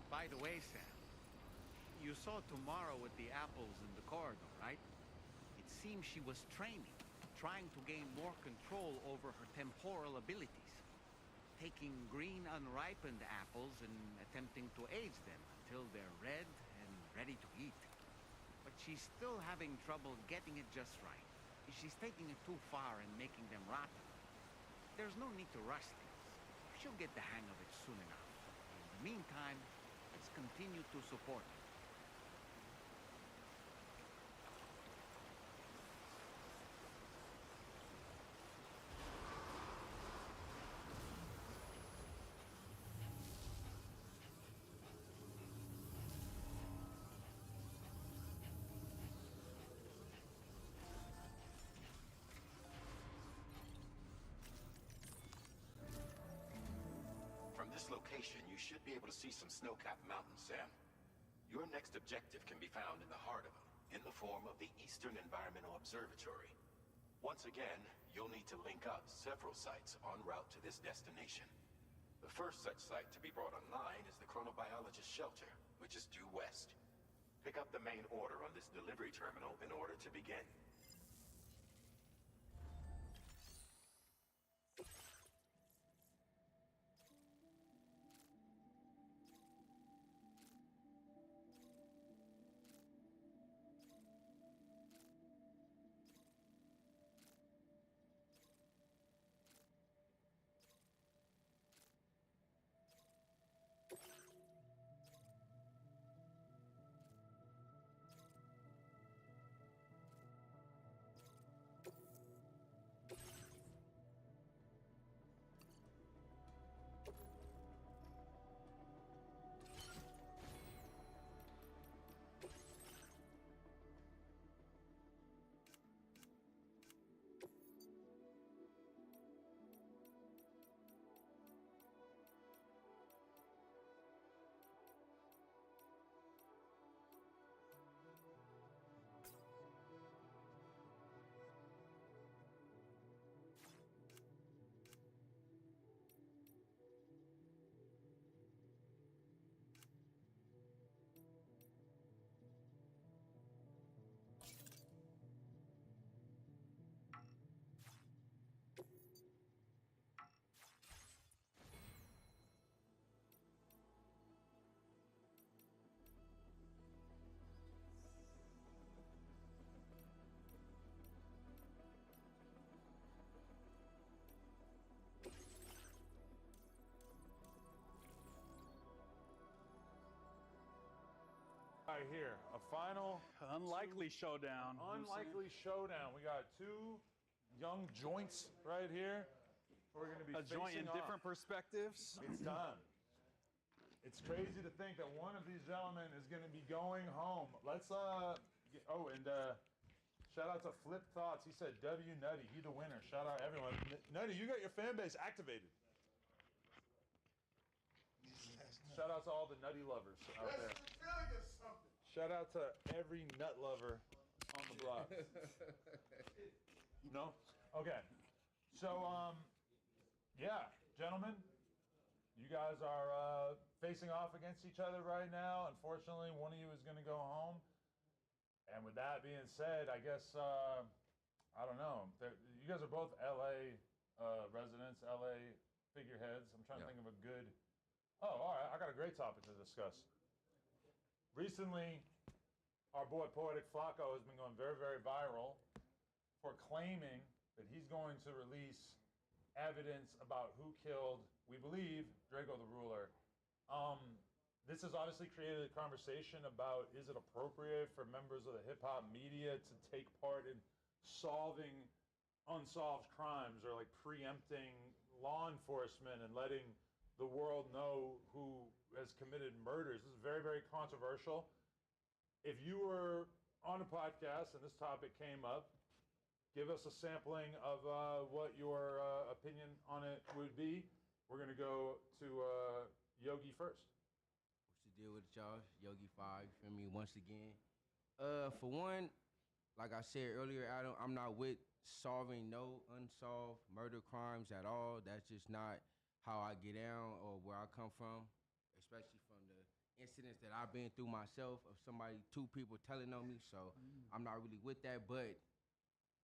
By the way, Sam, you saw tomorrow with the apples in the corridor, right? It seems she was training, trying to gain more control over her temporal abilities, taking green unripened apples and attempting to age them until they're red and ready to eat. But she's still having trouble getting it just right. She's taking it too far and making them rotten. There's no need to rush things. She'll get the hang of it soon enough. In the meantime, let's continue to support her. From this location, you should be able to see some snow-capped mountains, Sam. Your next objective can be found in the heart of them, in the form of the Eastern Environmental Observatory. Once again, you'll need to link up several sites en route to this destination. The first such site to be brought online is the Chronobiologist Shelter, which is due west. Pick up the main order on this delivery terminal in order to begin. right here. A final unlikely showdown. Unlikely showdown. We got two young joints right here. We're going to be a joint in facing different off. perspectives. It's time. It's crazy to think that one of these gentlemen is going to be going home. Let's shout out to Flip Thoughts. He said W Nutty. He the winner. Shout out everyone. Nutty, you got your fan base activated. Shout out to all the nutty lovers out there. Shout out to every nut lover on the block. No? Okay. So, yeah, gentlemen, you guys are facing off against each other right now. Unfortunately, one of you is going to go home. And with that being said, I guess, I don't know. You guys are both LA residents, LA figureheads. I'm trying to think of a good... Oh, all right. I got a great topic to discuss. Recently, our boy Poetic Flacco has been going very, very viral for claiming that he's going to release evidence about who killed, we believe, Draco the Ruler. This has obviously created a conversation about, is it appropriate for members of the hip-hop media to take part in solving unsolved crimes or like preempting law enforcement and letting the world know who has committed murders? This is very, very controversial. If you were on a podcast and this topic came up, give us a sampling of what your opinion on it would be. We're going to go to Yogi first. What's the deal with y'all? Yogi 5, you feel me? Once again. For one, like I said earlier, Adam, I'm not with solving no unsolved murder crimes at all. That's just not how I get down or where I come from, especially from the incidents that I've been through myself of two people telling on me. So I'm not really with that. But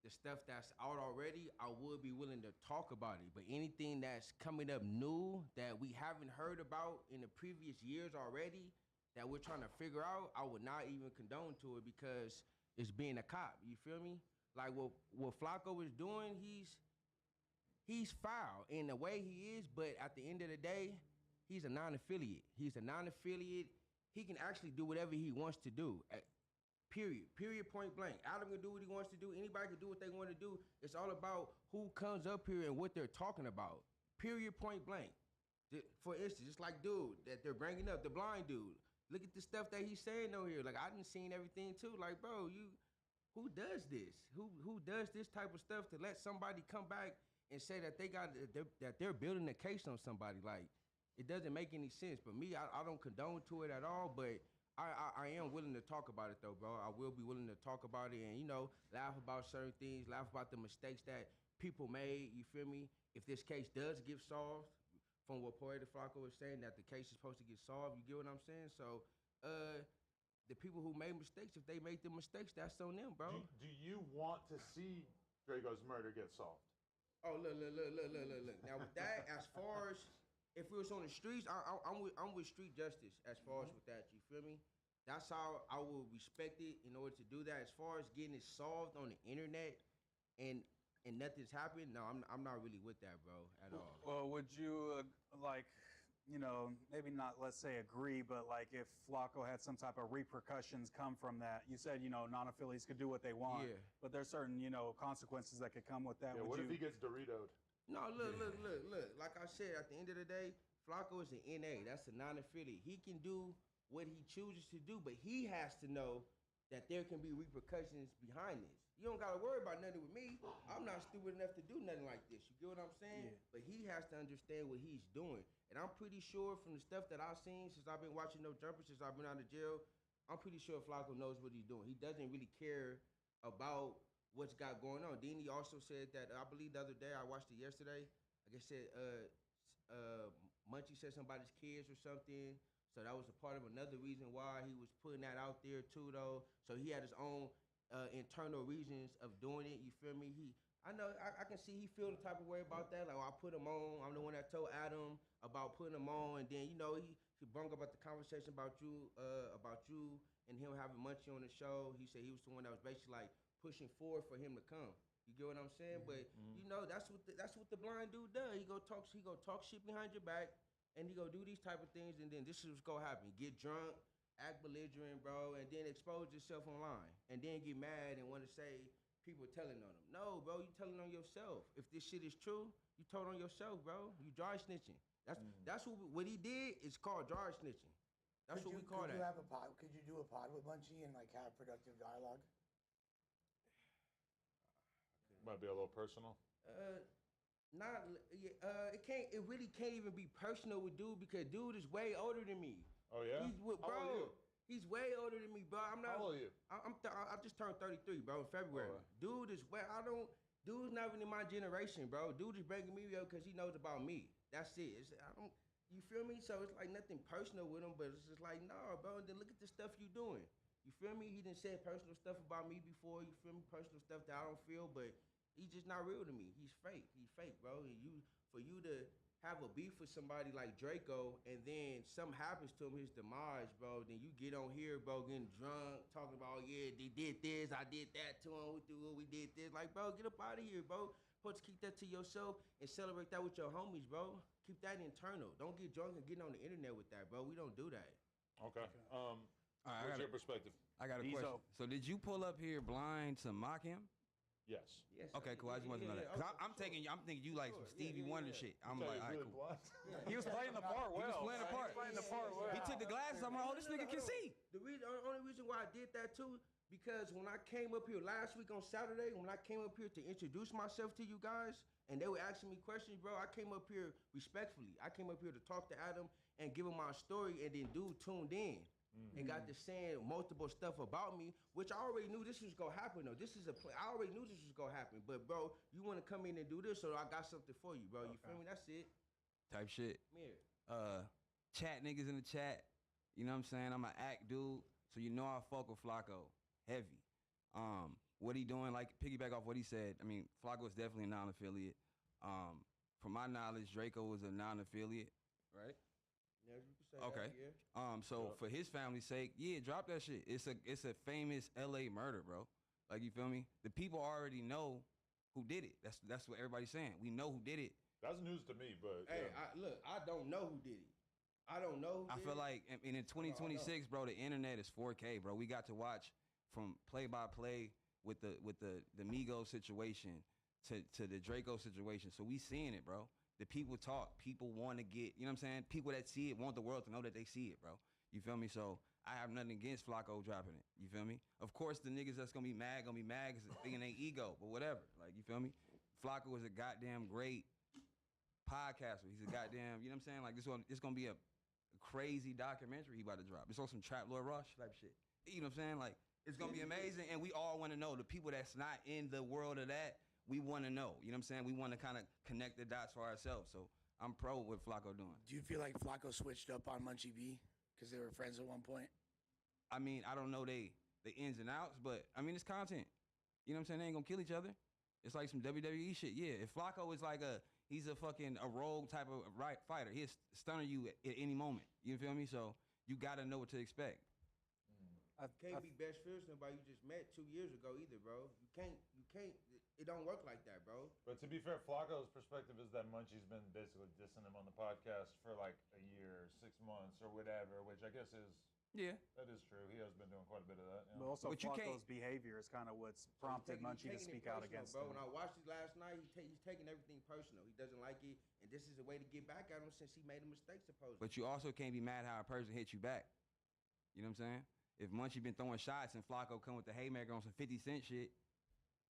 the stuff that's out already, I would be willing to talk about it. But anything that's coming up new that we haven't heard about in the previous years already that we're trying to figure out, I would not even condone to it because it's being a cop. You feel me? Like what Flacco is doing, he's foul in the way he is, but at the end of the day, he's a non-affiliate. He's a non-affiliate. He can actually do whatever he wants to do. Period. Period, point blank. Adam can do what he wants to do. Anybody can do what they want to do. It's all about who comes up here and what they're talking about. Period, point blank. For instance, just like dude that they're bringing up, the blind dude. Look at the stuff that he's saying over here. Like, I done seen everything too. Like, bro, who does this? Who does this type of stuff to let somebody come back and say that they're building a case on somebody? Like, it doesn't make any sense. But me, I don't condone to it at all. But I am willing to talk about it though, bro. I will be willing to talk about it and laugh about certain things, laugh about the mistakes that people made. You feel me? If this case does get solved, from what Poetic Flacco was saying, that the case is supposed to get solved. You get what I'm saying? So, the people who made mistakes, if they make the mistakes, that's on them, bro. Do you want to see Draco's murder get solved? Oh, look. Now, with that, as far as if we was on the streets, I'm with street justice as far as with that. You feel me? That's how I will respect it in order to do that. As far as getting it solved on the internet and nothing's happened, no, I'm not really with that, bro, at all. Well, would you maybe not, let's say, agree, but like if Flacco had some type of repercussions come from that? You said, non-affiliates could do what they want, but there's certain, consequences that could come with that. Yeah, what if he gets Doritoed? No, look. Like I said, at the end of the day, Flacco is an NA. That's a non-affiliate. He can do what he chooses to do, but he has to know that there can be repercussions behind this. You don't gotta worry about nothing with me. I'm not stupid enough to do nothing like this. You get what I'm saying? Yeah. But he has to understand what he's doing. And I'm pretty sure from the stuff that I've seen since I've been watching No Jumper, since I've been out of jail, I'm pretty sure Flacco knows what he's doing. He doesn't really care about what's got going on. Then he also said that, I believe the other day, I watched it yesterday, like I said, Munchie said somebody's kids or something. So that was a part of another reason why he was putting that out there too, though. So he had his own internal reasons of doing it. You feel me? I know I can see he feel the type of way about that. Like, I put him on. I'm the one that told Adam about putting him on, and then he brought up the conversation about you and him having Munchie on the show. He said he was the one that was basically like pushing forward for him to come. You get what I'm saying? Mm-hmm. But that's what the blind dude does. He go talk shit behind your back, and he go do these type of things, and then this is what's gonna happen. Get drunk, act belligerent, bro, and then expose yourself online, and then get mad and want to say people telling on them. No, bro, you telling on yourself. If this shit is true, you told on yourself, bro. You dry snitching. That's what he did. It's called dry snitching. That's what we call that. Could you do a pod with Munchie and like have productive dialogue? Might be a little personal. It can't. It really can't even be personal with dude because dude is way older than me. Oh yeah. How old are you? He's way older than me, bro. I'm not. How old are you? I just turned 33, bro, in February. Dude is way. Dude's not even in my generation, bro. Dude is breaking me up because he knows about me. That's it. You feel me? So it's like nothing personal with him, but it's just like, nah, bro. And then look at the stuff you doing. You feel me? He done said personal stuff about me before. You feel me? Personal stuff that I don't feel, but he's just not real to me. He's fake. He's fake, bro. And for you to have a beef with somebody like Draco, and then something happens to him, his demise, bro. Then you get on here, bro, getting drunk, talking about, yeah, they did this, I did that to him, we did this. Like, bro, get up out of here, bro. Supposed to keep that to yourself and celebrate that with your homies, bro. Keep that internal. Don't get drunk and get on the internet with that, bro. We don't do that. Okay. Right, what's your perspective? I got a question. So did you pull up here blind to mock him? Yes. Okay, cool. I just wanted to know that. Cause I'm thinking you like some Stevie Wonder shit. I'm like, all right, cool. He was playing the part well. He was playing the part. He took the glasses. I'm like, oh, this nigga can see. The only reason why I did that too, because when I came up here last week on Saturday, when I came up here to introduce myself to you guys, and they were asking me questions, bro, I came up here respectfully. I came up here to talk to Adam and give him my story, and then dude tuned in. And got to saying multiple stuff about me, which I already knew this was gonna happen though. This is I already knew this was gonna happen. But bro, you wanna come in and do this, so I got something for you, bro. You feel me? That's it. Type shit. Yeah. Chat niggas in the chat. You know what I'm saying? I'm an act dude, so you know I fuck with Flacco. Heavy. What he doing, like piggyback off what he said. I mean, Flacco is definitely a non-affiliate. From my knowledge, Draco was a non-affiliate, right? Yeah, you can say okay. that, yeah. So for his family's sake, yeah, drop that shit. It's a famous LA murder, bro. Like, you feel me? The people already know who did it. That's what everybody's saying. We know who did it. That's news to me, but hey, I don't know who did it. I don't know. I feel like in 2026, bro, the internet is 4K, bro. We got to watch from play by play with the Migos situation to the Draco situation. So we seeing it, bro. The people talk. People want to get, you know what I'm saying? People that see it want the world to know that they see it, bro. You feel me? So I have nothing against Flacco dropping it. You feel me? Of course, the niggas that's gonna be mad because thinking they ego, but whatever. Like, you feel me? Flacco is a goddamn great podcaster. He's a goddamn, you know what I'm saying? Like, it's gonna be a crazy documentary he about to drop. It's on some Trap Lord Rush type shit. You know what I'm saying? Like, it's gonna be amazing, and we all want to know. The people that's not in the world of that, we want to know. You know what I'm saying? We want to kind of connect the dots for ourselves. So I'm pro what Flacco doing. Do you feel like Flacco switched up on Munchie B because they were friends at one point? I mean, I don't know the ins and outs, but I mean, it's content. You know what I'm saying? They ain't gonna kill each other. It's like some WWE shit. Yeah, if Flacco is like he's a rogue type of fighter. He'll stunner you at any moment. You feel me? So you gotta know what to expect. Can't be best friends with somebody you just met 2 years ago either, bro. You can't. It don't work like that, bro. But to be fair, Flacco's perspective is that Munchie's been basically dissing him on the podcast for like a year, 6 months, or whatever, which I guess is that is true. He has been doing quite a bit of that. Yeah. But also, Flacco's behavior is kind of what's prompted Munchie to speak out against bro. him. When I watched it last night, he's taking everything personal. He doesn't like it, and this is a way to get back at him since he made a mistake, supposedly. But you also can't be mad how a person hit you back. You know what I'm saying? If Munchie been throwing shots and Flacco come with the haymaker on some 50 Cent shit,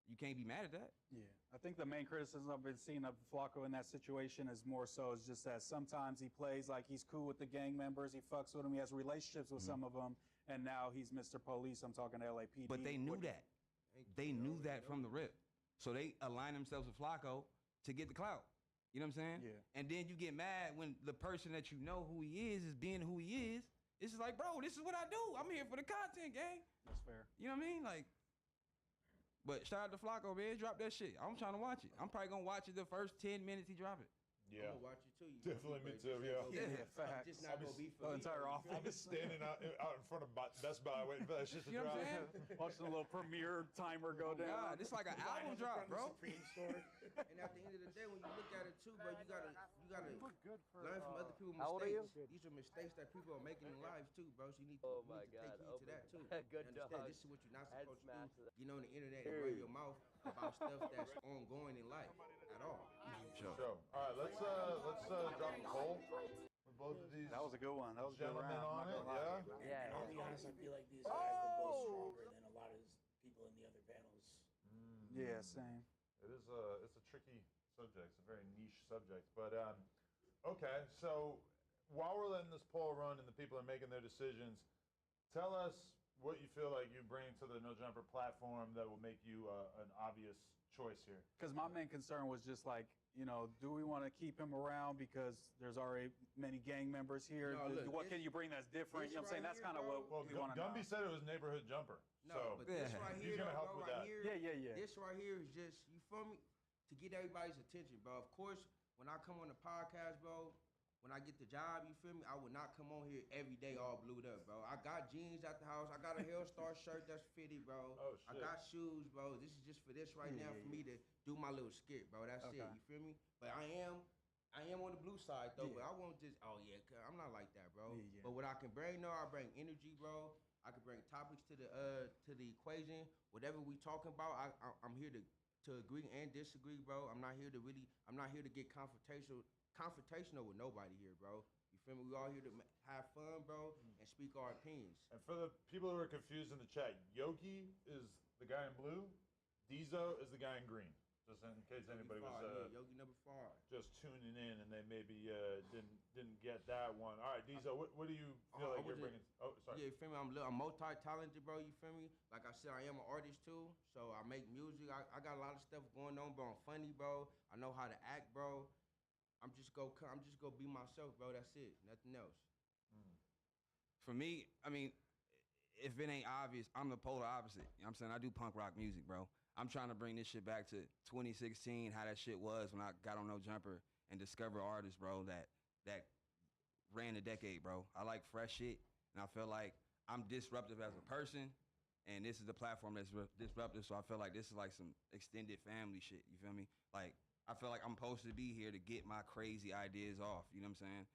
you can't be mad at that. Yeah, I think the main criticism I've been seeing of Flacco in that situation is more so is just that sometimes he plays like he's cool with the gang members, he fucks with them, he has relationships with some of them, and now he's Mr. Police. I'm talking LAPD. But they knew that. They knew that from the rip. So they aligned themselves with Flacco to get the clout. You know what I'm saying? Yeah. And then you get mad when the person that you know who he is being who he is. It's just like, bro, this is what I do. I'm here for the content, gang. That's fair. You know what I mean? Like, but shout out to Flacco, man. Drop that shit. I'm trying to watch it. I'm probably gonna watch it the first 10 minutes he drop it. Yeah. I'm gonna watch it too. You Definitely me feel too. But Yeah. it's just not it's just not gonna be for me. entire You feel I'm me? just standing out in front of Best Buy waiting for that shit to You know drop. what I'm saying? Watching a little premiere timer go down. God, it's like an album drop, bro. And at the end of the day, when you look at it too, bro, you gotta learn from other people's How old are you? mistakes. These are mistakes that people are making in lives too, bro. So you need to, Oh you my need to God, take heed to that too. Good You understand? dog. This is what you're not Head supposed to smash. do. Get on the internet and run your mouth about stuff that's ongoing in life at all. Sure. All right, let's drop a poll with both of these. That was a good one. That was a good gentlemen round. on it. Yeah. I'll be honest, I feel like these guys are both stronger than a lot of people in the other panels. Yeah, same. It's a tricky subject. It's a very niche subject. But okay, so while we're letting this poll run and the people are making their decisions, tell us what you feel like you bring to the No Jumper platform that will make you an obvious choice here. Because my main concern was just like, do we want to keep him around because there's already many gang members here? No, look, what can you bring that's different? You know what I'm saying? That's kind of what we want to know. Gumby said it was neighborhood jumper. No, So but this right he's here, gonna help bro, with right that. here, Yeah. This right here is just, you feel me? To get everybody's attention, bro. Of course, when I come on the podcast, bro, when I get the job, you feel me? I would not come on here every day all blued up, bro. I got jeans at the house. I got a Hellstar shirt that's fitted, bro. Oh, I shit. got shoes, bro. This is just for this right now for me to do my little skit, bro. That's it. You feel me? But I am on the blue side though. But I won't just. Oh yeah, cause I'm not like that, bro. But what I can bring, though, I bring energy, bro. I can bring topics to the equation. Whatever we talking about, I'm here to agree and disagree, bro. I'm not here to get confrontational with nobody here, bro. You feel me? We all here to have fun, bro, and speak our opinions. And for the people who are confused in the chat, Yogi is the guy in blue, Dieso is the guy in green. Just in case anybody was Yogi number 5. just tuning in and they maybe didn't get that one. All right, Dieso, what do you feel like you're bringing? Oh, sorry. Yeah, you feel me? I'm multi-talented, bro. You feel me? Like I said, I am an artist too. So I make music. I got a lot of stuff going on, bro. I'm funny, bro. I know how to act, bro. I'm just gonna be myself, bro. That's it. Nothing else. For me, I mean, if it ain't obvious, I'm the polar opposite. You know what I'm saying? I do punk rock music, bro. I'm trying to bring this shit back to 2016, how that shit was when I got on No Jumper and discover artists, bro, that ran the decade, bro. I like fresh shit, and I feel like I'm disruptive as a person, and this is the platform that's disruptive, so I feel like this is like some extended family shit, you feel me? Like, I feel like I'm supposed to be here to get my crazy ideas off, you know what I'm saying?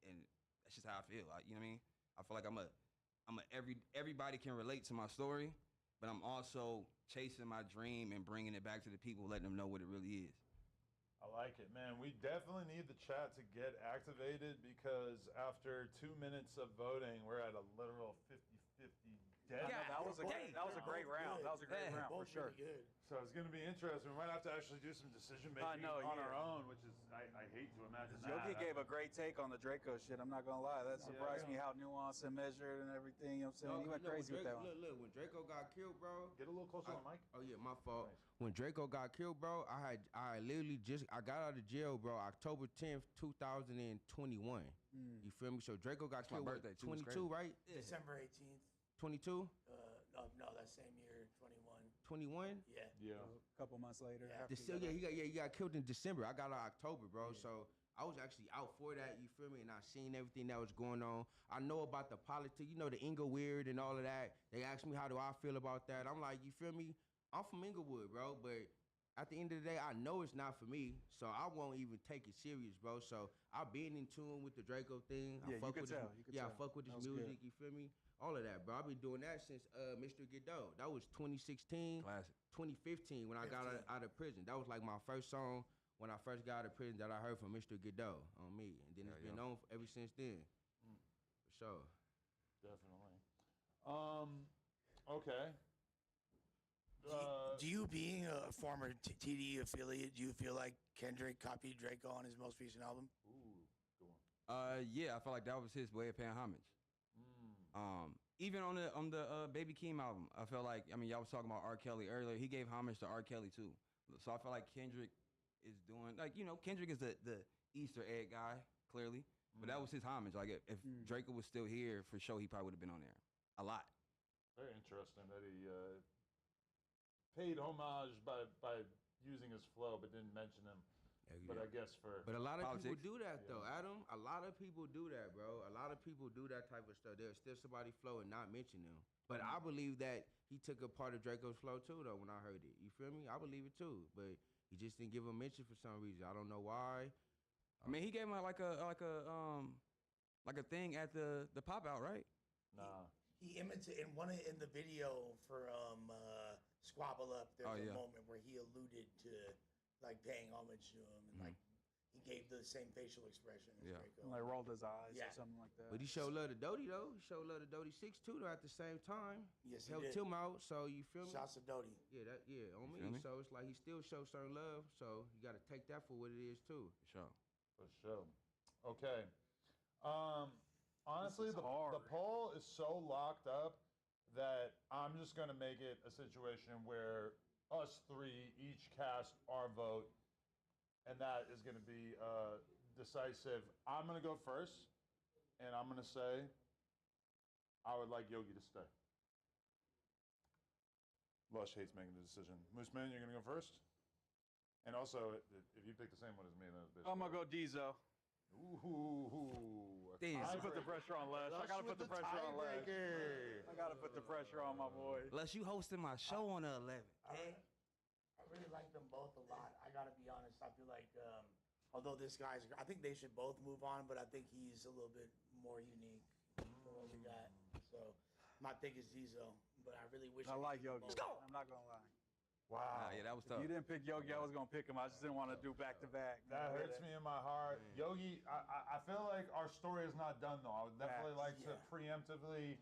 And that's just how I feel, you know what I mean? I feel like everybody can relate to my story, but I'm also chasing my dream and bringing it back to the people, letting them know what it really is. I like it, man. We definitely need the chat to get activated because after 2 minutes of voting, we're at a literal 50-50 dead. That was a great round. That was a great round for sure. So it's going to be interesting. We might have to actually do some decision making on our own, which is I hate to imagine that. Yogi gave a great take on the Draco shit. I'm not gonna lie. That surprised me how nuanced and measured and everything. You know what I'm saying? He went crazy with that one. Look, when Draco got killed, bro. Get a little closer on the mic. Oh yeah, my fault. Nice. When Draco got killed, bro, I literally I got out of jail, bro, October 10th, 2021. You feel me? So Draco got killed. My birthday, 22, right? Yeah. December 18th. 22? No, that same year, 21? Yeah. A couple months later. He got killed in December. I got out October, bro. Yeah. So I was actually out for that, you feel me? And I seen everything that was going on. I know about the politics, the Inglewood and all of that. They asked me how do I feel about that. I'm like, you feel me? I'm from Inglewood, bro, but at the end of the day, I know it's not for me, so I won't even take it serious, bro. So I've been in tune with the Draco thing. Yeah, I fuck you could tell. I fuck with his music, you feel me? All of that, bro. I've been doing that since Mr. Godot. That was 2016. Classic. 2015 when I got out of prison. That was like my first song when I first got out of prison that I heard from Mr. Godot on me. And then it's been on ever since then. For sure. Definitely. Okay. Do you being a former TD affiliate, do you feel like Kendrick copied Draco on his most recent album? Ooh, go on. Yeah, I felt like that was his way of paying homage. Even on the Baby Keem album, I felt like, y'all was talking about R. Kelly earlier. He gave homage to R. Kelly too. So I feel like Kendrick is doing, Kendrick is the Easter egg guy, clearly. But that was his homage. Like if Draco was still here, for sure, he probably would have been on there. A lot. Very interesting that he paid homage by using his flow, but didn't mention him But I guess But a lot of people Politics. do that though, Adam. A lot of people do that, bro. A lot of people do that type of stuff. There's still somebody flow and not mention them. But I believe that he took a part of Draco's flow too, though. When I heard it, you feel me? I believe it too. But he just didn't give him mention for some reason. I don't know why. I mean, he gave him like a thing at the pop out, right? Nah. He imitated in the video for Squabble Up. There's a moment where he alluded to like paying homage to him, and like he gave the same facial expression. As Draco. Like rolled his eyes or something like that. But he showed love to Doty though. He showed love to Doty 6 too though at the same time. Yes, he helped did. him out. So you feel me? Shouts to Doty. Yeah, on me. feel me? So it's like he still shows certain love. So you got to take that for what it is too. Sure. For sure. Okay. Honestly, the poll is so locked up that I'm just going to make it a situation where us three each cast our vote, and that is going to be decisive. I'm going to go first, and I'm going to say I would like Yogi to stay. Lush hates making the decision. Moose Man, you're going to go first? And also, if you pick the same one as me, then it's basically... I'm going to go Diesel. Ooh. I put the pressure on Lush. I got to put the pressure on Lush. I got to put the pressure on my boy. Lush, you hosting my show on the 11th. I really like them both a lot. I gotta be honest. I feel like, although this guy's, I think they should both move on, but I think he's a little bit more unique than what we got. So my pick is Zizo, but I really wish I like Yogi. Let's go. I'm not gonna lie. Wow. Yeah, that was If tough. you didn't pick Yogi, I was gonna pick him. I just didn't want to do back to back. That hurts me in my heart. Yogi, I feel like our story is not done though. I would definitely like to preemptively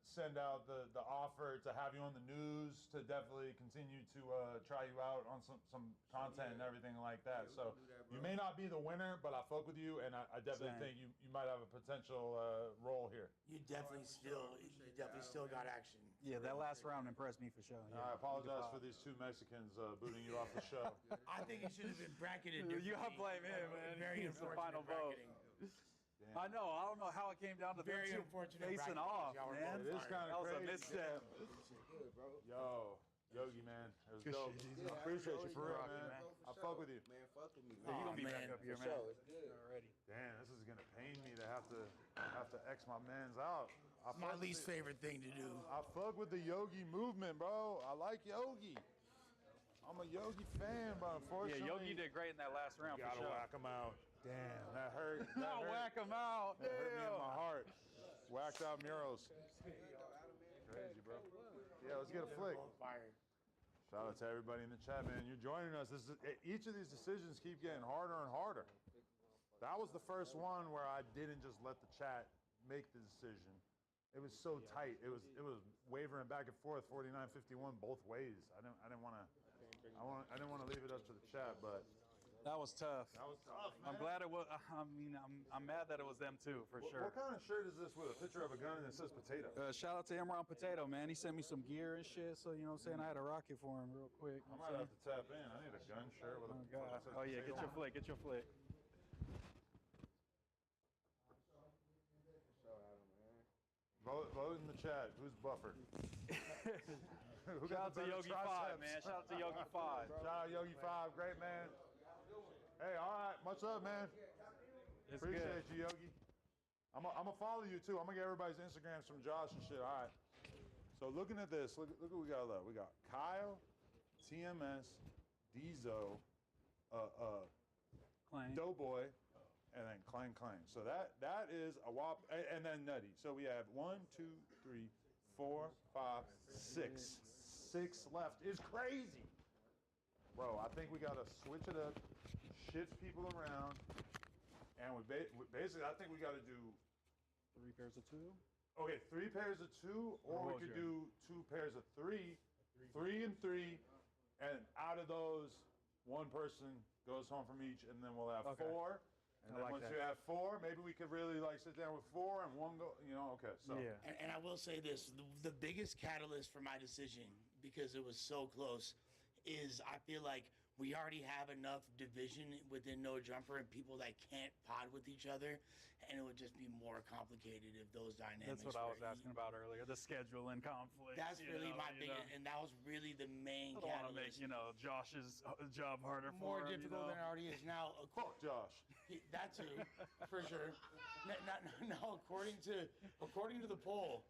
send out the offer to have you on the news, to definitely continue to try you out on some content and everything like that. So you may not be the winner, but I fuck with you, and I definitely think you might have a potential role here. You definitely still got action. Yeah, that last round impressed me for sure. Yeah. I apologize for these two Mexicans booting you off the show. I think it should have been bracketed. You gotta blame him, man. Very He's the unfortunate final vote. I know. I don't know how it came down to Very them two unfortunate facing bracket. off, Y'all were man. It is kind That of was a crazy. misstep. Yo, Yogi, man, it was Good dope. shit. I appreciate you for real, Rocky, man. man. I fuck with you. Man, fuck with me. Yeah, you gonna be back up here, man. Already. Damn, this is gonna pain me to have to X my man's out. My least favorite thing to do. I fuck with the Yogi movement, bro. I like Yogi. I'm a Yogi fan, but unfortunately, Yeah, Yogi did great in that last round. gotta for sure. whack him out. Damn, that hurt. That Not hurt. whack him out. That hurt me in Damn. my heart. Whacked out murals. Crazy, bro. Yeah, let's get a flick. Shout out to everybody in the chat, man. You're joining us. Each of these decisions keep getting harder and harder. That was the first one where I didn't just let the chat make the decision. It was so tight. It was wavering back and forth, 49-51 both ways. I didn't want to leave it up to the chat, but That was tough. that was tough, man. I'm glad it was. I mean, I'm mad that it was them too, for sure. What kind of shirt is this with a picture of a gun and it says potato? Shout out to Imran Potato, man. He sent me some gear and shit, so you know what I'm saying? I had to rock it for him real quick. I might have to tap in. I need a gun shirt with a Oh, God. that says Oh, yeah, potato. get your flick, get your flick. Vote in the chat. Who's buffer? Who got Shout out the to better Yogi 5, triceps? man. Shout out to Yogi 5. Shout out Yogi 5. Great, man. Hey, all right. Much love, man. It's Appreciate good. you, Yogi. I'm going to follow you, too. I'm going to get everybody's Instagrams from Josh and shit. All right. So looking at this, look what we got left. We got Kyle, TMS, Dieso, Doughboy, and then Clang. So that is a whop, and then Nutty. So we have 1, 2, 3, 4, 5, 6. 6 left. It's crazy. Bro, I think we got to switch it up, shift people around, and we basically, I think we got to do 3 pairs of 2. Okay, 3 pairs of 2, or we could do 2 pairs of 3, 3 and 3, and out of those, one person goes home from each, and then we'll have 4. And then once you have 4, maybe we could really like sit down with 4 and one go. You know, okay. So yeah. And I will say this: the biggest catalyst for my decision, because it was so close, is I feel like we already have enough division within No Jumper and people that can't pod with each other, and it would just be more complicated if those dynamics. That's what I was asking about earlier, the scheduling conflict. That's really my biggest, and that was really the main. I don't want to make Josh's job harder for more him. Difficult than it already is. Now, fuck Josh. That too, for sure. Now, according to the poll,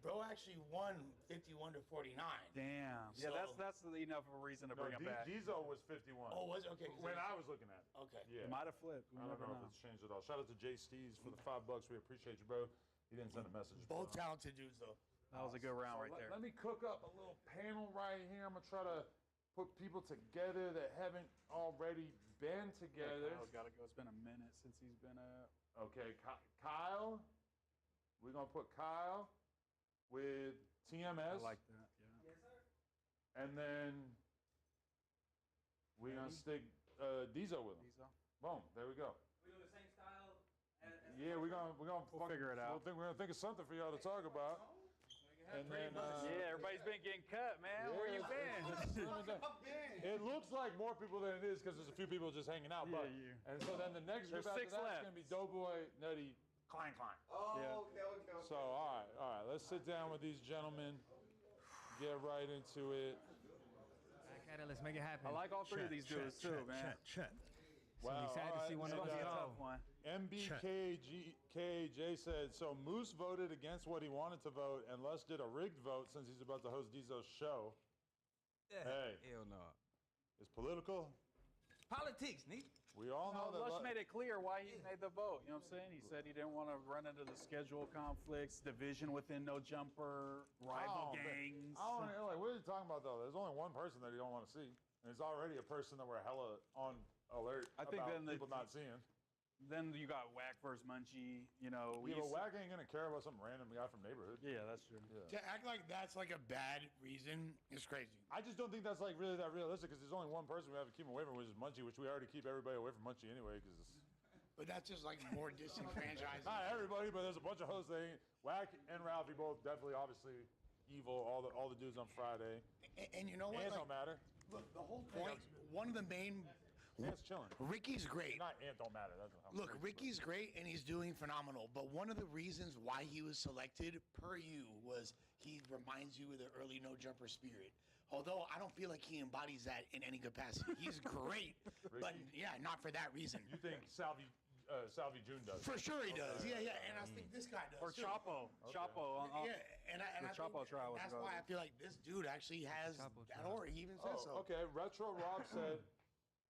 bro actually won 51 to 49. Damn. So, Yeah, that's enough of a reason to bring him back. Diesel was 51. Oh, was it? Okay. When I was looking at it. Okay. Yeah. It might have flipped. I don't know if it's changed at all. Shout out to Jay Steves for the $5. We appreciate you, bro. He didn't send a message. Both talented dudes, though. That was a good round right there. Let me cook up a little panel right here. I'm going to try to put people together that haven't already been together. Kyle's got to go. It's been a minute since he's been up. Okay, Kyle. We're going to put Kyle with TMS. I like that, yeah. Yes, sir. And then we're going to stick Diesel with him. Boom, there we go. We doing the same style as Yeah, we're gonna figure it out. We're gonna think of something for y'all to talk about. And then yeah, everybody's been getting cut, man. Where you been? It looks like more people than it is because there's a few people just hanging out. But and so then the next group There's after 6 that's left. gonna be Doughboy, Nutty, Klein. Oh, okay. So all right, let's sit down with these gentlemen, get right into it. Back at it, let's make it happen. I like all three of these dudes too, man. So I'm excited to see one of us go. MBKJ said, so Moose voted against what he wanted to vote, and Les did a rigged vote since he's about to host Diesel's show. Hey. Hell no. It's political. Politics, nigga. We all know that. Lush made it clear why he made the vote. You know what I'm saying? He said he didn't want to run into the schedule conflicts, division within No Jumper, rival gangs. What are you talking about, though? There's only one person that you don't want to see. And it's already a person that we're hella on alert I think about then people not seeing. Then you got Whack versus Munchie. You know, But Whack ain't going to care about some random guy from neighborhood. Yeah, that's true. To act like that's like a bad reason is crazy. I just don't think that's like really that realistic because there's only one person we have to keep away from, which is Munchie, which we already keep everybody away from Munchie anyway. But that's just like more disenfranchised. Not everybody, but there's a bunch of hosts that ain't. Whack and Ralphie both definitely, obviously, evil. All the dudes on Friday. And you know what? It don't matter. Look, the whole point. One of the main. Ant's chilling. Ricky's great. Not Ant don't matter. That's Look, Ricky's great and he's doing phenomenal. But one of the reasons why he was selected, per you, was he reminds you of the early No Jumper spirit. Although I don't feel like he embodies that in any capacity. He's great, but yeah, not for that reason. You think Salvi June does? For sure he does. Yeah, and I think this guy does. Or too. Chapo. Chapo. Yeah, and I Chapo think trial was that's about why I feel like this dude actually has that aura. He even says so. Okay, Retro Rob said,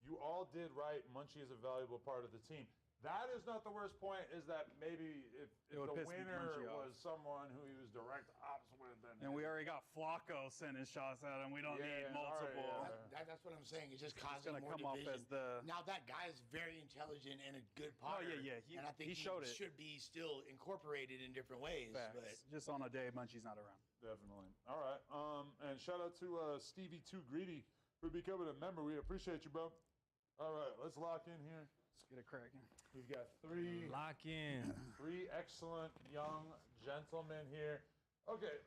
you all did right. Munchie is a valuable part of the team. That is not the worst point, is that maybe if the winner was someone who he was direct ops with. And we already got Flacco sending shots at him. We don't need multiple. That's what I'm saying. It's just It's causing gonna more come off division. as the. Now that guy is very intelligent and a good Oh, potter. yeah. And I think he showed it. should be still incorporated in different ways. Facts. But Just on a day Munchie's not around. Definitely. All right. And shout out to Stevie Too Greedy for becoming a member. We appreciate you, bro. All right, let's lock in here. Let's get it cracking. We've got three excellent young gentlemen here. Okay.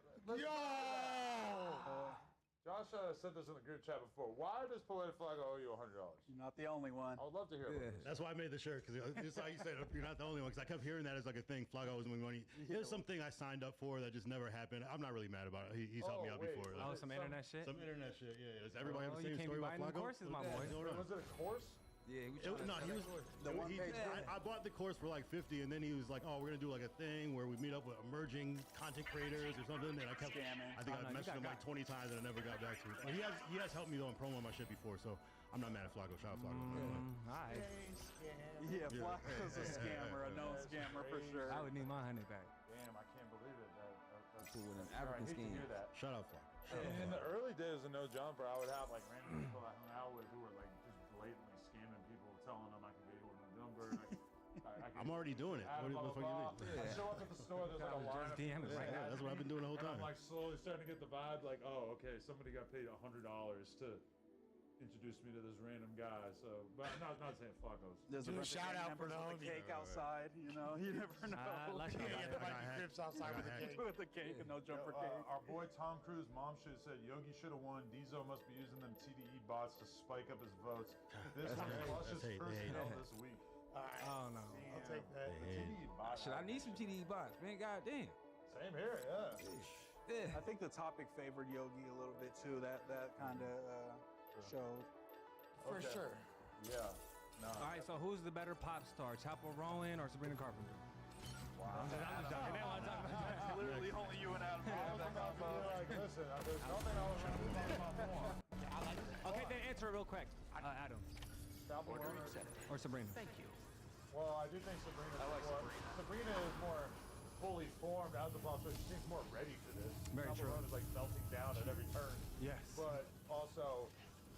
Josh said this in the group chat before. Why does Poetic Flag owe you $100? You're not the only one. I would love to hear about this. That's why I made the shirt, because just like you said, you're not the only one, because I kept hearing that as like a thing. Flago owes me money. There's something I signed up for that just never happened. I'm not really mad about it. He's helped me out before. Oh, some internet shit? Some internet shit, yeah. Does everybody have the you same can't story be about buying Flago? courses, my boy. Was it a course? Yeah, I bought the course for like $50, and then he was like, "Oh, we're gonna do like a thing where we meet up with emerging content creators or something." And I kept, I think I messaged him like 20 times, and I never got back to it. But he has helped me though and promo my shit before, so I'm not mad at Flaco. Shout out Flaco. Alright. Yeah, Flacco's a scammer, a known scammer for sure. I would need my 100 back. Damn, I can't believe it. That's cool with an African African scheme. Hear that. Shout out Flaco. In the early days of No Jumper, I would have like random people I hung out with who were like just blatantly scamming people, telling them I could get you with No Jumper. I'm already doing it. What the fuck you mean? I show up at the store, there's like a line of people. Yeah, that's what I've been doing the whole time. I'm like slowly starting to get the vibe, like, oh, okay, somebody got paid $100 to introduced me to this random guy. So, but not saying Flacco's. There's Do a a shout out for with the a homie. cake outside. You know, you never know. Let's Yeah, get the Mikey Crips outside with the cake. With the cake and no jumper cake. Our boy Tom Cruise mom should have said Yogi should have won. Diesel must be using them TDE bots to spike up his votes. This one flushes personnel this week. All right. Oh no. I'll take that. The TDE bots. Shit, I need some TDE bots, man. Goddamn. Same here, yeah. Yeah. I think the topic favored Yogi a little bit too. That kind of showed. For sure. Yeah. No. All right, so who's the better pop star, Chapo Rowan or Sabrina Carpenter? Wow. I'm just joking. They want to talk about that. Literally only you and Adam. Like, listen, there's nothing I was trying to talk about more. Okay, then answer it real quick. Adam. Or Sabrina. Thank you. Well, I do think Sabrina. I like more, Sabrina. Sabrina is more fully formed as a boss, so she seems more ready for this. Very true. Is like melting down at every turn. Yes. But also,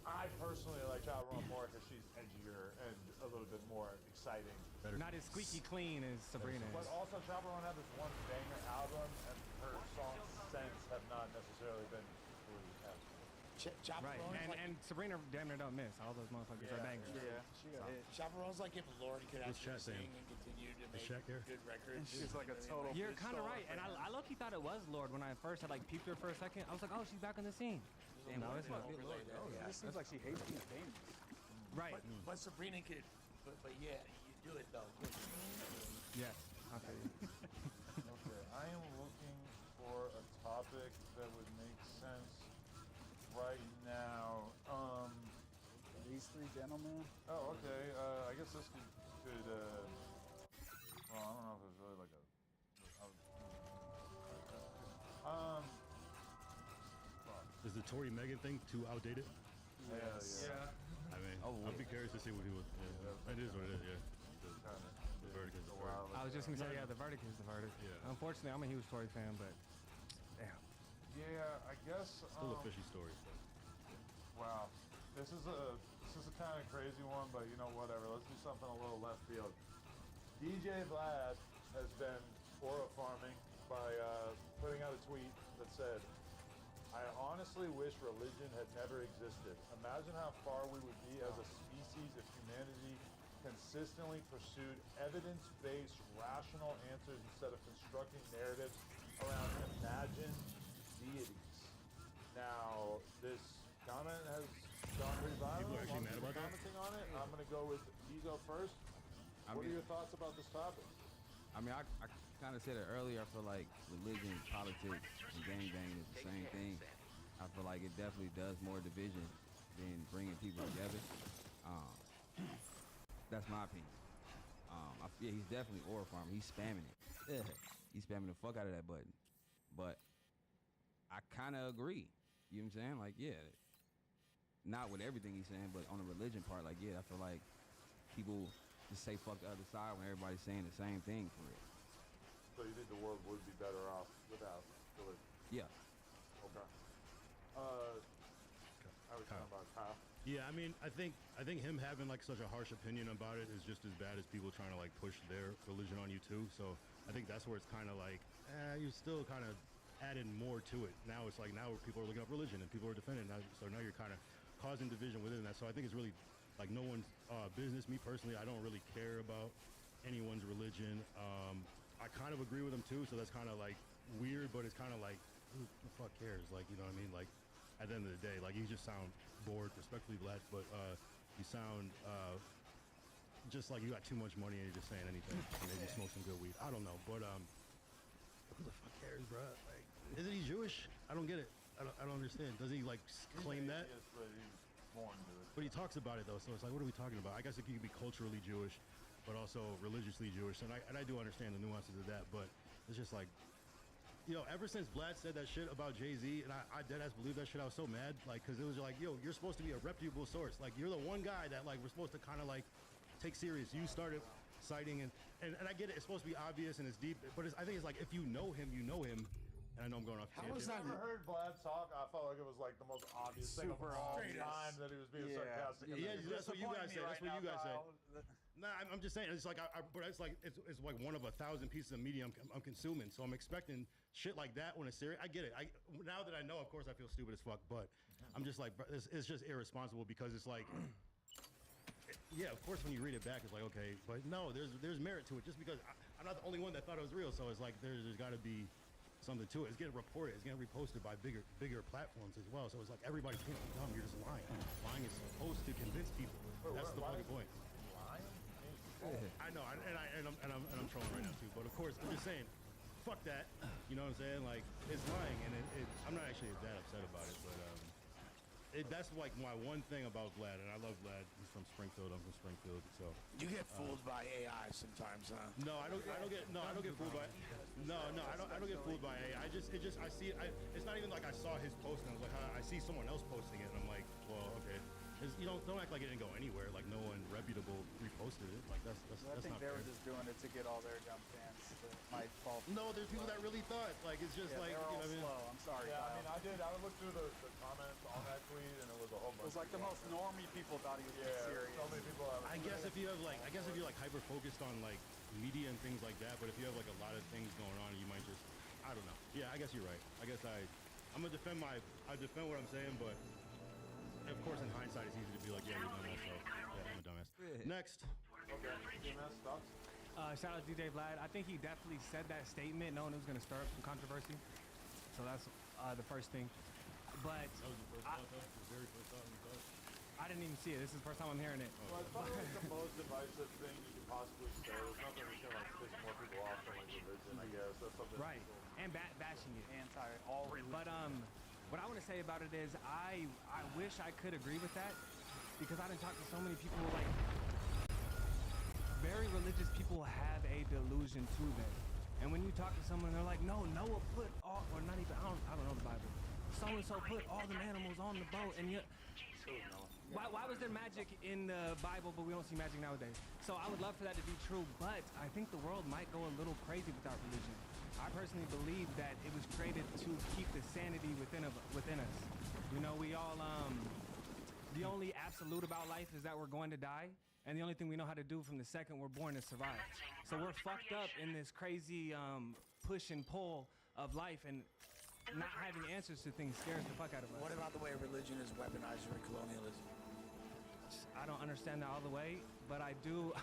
I personally like Chaperone more because she's edgier and a little bit more exciting. Not as squeaky clean as Sabrina But is. also, Chaperone had this one banger album, and her song sense have not necessarily been equally as Right, and Sabrina damn near don't miss. All those motherfuckers are bangers. Yeah, she got hit. Chaperone's like if Lord could What's actually Chat saying? sing and continue to make Shaq here? good records. She's like a total. You're bitch kind of doll. right, and I low-key thought it was Lord when I first had like peeped her for a second. I was like, oh, she's back on the scene. Damn, No, Lord it's must not. be Lord. Oh, It yeah. just seems like she hates being famous. Right. But Sabrina could, but yeah, you do it though. Yes. I feel you. Okay, I am looking for a topic that would make sense right now. These three gentlemen. Oh, okay. I guess this could well, I don't know if it's really like a. Is the Tory Megan thing too outdated? Yeah. I mean, I'll be curious to see what he would. Yeah, it is what it is. Yeah. The verdict is the verdict. I was just gonna say, yeah, the verdict is the verdict. Yeah. Unfortunately, I'm a huge Tory fan, but damn. Yeah, I guess. Still a fishy story. But. Wow, this is a kind of crazy one, but you know, whatever. Let's do something a little left field. DJ Vlad has been aura farming by putting out a tweet that said, "I honestly wish religion had never existed. Imagine how far we would be as a species if humanity consistently pursued evidence-based, rational answers instead of constructing narratives around imagined deities." Now, this comment has gone pretty viral. People are actually mad about that? Commenting on it. I'm going to go with Diesel first. What are your thoughts about this topic? I mean, I kind of said it earlier. I feel like religion, politics, and gangbanging is the same thing. I feel like it definitely does more division than bringing people together. That's my opinion. Yeah, he's definitely aura farming. He's spamming it. He's spamming the fuck out of that button. But I kind of agree. You know what I'm saying? Like, yeah, not with everything he's saying, but on the religion part, like, yeah, I feel like people just say fuck the other side when everybody's saying the same thing for it. So you think the world would be better off without religion? Yeah. Okay. I was talking about Kyle. Yeah, I mean, I think him having like such a harsh opinion about it is just as bad as people trying to like push their religion on you too. So I think that's where it's kind of like, you're still kind of adding more to it. Now it's like people are looking up religion and people are defending it. So now you're kind of causing division within that. So I think it's really like no one's business. Me personally, I don't really care about anyone's religion. I kind of agree with him too. So that's kind of like weird, but it's kind of like, who the fuck cares? Like, you know what I mean? Like, at the end of the day, like, you just sound bored, respectfully, Vlad, but you sound just like you got too much money and you're just saying anything. Maybe smoke some good weed. I don't know, but who the fuck cares, bro? Like, isn't he Jewish? I don't get it. I don't understand. Does he like claim that? Yes, but he's born to it. But he talks about it though, so it's like, what are we talking about? I guess it could be culturally Jewish, but also religiously Jewish, and I do understand the nuances of that. But it's just like, you know, ever since Vlad said that shit about Jay-Z, and I deadass believe that shit, I was so mad, like, because it was like, yo, you're supposed to be a reputable source. Like, you're the one guy that, like, we're supposed to kind of, like, take serious. You started citing, and I get it, it's supposed to be obvious and it's deep, but I think it's like, if you know him, and I know I'm going off tangent. I've never heard Vlad talk. I felt like it was, like, the most obvious thing of all time that he was being sarcastic. Yeah, that's what you guys say. That's what you guys say. Nah, I'm just saying. It's like, but it's like it's like one of 1,000 pieces of media I'm consuming. So I'm expecting shit like that when it's serious. I get it. Now that I know, of course, I feel stupid as fuck. But I'm just like, it's just irresponsible because it's like, yeah, of course, when you read it back, it's like, okay, but no, there's merit to it. Just because I'm not the only one that thought it was real, so it's like there's got to be something to it. It's getting reported. It's getting reposted by bigger platforms as well. So it's like everybody can't be dumb. You're just lying. Lying is supposed to convince people. That's the fucking point. I know, and I'm trolling right now too. But of course, I'm just saying, fuck that. You know what I'm saying? Like, it's lying, and I'm not actually that upset about it. But that's like my one thing about Vlad, and I love Vlad. He's from Springfield. I'm from Springfield, so You get fooled by AI sometimes, huh? no, I don't get fooled by. No, I don't get fooled by AI. I see it. It's not even like I saw his post and I was like, I see someone else posting it, and I'm like, well, okay. You don't act like it didn't go anywhere. Like no one reputable reposted it. Like that's I think not they were fair. just doing it to get all their dumb fans that might fall. No, there's people that really thought. Like it's just like, they were all you know what I mean? slow. I'm sorry. Yeah, Kyle. I mean, I looked through the comments on that tweet, and it was a whole bunch. It was like the most normie people thought he was serious. So many people have. I guess if you're like hyper focused on like media and things like that, but if you have like a lot of things going on, you might just, I don't know. Yeah, I guess you're right. I guess I'm gonna defend what I'm saying, but of course in hindsight it's easy to be like, yeah, you're a dumbass. So yeah, I'm a dumbass. Next. Okay. DMS thoughts? Shout out to DJ Vlad. I think he definitely said that statement knowing it was going to stir up some controversy. So that's the first thing. But That was the first thought, though? The very first thought you thought? I didn't even see it. This is the first time I'm hearing it. Well, it's probably like the most divisive thing you could possibly say. There's nothing that's gonna like piss more people off than like religion, I guess. That's something. Right. And bashing it. All religion. But what I want to say about it is I wish I could agree with that because I didn't talk to so many people like very religious people have a delusion to them. And when you talk to someone, they're like, no, Noah put all, or not even, I don't know the Bible. So-and-so put all the animals on the boat, and you. Why was there magic in the Bible, but we don't see magic nowadays? So I would love for that to be true, but I think the world might go a little crazy without religion. I personally believe that it was created to keep the sanity within us. You know, we all, the only absolute about life is that we're going to die, and the only thing we know how to do from the second we're born is survive. So we're fucked up in this crazy push and pull of life, and not having answers to things scares the fuck out of us. What about the way religion is weaponized during colonialism? I don't understand that all the way, but I do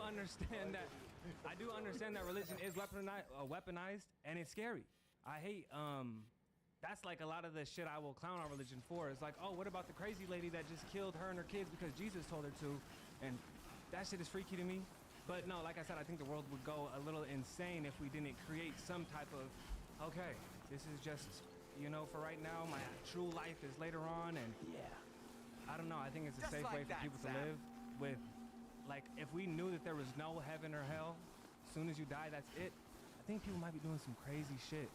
understand that religion is weaponized, and it's scary. I hate that's like a lot of the shit I will clown on religion for. It's like, oh, what about the crazy lady that just killed her and her kids because Jesus told her to, and that shit is freaky to me. But no, like I said, I think the world would go a little insane if we didn't create some type of, okay, this is just, you know, for right now, my true life is later on, and yeah. I don't know. I think it's a Just safe like way for that, people to Sam. live with, like, if we knew that there was no heaven or hell, as soon as you die, that's it. I think people might be doing some crazy shit.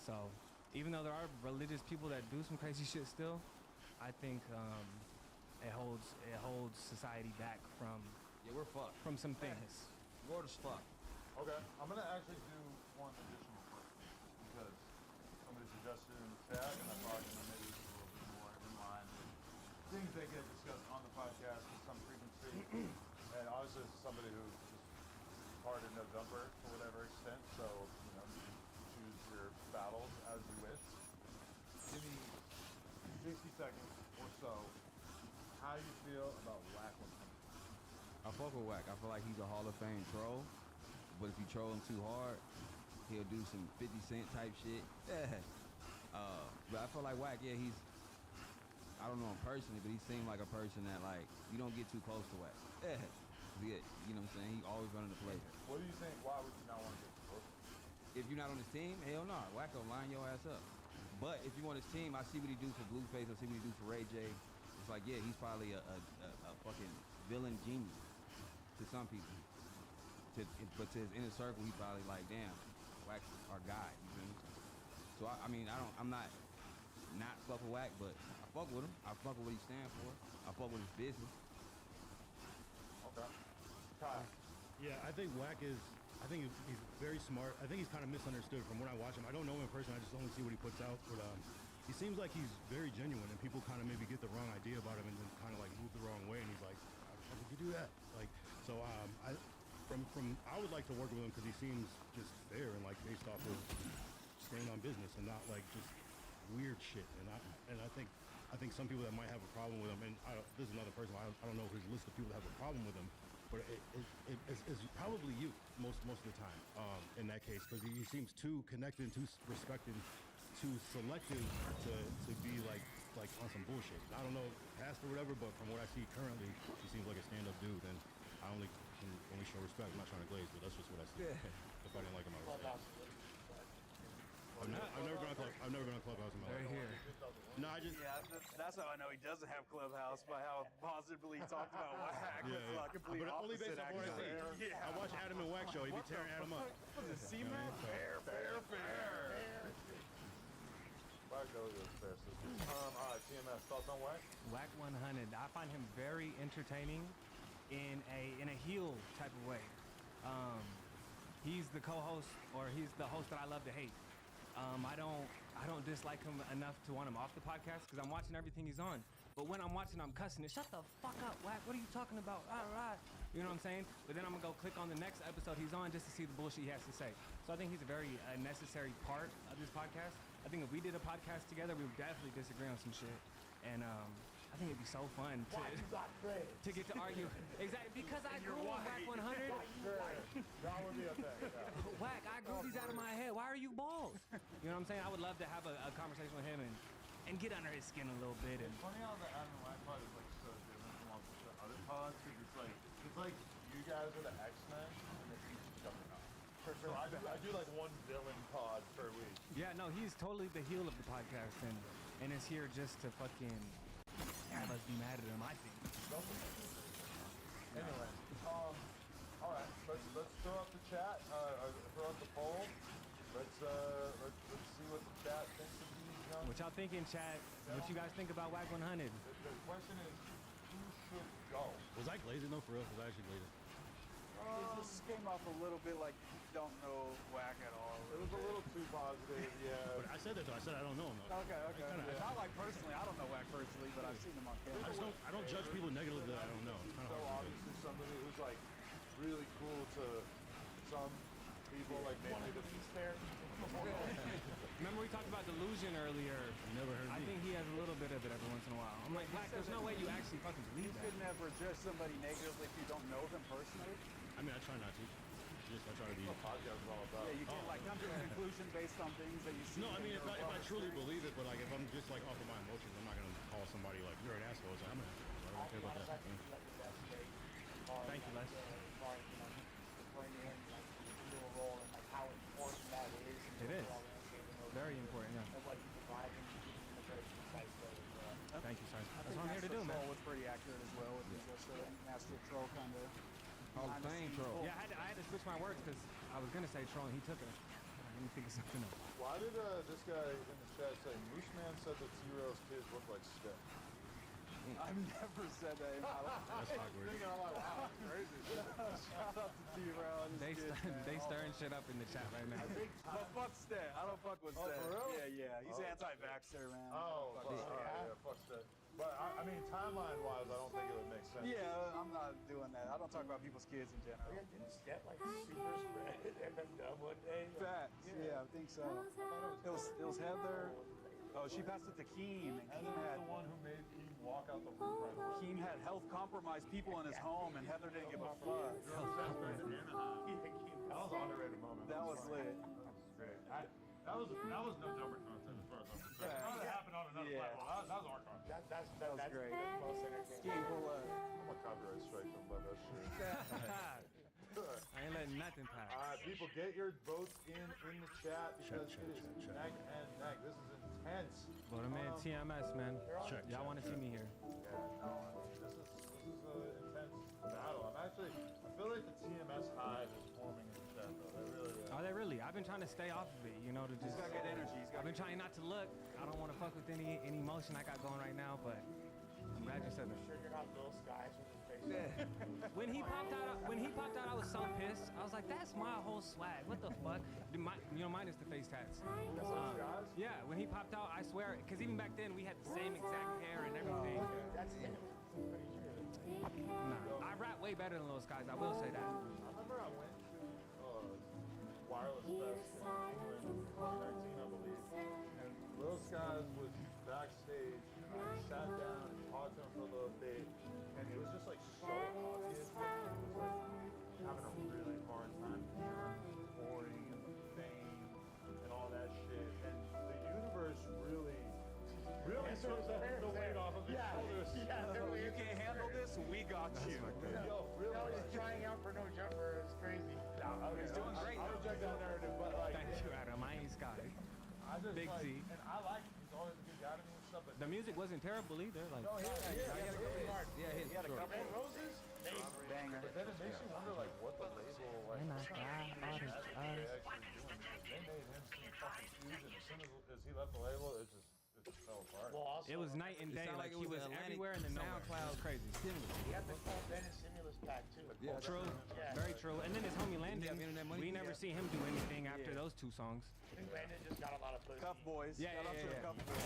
So, even though there are religious people that do some crazy shit still, I think it holds society back from we're fucked. From some things. We're just fucked. Okay, I'm gonna actually do one additional question because somebody suggested in the chat, and I thought maybe it's a little bit more in line with things that get discussed on the podcast with some frequency. And obviously, this is somebody who's just hardened no jumper to whatever extent, so you know, you can choose your battles as you wish. Give me 60 seconds or so. How you feel about Whack 100? I fuck with Wack. I feel like he's a Hall of Fame troll, but if you troll him too hard, he'll do some 50 Cent type shit. Yeah. But I feel like Wack, yeah, he's, I don't know him personally, but he seemed like a person that, like, you don't get too close to Wack. Yeah. You know what I'm saying? He always running the play. What do you think? Why would you not want to get close? If you're not on his team, hell no. Wack will line your ass up. But if you want his team, I see what he do for Blueface. I see what he do for Ray J. It's like, yeah, he's probably a fucking villain genius to some people. But to his inner circle, he probably like, damn, Wack's our guy. You feel me? So I mean, I'm not fuck with Wack, but I fuck with him. I fuck with what he stand for. I fuck with his business. Okay. Kyle. Yeah, I think Wack is. I think he's very smart. I think he's kind of misunderstood from when I watch him. I don't know him in person. I just only see what he puts out. But he seems like he's very genuine, and people kind of maybe get the wrong idea about him and then kind of like move the wrong way. And he's like, how the fuck did you do that? Like, So I would like to work with him because he seems just fair and like based off of staying on business and not like just weird shit. And I think some people that might have a problem with him, and this is another person, I don't know his list of people that have a problem with him, but it's probably you most of the time in that case, because he seems too connected, too respected, too selective to be like on some bullshit. I don't know past or whatever, but from what I see currently, he seems like a stand-up dude, and I only show respect. I'm not trying to glaze, but that's just what I see. If I didn't like him, I would say. I've never been on Clubhouse in my life. Right here. No, I just... Yeah, that's how I know he doesn't have Clubhouse, by how positively he talked about Wack. Yeah, It's like complete but only based opposite, off what I see. actually. Yeah. I watch Adam and Wack show. He be tearing Adam up. What's it, cement? Fair. Wack always is fair, sister. All right, TMS, thoughts on Wack? Wack 100. I find him very entertaining in a heel type of way. He's the co-host, or he's the host that I love to hate. I don't dislike him enough to want him off the podcast because I'm watching everything he's on. But when I'm watching, I'm cussing it. Shut the fuck up, Wack. What are you talking about? All right. You know what I'm saying? But then I'm gonna go click on the next episode he's on just to see the bullshit he has to say. So I think he's a very necessary part of this podcast. I think if we did a podcast together, we would definitely disagree on some shit. And I think it'd be so fun to get to argue. Exactly, because I grew up Wack 100. That would be okay. Yeah. Wack, I grew these out of my head. Why are you bald? You know what I'm saying? I would love to have a conversation with him and get under his skin a little bit. And It's funny how the Adam and Wack pod is like so different from all the other pods, because it's like you guys are the X-Men and it's each other out. So I do like one villain pod per week. yeah, no, he's totally the heel of the podcast and is here just to fucking have us be mad at him, I think. Anyway, all right, let's throw up the chat, throw up the poll. Let's see what the chat thinks of these young. What y'all thinking, chat? What you guys think about Wack 100? The question is, who should go? Was I glazing though, for real? Was I actually glazing? It just came off a little bit like you don't know Wack at all. It was a little too positive, yeah. But I said that though. I said I don't know him though. Okay. Not like personally. I don't know Wack personally, but I've seen him on camera. I don't judge people negatively that I don't know. It's kind of So hard to do. obviously somebody who's like really cool to some people, like maybe the peace fair. Remember we talked about delusion earlier? Never heard I me. think he has a little bit of it every once in a while. I'm like, Wack, there's no way you actually fucking believe You that. could never judge somebody negatively if you don't know them personally. I mean, I try not to. I try to be. What podcast is all about? Yeah, you can't like come to a conclusion based on things that you see. No, I mean, in if your I own truly experience. believe it, but like if I'm just like off of my emotions, I'm not gonna call somebody like you're an asshole. It's like I'm an asshole. I don't care about that. Thank you, Les. It is. Very important, yeah. Thank you, sir. That's what I'm here to do, man. Troll was pretty accurate as well. With his master troll kind of. Hall of Fame troll. Yeah, I had to switch my words because I was gonna say troll and he took it. Let me think of something else. Why did this guy in the chat say Moose Man said that T-Rail's kids look like Stick? I've never said that in my life. That's awkward. I'm like, wow, that's crazy. Shout out to T-Rail and his kids, man. They stirring shit up in the chat right now. But fuck Stet. I don't fuck with Oh, Stet. for real? Yeah. He's anti-vaxxer, man. Oh, fuck, yeah, fuck Stick. But I mean, timeline-wise, I don't think it would make sense. Yeah, I'm not doing that. I don't talk about people's kids in general. Didn't Step like super spread MFW one day? Facts. Yeah, I think so. It was Heather. Oh, she passed it to Keen. And Keen had the one who made Keen walk out the room right away. Keen had health compromised people in his home, and Heather didn't give a fuck. That was an underrated moment. That was lit. That was great. That was no number content as far as I'm concerned. It might have happened on another platform. That was our content. That's great. That's most entertaining. Keen, pull up. I'm gonna copyright strike them by that shit. I ain't letting nothing pass. People, get your votes in the chat because it is neck and neck. This is intense. But I'm in TMS, man. Y'all want to see me here? Yeah, no, this is an intense battle. I feel like the TMS hive is forming in the chat, though. They really Are they really? I've been trying to stay off of it, you know, to just. He's got good energy. I've been trying not to look. I don't want to fuck with any emotion I got going right now, but I'm glad you said that. Sure, you're not Bill Skies with his face. When he popped out, I was so pissed. I was like, "That's my whole swag. What the fuck?" Minus the face tats. Yeah, when he popped out, I swear, because even back then we had the same exact hair and everything. That's pretty true. Nah, I rap way better than Lil Skies. I will say that. I remember I went to Wireless Fest in England in 2019, I believe, and Lil Skies was backstage, and I sat down and talked to him for a little bit, and it was just like so obvious that he was like having a really hard time dealing with the touring and the fame and all that shit, and the universe really took the weight off of his shoulders. You can't handle this? We got you. Yo, really? Now he's trying out for no jumper. It's crazy. He's doing great. I reject that narrative, but like, Thank you, Adam. I ain't Sky. I just Big like, T. and I like him. He's always a good guy to me and stuff. But The music wasn't terrible either. Like, no, he had a couple Roses. Banger. But then it makes you wonder, like, what the label, like, And I what got they all these actually doing, because they made him seem fucking huge, and as soon as he left the label, it just fell apart. Well, also, it was night and It day. sounded Like like he it was was Atlantic everywhere and then nowhere. SoundCloud It was crazy. He had the Cole Bennett stimulus pack too. Yeah, True. Yeah. Very true. And then his homie Landon. have internet money? We never see him do anything after those two songs. I think Landon just got a lot of pussy. Cuff boys. Yeah, Shout out to the Cuff boys.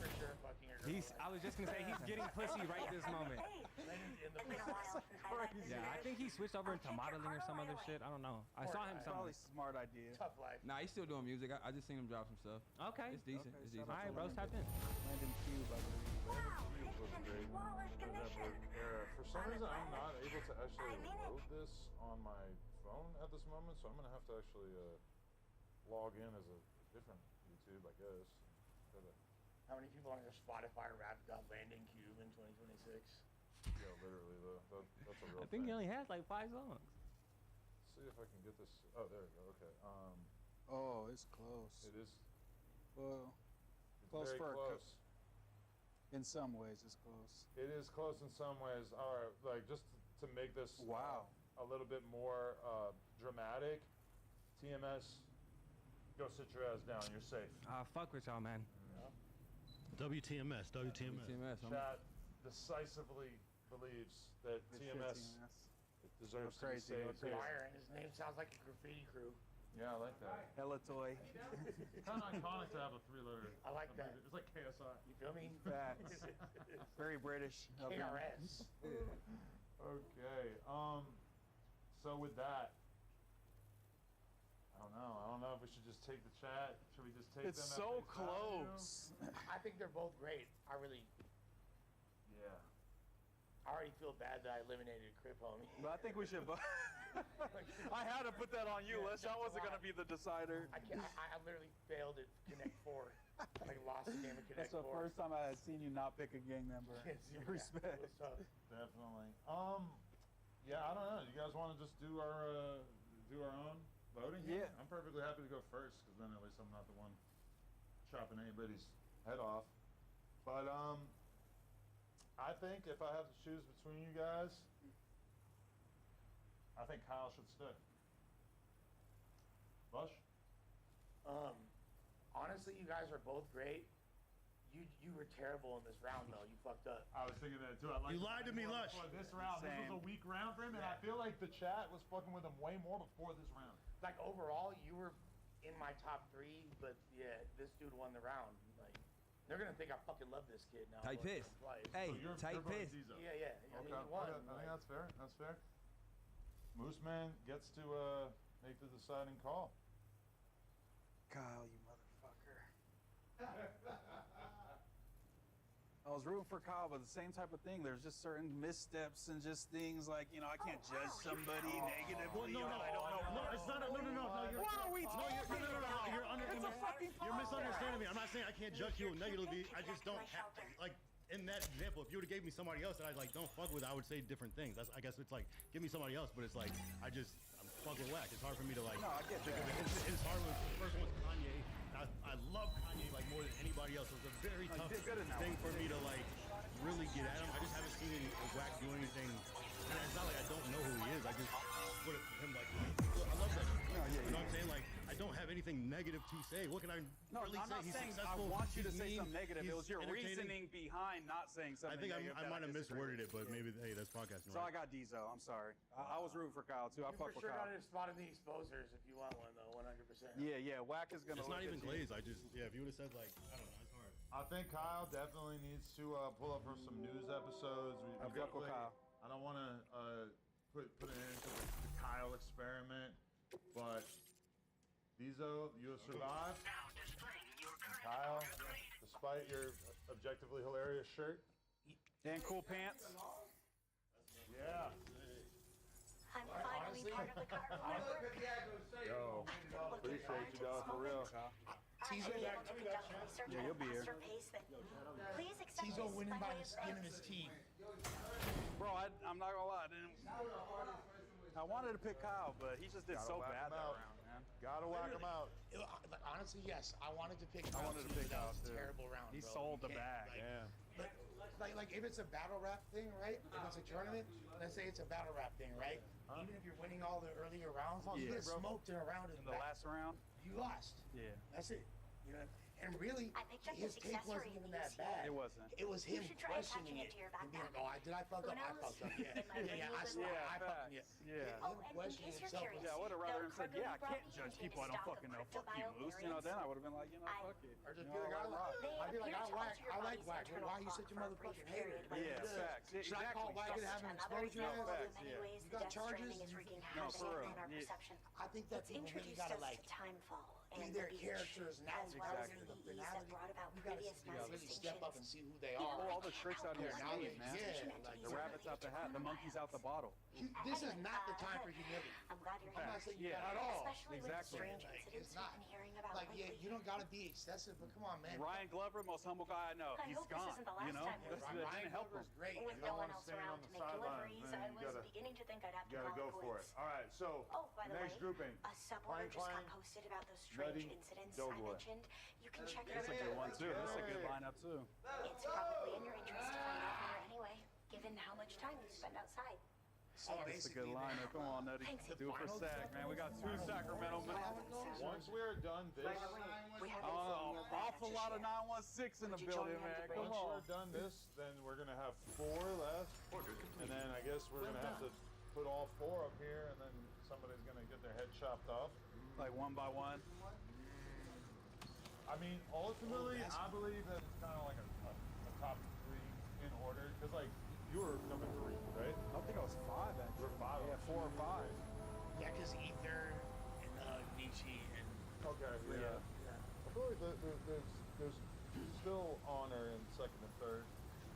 For sure, fucking your girl. I was just gonna say he's getting pussy right this moment. Landon's in the pussy. Yeah, I think he switched over into modeling or some other shit. I don't know. I saw him somewhere. Probably smart idea. Tough life. Nah, he's still doing music. I just seen him drop some stuff. Okay. It's decent. Okay, It's shout decent. All right, bro, tapped in. Landon Cube, I believe. Was great. For some reason, I'm not able to actually load this on my phone at this moment, so I'm gonna have to actually log in as a different YouTube, I guess. How many people on your Spotify rap got Landon Cube in 2026? Yeah, literally, though. That's a real I think he thing. only has like 5 songs. Let's see if I can get this. Oh, there we go. Okay. Oh, it's close. It is. Well, It's close very for close. in some ways, it's close. It is close in some ways. All right, like just to make this a little bit more dramatic. TMS, go sit your ass down. You're safe. Fuck with y'all, man. WTMS. Chat decisively believes that TMS deserves to be saved. Fire, and his name sounds like a graffiti crew. Yeah, I like that. Hella toy. It's kind of iconic to have a 3-letter. I like that. It's like KSI. You feel me? Facts. Very British. KRS. Okay. So with that, I don't know if we should just take the chat. Should we just take It's them? so close. I think they're both great. Yeah. I already feel bad that I eliminated Crip Homie. But I think we should. I had to put that on you, Les. That wasn't going to be the decider. I literally failed at Connect 4. Like lost the game of Connect That's the 4. first time I had seen you not pick a gang member. Respect. Definitely. Yeah, I don't know. You guys want to just do our own voting? Yeah. I'm perfectly happy to go first, because then at least I'm not the one chopping anybody's head off. But I think if I have to choose between you guys, I think Kyle should stay. Bush? Honestly, you guys are both great. You were terrible in this round, though. You fucked up. I was thinking that too. You lied to me, Lush. This round, this was a weak round for him, and I feel like the chat was fucking with him way more before this round. Like overall, you were in my top 3, but yeah, this dude won the round. Like they're gonna think I fucking love this kid now. Tight piss. Hey, So tight voting piss. Tizo. Yeah. I mean, Okay, he won. okay, I think that's fair. That's fair. Moose Man gets to make the deciding call. Kyle, you motherfucker. I was rooting for Kyle, but the same type of thing. There's just certain missteps and just things like, I can't judge somebody negatively. No, I don't know. No, it's not. No. What are we talking about? You're misunderstanding me. I'm not saying I can't judge you negatively. I just don't have, like, in that example, if you would have gave me somebody else that I like don't fuck with, I would say different things. I guess it's like, give me somebody else, but it's like, I'm fuck with whack. It's hard for me to like. No, I get that. It's hard with the first one's Kanye. I love Kanye like more than anybody else. It was a very tough thing for me to like really get at him. I just haven't seen Wack do anything. And it's not like I don't know who he is. I just put him like, I love that. You know what I'm saying? Like, I don't have anything negative to say. What can I really I'm say? not He's saying I successful. want you to he's say mean, something negative. It was your entertaining. reasoning behind not saying something I think negative. I might have misworded it, but maybe, hey, that's podcasting. So I got Diesel. I'm sorry. I was rooting for Kyle, too. I You fuck for with sure Kyle. got a spot in the exposers if you want one, though, 100%. Yeah. Wack is going to It's not even Glaze. If you would have said, like, I don't know, it's hard. I think Kyle definitely needs to pull up for some news episodes. I fuck with Kyle. I don't want to put it into the Kyle experiment, but Vizo, you have survived. And Kyle, despite your objectively hilarious shirt and cool pants. Yeah. I'm finally part of the car. Yo, appreciate you, dog, for real. Tizo, Yeah, you'll be here. Please accept Tizo this winning by way the of skin of thanks. his teeth. Bro, I'm not gonna lie, I wanted to pick Kyle, but he just did Gotta so whack bad him that out. round, man. Gotta whack him out. Honestly, yes, I wanted to pick. I wanted to pick Kyle Kyle too, but too. that was a terrible round. He bro. sold You the can't, bag. But like if it's a battle rap thing, right? If it's a tournament, let's say it's a battle rap thing, right? Even if you're winning all the earlier rounds, you get smoked in a round in the last round. You lost. Yeah. That's it. You know, and really, his take wasn't even that bad. It wasn't. It was him You should try questioning attaching it it to your and being backpack. like, "Oh, did I fuck Who up? I knows? fucked up. Yeah, It might yeah, bring I you swear, good I luck. fucked up. Yeah. Oh, and in case you're curious, Yeah, I would have rather him the said, cargo yeah, I you brought can't me judge contained people I a don't stock fucking of know. Fuck you, crypto Moose. You know, variants. then I would have been like, you know, fuck it. Or just You be like, know, I'd be like, I appear to alter your like body's whack. internal Why you clock such a for a brief motherfucking hater? period when Yeah, it does. facts. Should I call Exactly. Wagon and have him Another expose your example ass? of the many ways You the got Death charges? Stranding is wreaking No, havoc for real. on our Yeah. perception. I think that It's people really introduced gotta us like to timefall be and their the beach, characters now. as well as Exactly. the ease that brought about You gotta previous mass really step up and extinctions. see who they You know, are. Pull all the tricks out of your Now sleeve, they- man. yeah, like The rabbit's out the hat, the monkey's out the bottle. This is not the time for humility. I'm glad you're I'm here. not saying Yeah. that at all. Especially with the Exactly. strange Like, incidents it's not. we've been hearing about Like, yeah, lately. you don't gotta be excessive, but come on, man. Ryan Glover, most humble guy I know. I He's hope this gone. isn't the You last know, time we that see didn't Ryan help him. Glover's great. With You no don't one wanna else stand on around the to make sidelines, deliveries, man. I You was gotta- beginning to think I'd have You to gotta call go the for it. police. All right, so Oh, by the next way, grouping. a sub order Clank, just got clank, posted about those strange Nutty, incidents I Doughboy. mentioned. You can check it That's out. a good one too. That's a good lineup too. It's probably in your interest to find out more anyway, given how much time you spend outside. So That's a good lineup. Come on, Nutty. Do it for Sac, man. We got two Sacramento men. Once we are done this, Awful lot of 916 in the building, man. Come once on. we're done this, then we're gonna have 4 left, and then I guess we're gonna have to put all 4 up here, and then somebody's gonna get their head chopped off. Like one by one. I mean, ultimately, I believe that it's kind of like a top 3 in order, because like you were number 3, right? I think I was 5 actually. We're 5. Yeah, 4 or 5. Yeah, because Ether and Nietzsche and Okay, yeah. I feel like there's still honor in 2nd and 3rd.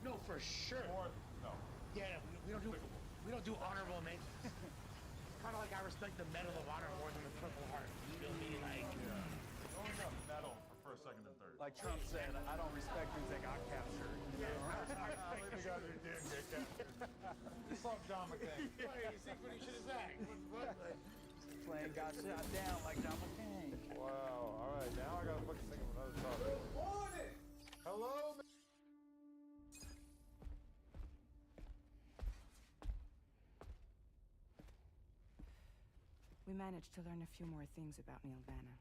no, for sure. Or no. Yeah, we don't do honorable mentions. Kind of like I respect the Medal of Honor more than the Purple Heart. You feel me? Like, There's only enough medal for 1st, 2nd, and 3rd. Like Trump said, I don't respect things that got captured. Leave the guys who did get captured. Fuck John McCain. Wait, you think what he should have said? Plane got shot down like John McCain. Wow. All right. Now I gotta fucking think of another topic. Hello. We managed to learn a few more things about Nilvana.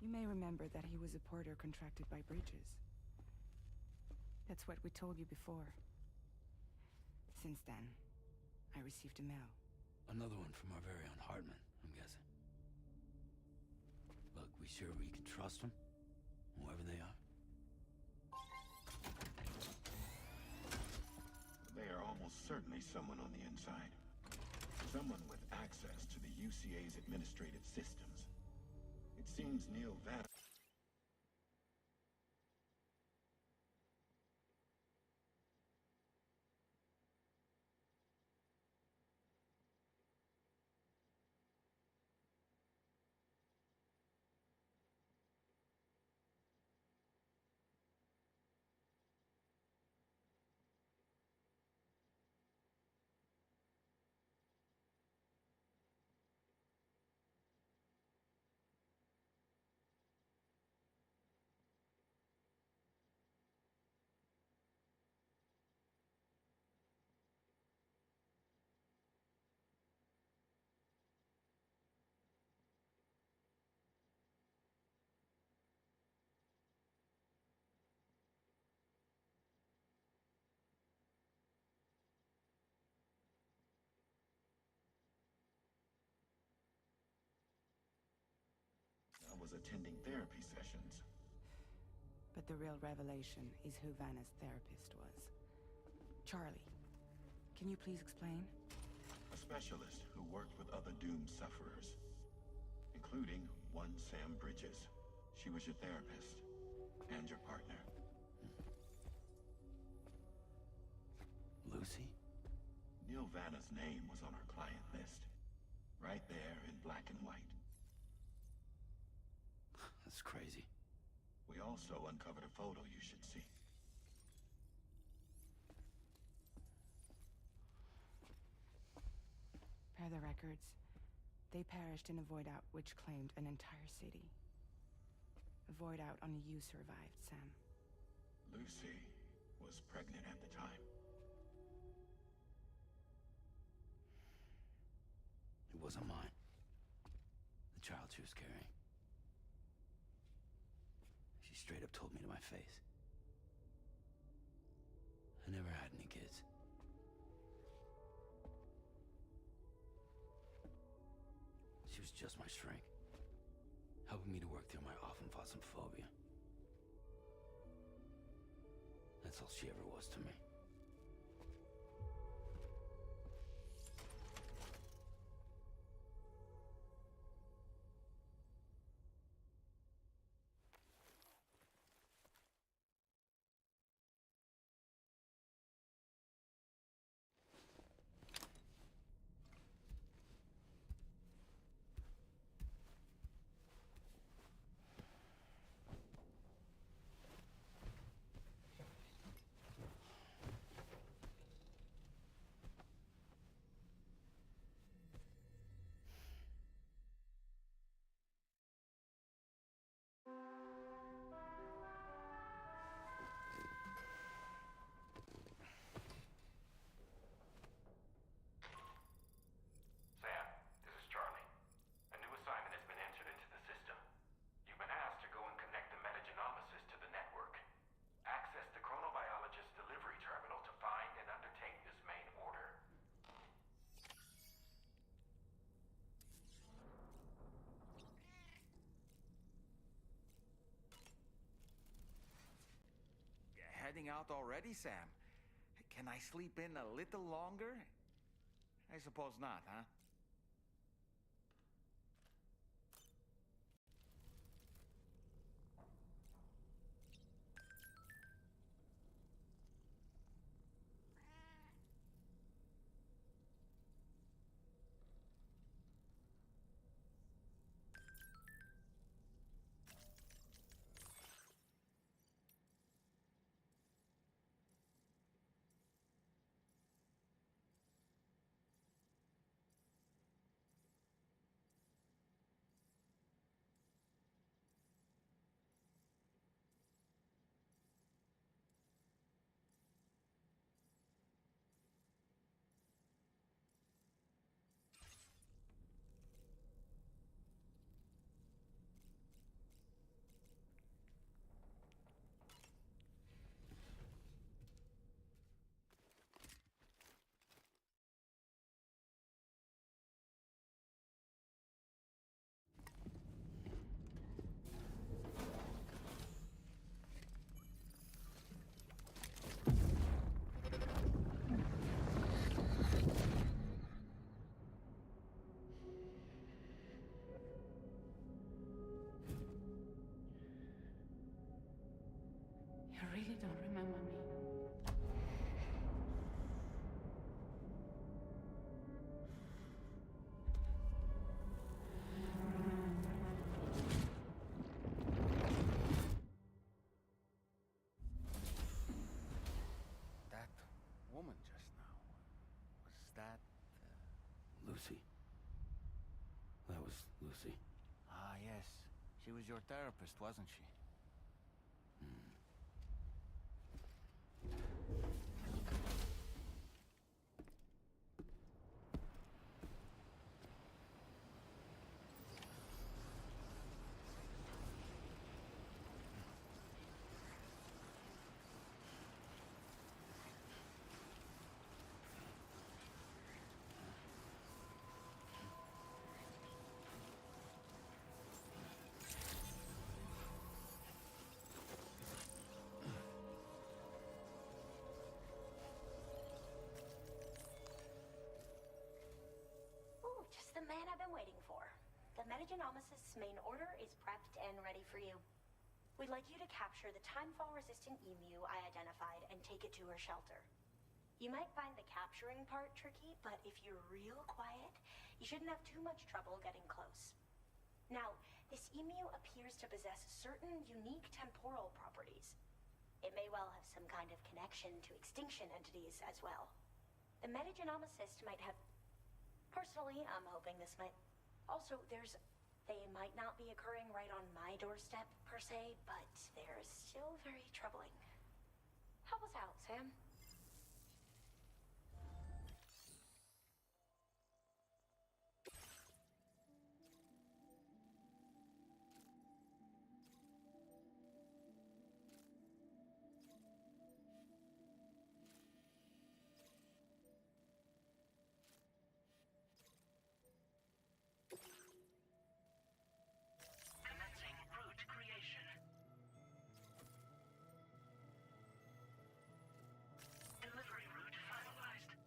You may remember that he was a porter contracted by Bridges. That's what we told you before. Since then, I received a mail. Another one from our very own Hartman, I'm guessing. Look, we sure we can trust them? Whoever they are? They are almost certainly someone on the inside. Someone with access to the UCA's administrative systems. It seems Neil Vanna was attending therapy sessions. But the real revelation is who Vanna's therapist was. Charlie, can you please explain? A specialist who worked with other doomed sufferers, including one Sam Bridges. She was your therapist and your partner. Lucy? Neil Vanna's name was on our client list. Right there in black and white. That's crazy. We also uncovered a photo you should see. Per the records, they perished in a void out which claimed an entire city. A void out only you survived, Sam. Lucy was pregnant at the time. It wasn't mine. The child she was carrying. She straight up told me to my face. I never had any kids. She was just my shrink, helping me to work through my often phobia. That's all she ever was to me. Sam, this is Charlie. A new assignment has been entered into the system. You've been asked to go and connect the metagenomicist to the network. Access the chronobiologist delivery terminal to find and undertake this main order. Heading out already, Sam? Can I sleep in a little longer? I suppose not, huh? You really don't remember me. That woman just now, was that... Lucy. That was Lucy. Ah, yes. She was your therapist, wasn't she? waiting for. The Metagenomics' main order is prepped and ready for you. We'd like you to capture the timefall-resistant emu I identified and take it to her shelter. You might find the capturing part tricky, but if you're real quiet, you shouldn't have too much trouble getting close. Now, this emu appears to possess certain unique temporal properties. It may well have some kind of connection to extinction entities as well. The metagenomicist might have... Personally, I'm hoping this might... Also, they might not be occurring right on my doorstep, per se, but they're still very troubling. Help us out, Sam. Commencing route creation. Delivery route finalized.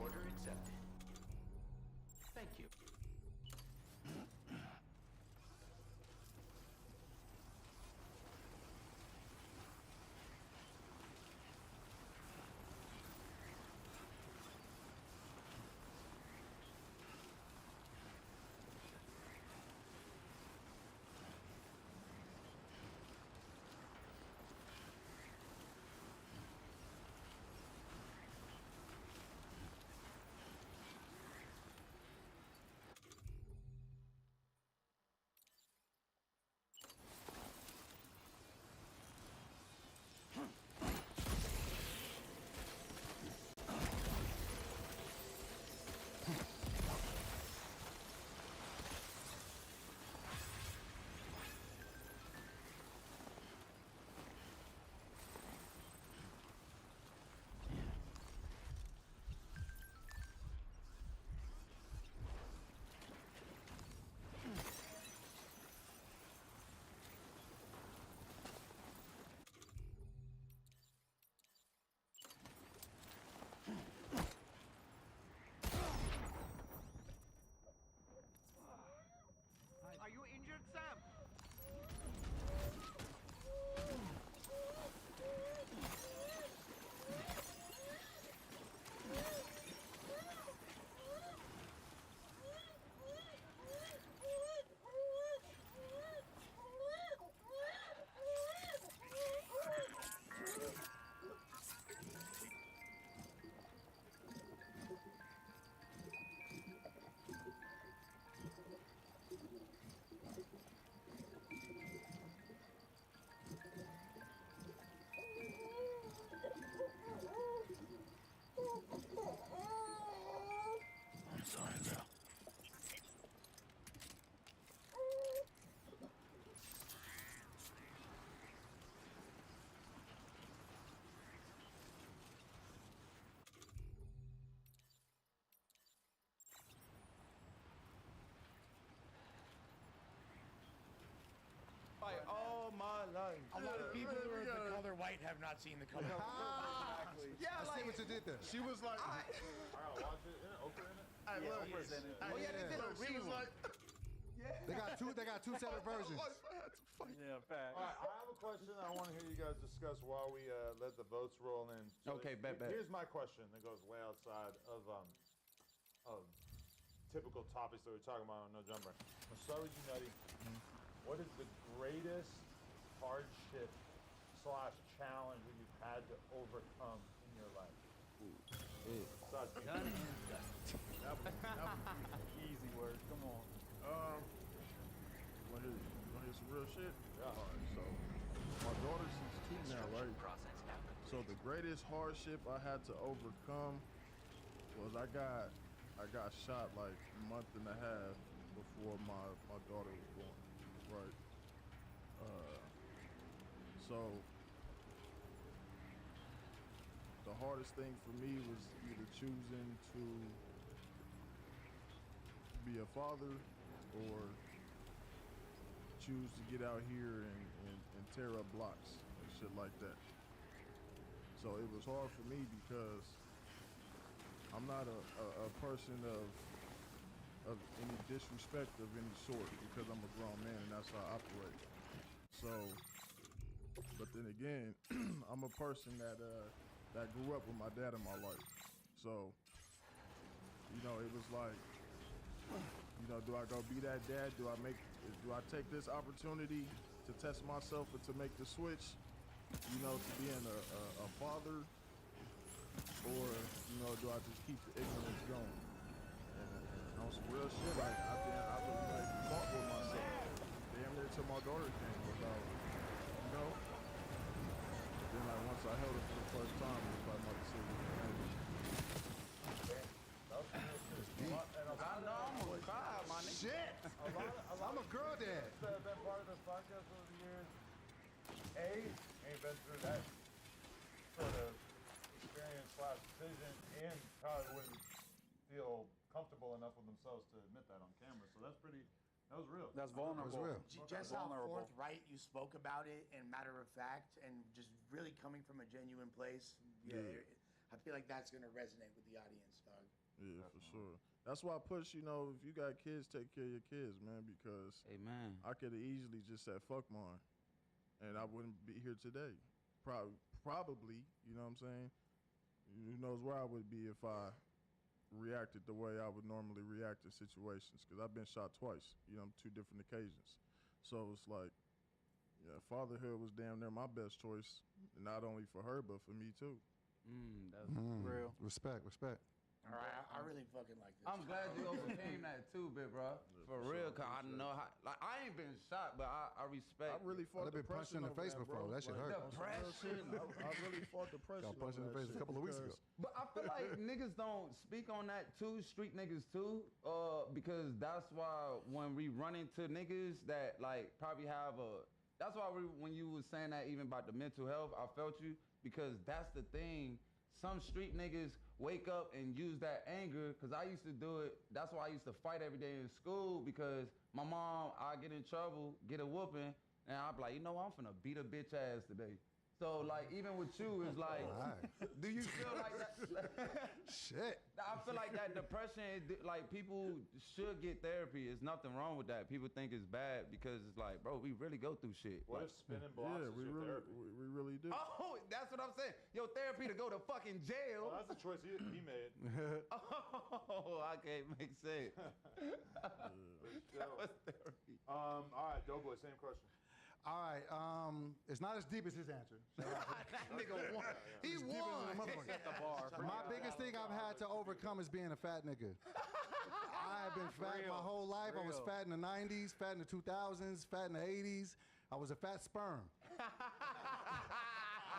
Order accepted. Thank you. Are you injured, Sam? I'm sorry, girl. All my life. A lot of people who are the color white have not seen the color. Yeah, I see what you did there. She was like, I gotta watch it. Isn't Oprah in it? Hey, look. Oprah's in it. Oh yeah, they did a She was rerun. like, They got two separate versions. Yeah, fact. all right, I have a question I want to hear you guys discuss while we let the votes roll in. Okay, bet. Here's my question that goes way outside of typical topics that we're talking about on No Jumper. I'm sorry, you nutty. What is the greatest hardship / challenge that you've had to overcome in your life? Besides being- Done and done. That was easy word. Come on. What is it? real shit? Yeah. All right, so my daughter, she's 2 now, right? So the greatest hardship I had to overcome was I got shot like a month and a half before my daughter was born, right? So the hardest thing for me was either choosing to be a father or choose to get out here and tear up blocks and shit like that. So it was hard for me because I'm not a person of any disrespect of any sort because I'm a grown man and that's how I operate. So, but then again, I'm a person that grew up with my dad in my life. So, you know, it was like, you know, do I go be that dad? Do I take this opportunity to test myself or to make the switch, you know, to being a father? Or, you know, do I just keep the ignorance going? And on some real shit, I really like fought with myself. Damn near till my daughter came about, you know? But then like once I held her for the first time, it was like my decision to end it. I know, I'm gonna cry, my nigga. Shit! I'm a girl dad. That's been part of this podcast over the years. Ain't been through that sort of experience/decision, and probably wouldn't feel comfortable enough with themselves to admit that on camera. So that was real. That's vulnerable. Just how forthright you spoke about it and matter of fact and just really coming from a genuine place. Yeah. I feel like that's going to resonate with the audience, dog. Yeah, for sure. That's why I push, you know, if you got kids, take care of your kids, man, because I could have easily just said, fuck mine, and I wouldn't be here today. Probably, you know what I'm saying? Who knows where I would be if I reacted the way I would normally react to situations, because I've been shot twice, you know, 2 different occasions. So it's like, yeah, fatherhood was damn near my best choice, not only for her, but for me too. That's real. Respect. All right, I really fucking like this. I'm glad you overcame that too, big bro. For real, cause I know how. Like I ain't been shot, but I respect. I really fought I've been punched in the face before. That shit hurt. Depression. I really fought depression. Got punched in the face a couple of weeks ago. But I feel like niggas don't speak on that too, street niggas too, because that's why when we run into niggas that like probably have that's why when you was saying that even about the mental health, I felt you, because that's the thing. Some street niggas wake up and use that anger, because I used to do it. That's why I used to fight every day in school, because my mom, I get in trouble, get a whooping, and I'd be like, you know what, I'm finna beat a bitch ass today. So like even with you, it's like, do you feel like that? Shit. I feel like that depression, like people should get therapy. There's nothing wrong with that. People think it's bad because it's like, bro, we really go through shit. What like, if spinning blocks is your therapy? We really do. Oh, that's what I'm saying. Your therapy to go to fucking jail. Well, that's the choice he made. Oh, I can't make sense. That was therapy. All right, Doughboy, same question. All right, it's not as deep as his answer. That nigga won. He won. Set the bar. My biggest thing I've had to overcome is being a fat nigga. I have been fat my whole life. I was fat in the 90s, fat in the 2000s, fat in the 80s. I was a fat sperm.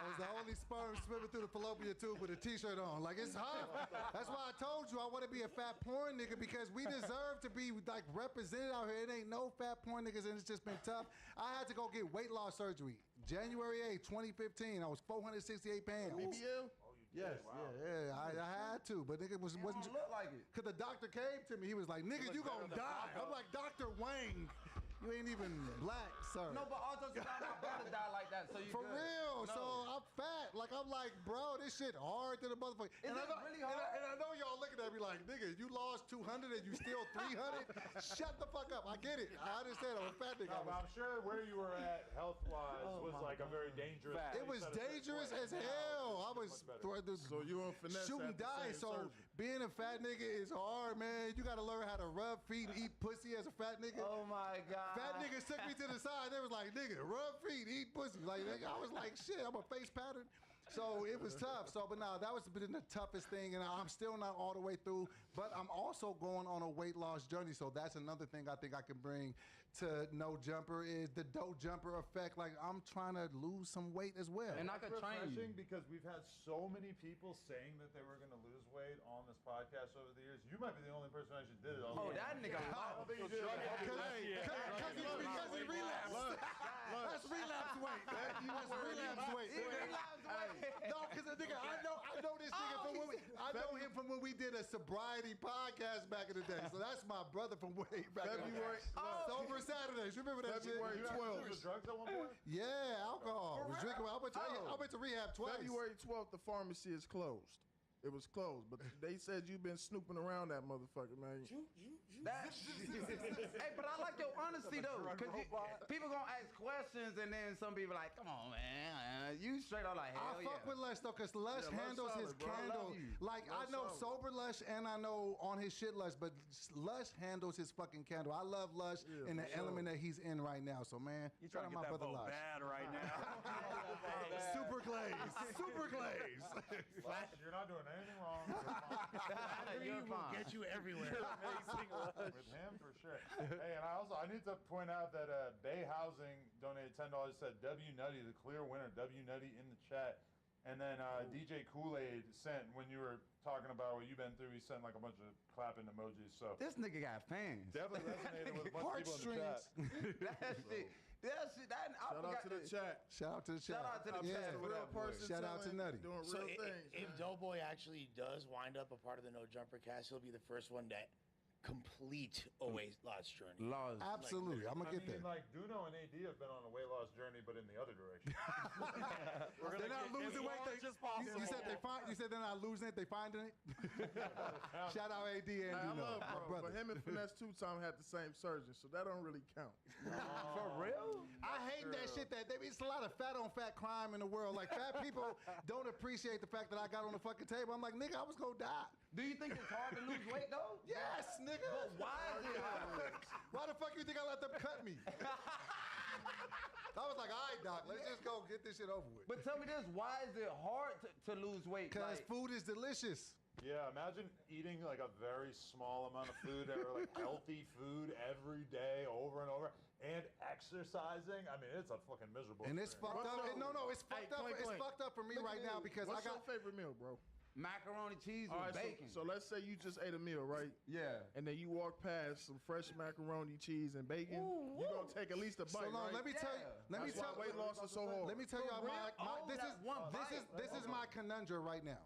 I was the only sperm swimming through the fallopian tube with a t-shirt on. Like, it's hot. That's why I told you I want to be a fat porn nigga, because we deserve to be like represented out here. It ain't no fat porn niggas, and it's just been tough. I had to go get weight loss surgery. January 8th, 2015. I was 468 pounds. BBL? Yes, yeah. I had to, but nigga wasn't. Look like it. Cause the doctor came to me, he was like, "Nigga, you gonna die." I'm like, "Dr. Wang, you ain't even black, sir." No, but also my brother died like that, so you For good. real, No. so I'm fat. Like, I'm like, bro, this shit hard to the motherfucker. Is it really hard? And I know y'all looking at me like, nigga, you lost 200 and you still 300? Shut the fuck up. I get it. I understand. I'm a fat nigga. No, but I'm sure where you were at health-wise was like a very dangerous. It was dangerous as hell. I was So you on finesse shooting at the dying. same So surgery. being a fat nigga is hard, man. You got to learn how to rub feet and eat pussy as a fat nigga. Oh my God. Fat niggas took me to the side. They was like, nigga, rub feet, eat pussy. Like, nigga, I was like, shit, I'm a face pattern. So it was tough. So, but no, that was been the toughest thing, and I'm still not all the way through. But I'm also going on a weight loss journey. So that's another thing I think I can bring to No Jumper is the dope jumper effect. Like I'm trying to lose some weight as well. And I could refreshing because we've had so many people saying that they were going to lose weight on this podcast over the years. You might be the only person who actually did it. That nigga. I don't think you did. Because he relapsed. That's relapse weight. That's relapse weight. No, because nigga, I know this nigga from when I know him from when we did a sobriety podcast back in the day. So that's my brother from way back in the day. Sober Saturdays. Remember that February shit? 12th. Was drugs at one point? Yeah, alcohol. Was drinking. I went to rehab twice. February 12th, the pharmacy is closed. It was closed, but they said you've been snooping around that motherfucker, man. Hey, but I like your honesty though, because people gonna ask questions, and then some people like, "Come on, man, you straight up like hell I fuck with Lush though, because Lush handles his candle. Like I know sober Lush and I know on his shit Lush, but Lush handles his fucking candle. I love Lush and the element that he's in right now. So man, You trying to get that vote bad right now. Super glaze, super glaze. You're not doing anything wrong. You're fine. Will get you everywhere. With him for sure. Hey, and I need to point out that Bay Housing donated $10. Said W Nutty, the clear winner. W Nutty in the chat. And then DJ Kool-Aid sent, when you were talking about what you've been through, he sent like a bunch of clapping emojis. So this nigga got fans. Definitely resonated with a bunch of people in the chat. Shout out to the chat. Shout out to the chat. Shout out to the chat. Real person. Shout out to Nutty. Doing So real things. if Doughboy actually does wind up a part of the No Jumper cast, he'll be the first one to complete a weight loss journey. Absolutely, I'm gonna get there. Like Duno and AD have been on a weight loss journey, but in the other direction. They're not losing weight. You said they find. You said they're not losing it. They finding it. Shout out AD and Hey, I Duno, love my bro, brother. but him and Finesse Two-Time had the same surgeon, so that don't really count. For real? I hate that shit. It's a lot of fat on fat crime in the world. Like fat people don't appreciate the fact that I got on the fucking table. I'm like, nigga, I was gonna die. Do you think it's hard to lose weight though? Yes, nigga. But why is it hard? Why the fuck you think I let them cut me? I was like, all right, doc, let's just go get this shit over with. But tell me this, why is it hard to lose weight? Because food is delicious. Yeah, imagine eating like a very small amount of food or like healthy food every day over and over and exercising. I mean, it's a fucking miserable And it's fucked up. No, it's fucked up. It's fucked up for me right now because What's I got your favorite meal, bro? Macaroni cheese All with right, bacon. so let's say you just ate a meal, right? Yeah. And then you walk past some fresh macaroni, cheese, and bacon. You're gonna take at least a bite, So long, right? let me tell you. Let me That's tell. why weight loss is so hard. Let me tell y'all this is my conundrum right now.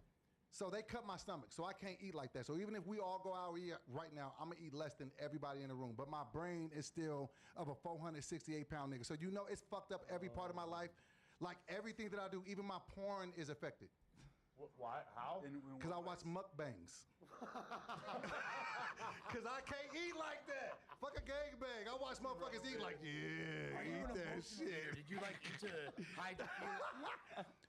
So they cut my stomach, so I can't eat like that. So even if we all go out here right now, I'm gonna eat less than everybody in the room. But my brain is still of a 468-pound nigga. So you know it's fucked up every part of my life. Like everything that I do, even my porn is affected. Why? How? Because I watch mukbangs. Because I can't eat like that. Fuck a gangbang. I watch motherfuckers eat like, yeah, eat that shit. Did you like into high?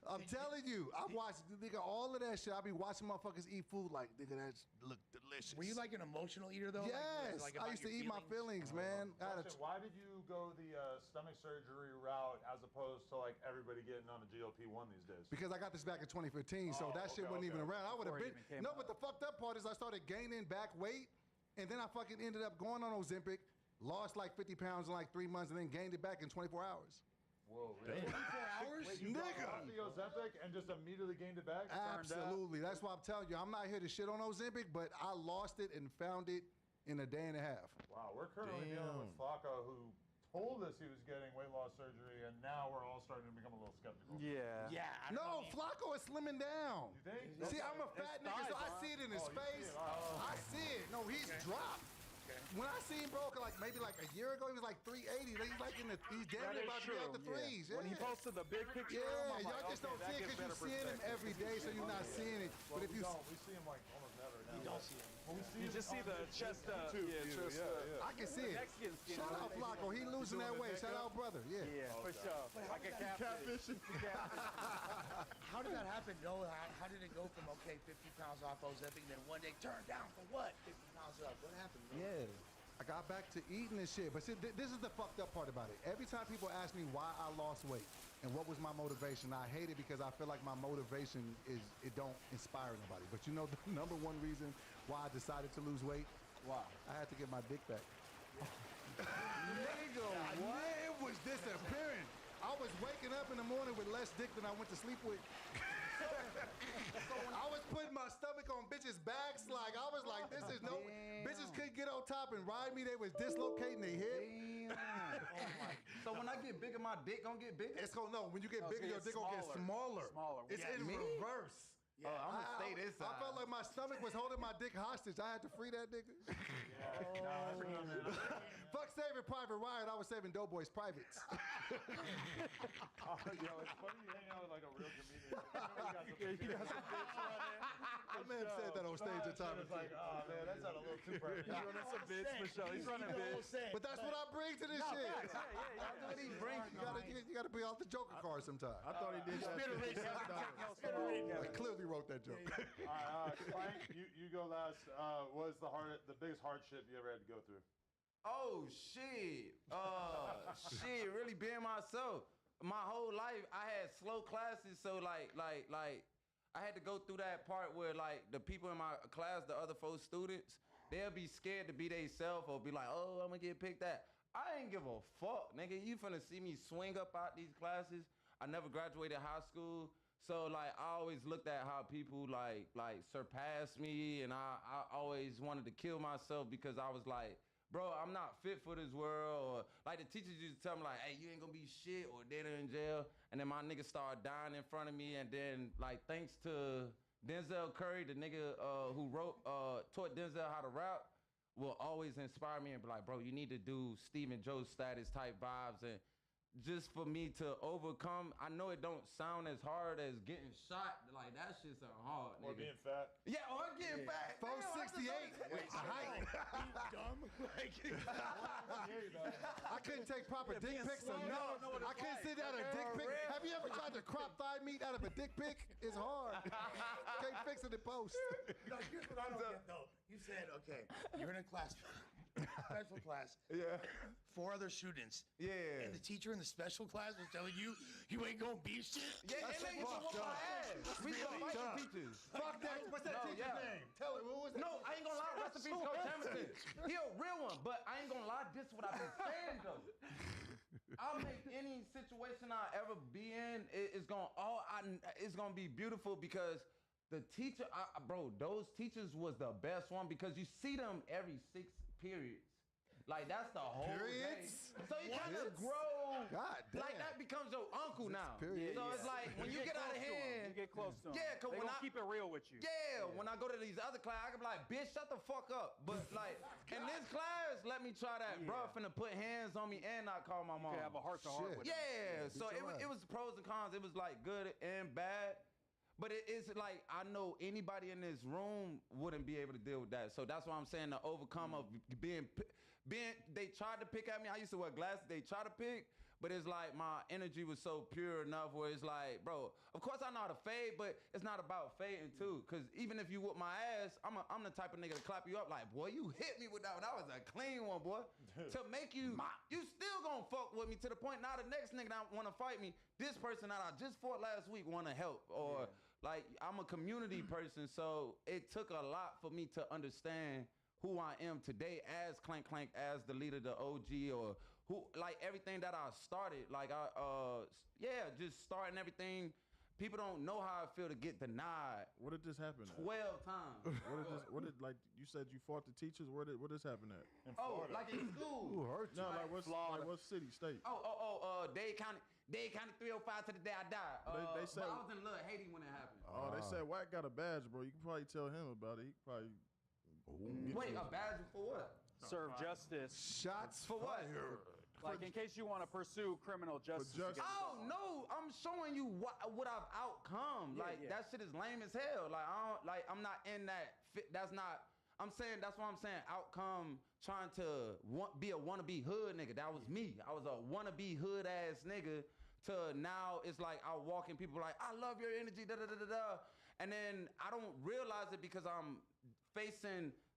I'm telling you, I watched nigga all of that shit. I be watching motherfuckers eat food like, nigga, that look delicious. Were you like an emotional eater though? Yes, Like I used to eat my feelings, man. Why did you go the stomach surgery route as opposed to like everybody getting on a GLP-1 these days? Because I got this back in 2015, so that shit wasn't even around. I would have been. No, but the fucked up part is I started gaining back weight, and then I fucking ended up going on Ozempic, lost like 50 pounds in like 3 months, and then gained it back in 24 hours. Whoa, really? 24 hours? Wait, you Nigga. got the Ozempic and just immediately gained it back? Absolutely. That's why I'm telling you. I'm not here to shit on Ozempic, but I lost it and found it in a day and a half. Wow, we're currently dealing with Flacco, who told us he was getting weight loss surgery, and now we're all starting to become a little skeptical. Yeah. Yeah. No, Flacco is slimming down. You think? See, I'm a fat nigga, so I see it in his face. I see it. No, he's dropped. When I seen bro, like maybe like a year ago, he was like 380. He's like he's damn near about to be at the threes. Yeah. When he posted the big picture, yeah, y'all just don't see it because you're seeing him every day, so you're not seeing it. Well, But if you we see him like almost never now. You don't see him. Well, we see You him just see on the chest up. I can see it. Shout out Flacco, he losing that weight. Shout out brother. Yeah. Yeah, for sure. Like a catfish. How did that happen, Noah? How did it go from 50 pounds off Ozempic, then one day turn down for what? 50 pounds up. What happened? Bro? Yeah. I got back to eating and shit. But see, this is the fucked up part about it. Every time people ask me why I lost weight and what was my motivation, I hate it because I feel like my motivation it don't inspire nobody. But you know the number one reason why I decided to lose weight? Why? I had to get my dick back. Nigga, what? It was disappearing. I was waking up in the morning with less dick than I went to sleep with. I was putting my stomach on bitches' backs. Like, I was like, this is no... Bitches couldn't get on top and ride me. They was dislocating their hip. So when I get bigger, my dick gonna get bigger? It's gonna, no, when you get bigger, your dick gonna get smaller. It's in reverse. Yeah, I'm gonna stay this side. I felt like my stomach was holding my dick hostage. I had to free that nigga. Fuck saving Private Ryan. I was saving Doughboys privates. Yo, it's funny you hang out with like a real comedian. You got some bits running. That man said that on stage at times. It's like, oh man, that sounded a little too perfect. He's running some bits for sure. He's running bits. But that's what I bring to this shit. That's what he brings. You gotta be off the Joker card sometimes. I thought he did that. I clearly wrote that joke. All right, Frank, you go last. What is the biggest hardship you ever had to go through? Oh shit. Shit, really being myself. My whole life I had slow classes, so like I had to go through that part where like the people in my class, the other 4 students, they'll be scared to be themselves or be like, oh, I'm gonna get picked at. I ain't give a fuck, nigga. You finna see me swing up out these classes. I never graduated high school. So like I always looked at how people like surpassed me, and I always wanted to kill myself because I was like, bro, I'm not fit for this world. Or like the teachers used to tell me like, hey, you ain't gonna be shit or dead in jail. And then my nigga started dying in front of me. And then like thanks to Denzel Curry, the nigga who taught Denzel how to rap, will always inspire me and be like, bro, you need to do Stephen Joe status type vibes. And just for me to overcome, I know it don't sound as hard as getting shot. Like that shit's hard, nigga. Or being fat. Yeah, or getting fat. 468. Wait, height. Dumb. I couldn't take proper dick pics or no. I couldn't sit out a dick pic. Have you ever tried to crop thigh meat out of a dick pic? It's hard. Can't fix it in post. No, here's what I don't get though. You said, okay, you're in a class, special class. Yeah. 4 other students. Yeah. And the teacher in the special class was telling you ain't gonna be shit. Yeah, and they used to whoop my ass. We used to fight the teachers. Fuck that. What's that teacher's name? Tell it. What was that? No, I ain't gonna lie. Rest in peace, Coach Hamilton. He a real one, but I ain't gonna lie. This is what I've been saying though. I'll make any situation I ever be in. It's gonna be beautiful because the teacher, bro, those teachers was the best one because you see them every 6 periods. Like that's the whole Periods? day. So you kind of grow. God damn. Like that becomes your uncle now. Periods. So it's like when you get out of hand, you get close to them. Yeah, cause they when gonna keep it real with you. Yeah, when I go to these other classes, I can be like, bitch, shut the fuck up. But like in this class, let me try that. Bro, finna put hands on me and not call my mom. Okay, have a heart to heart with them. Yeah, so it was pros and cons. It was like good and bad. But it's like I know anybody in this room wouldn't be able to deal with that. So that's why I'm saying the overcome of being they tried to pick at me. I used to wear glasses. They tried to pick, but it's like my energy was so pure enough where it's like, bro, of course I know how to fade, but it's not about fading too. Cause even if you whoop my ass, I'm the type of nigga to clap you up like, boy, you hit me with that one. That was a clean one, boy. To make you still gonna fuck with me to the point now the next nigga that wanna fight me, this person that I just fought last week wanna help. Or like I'm a community person, so it took a lot for me to understand who I am today as Clank Clank, as the leader, the OG, or who, like everything that I started, like just starting everything. People don't know how I feel to get denied. What did this happen at? 12 times. What did like you said you fought the teachers? What this happen at? In Florida. Like in school. Who hurt you? No, like what city, state? Dade County 305 to the day I died. They said, but I was in Little Haiti when it happened. Oh, they said Wack got a badge, bro. You can probably tell him about it. He could probably. Wait, a badge for what? Serve justice. Shots for what? Like in case you want to pursue criminal justice. Oh no, I'm showing you what I've outcome. That shit is lame as hell. I'm not in that. That's not. I'm saying that's what I'm saying. Outcome trying to be a wannabe hood nigga. That was me. I was a wannabe hood ass nigga. To now it's like I walk in, people like, I love your energy, da da da da da. And then I don't realize it because I'm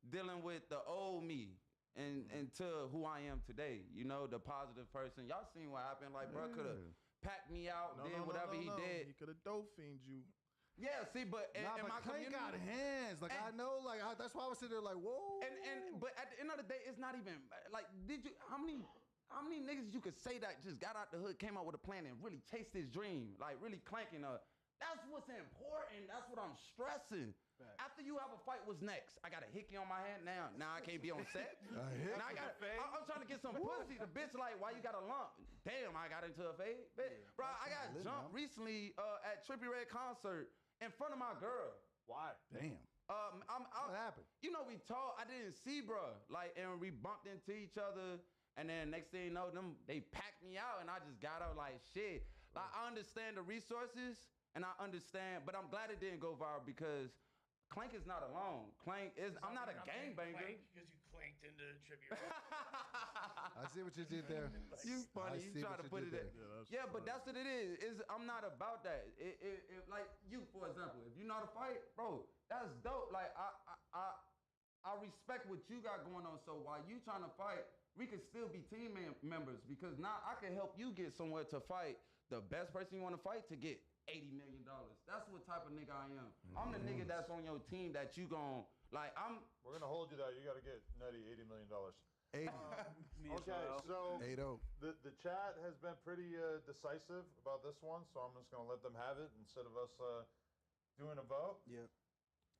dealing with the old me. and to who I am today. You know, the positive person. Y'all seen what happened? Like, bro could have packed me out, did whatever he did. He could have dope fiend you. Yeah, see, but in my Clank got community, hands. Like I know, like that's why I was sitting there like, whoa. but at the end of the day, it's not even like. How many niggas you could say that just got out the hood, came out with a plan, and really chased his dream, like really clanking up. That's what's important. That's what I'm stressing. After you have a fight, what's next? I got a hickey on my hand now. Now I can't be on set. Now I'm trying to get some pussy. The bitch like, why you got a lump? Damn, I got into a fade. Bro, I got jumped recently at Trippie Redd concert in front of my girl. Why? Damn. What happened? You know, we talked. I didn't see, bro. Like, and we bumped into each other. And then next thing you know, they packed me out, and I just got out like shit. Like, I understand the resources, and I understand, but I'm glad it didn't go viral because Clank is not alone. Clank is. I'm not a gangbanger. Because you clanked into Trippie. I see what you did there. You funny. You try to put it in. Yeah, but that's what it is. I'm not about that. Like you, for example, if you know how to fight, bro, that's dope. Like I respect what you got going on. So while you trying to fight, we can still be team members because now I can help you get somewhere to fight the best person you want to fight to get $80 million. That's what type of nigga I am. I'm the nigga that's on your team that you gon' like. We're gonna hold you that. You gotta get Nutty $80 million. Okay, so the chat has been pretty decisive about this one, so I'm just gonna let them have it instead of us doing a vote. Yep.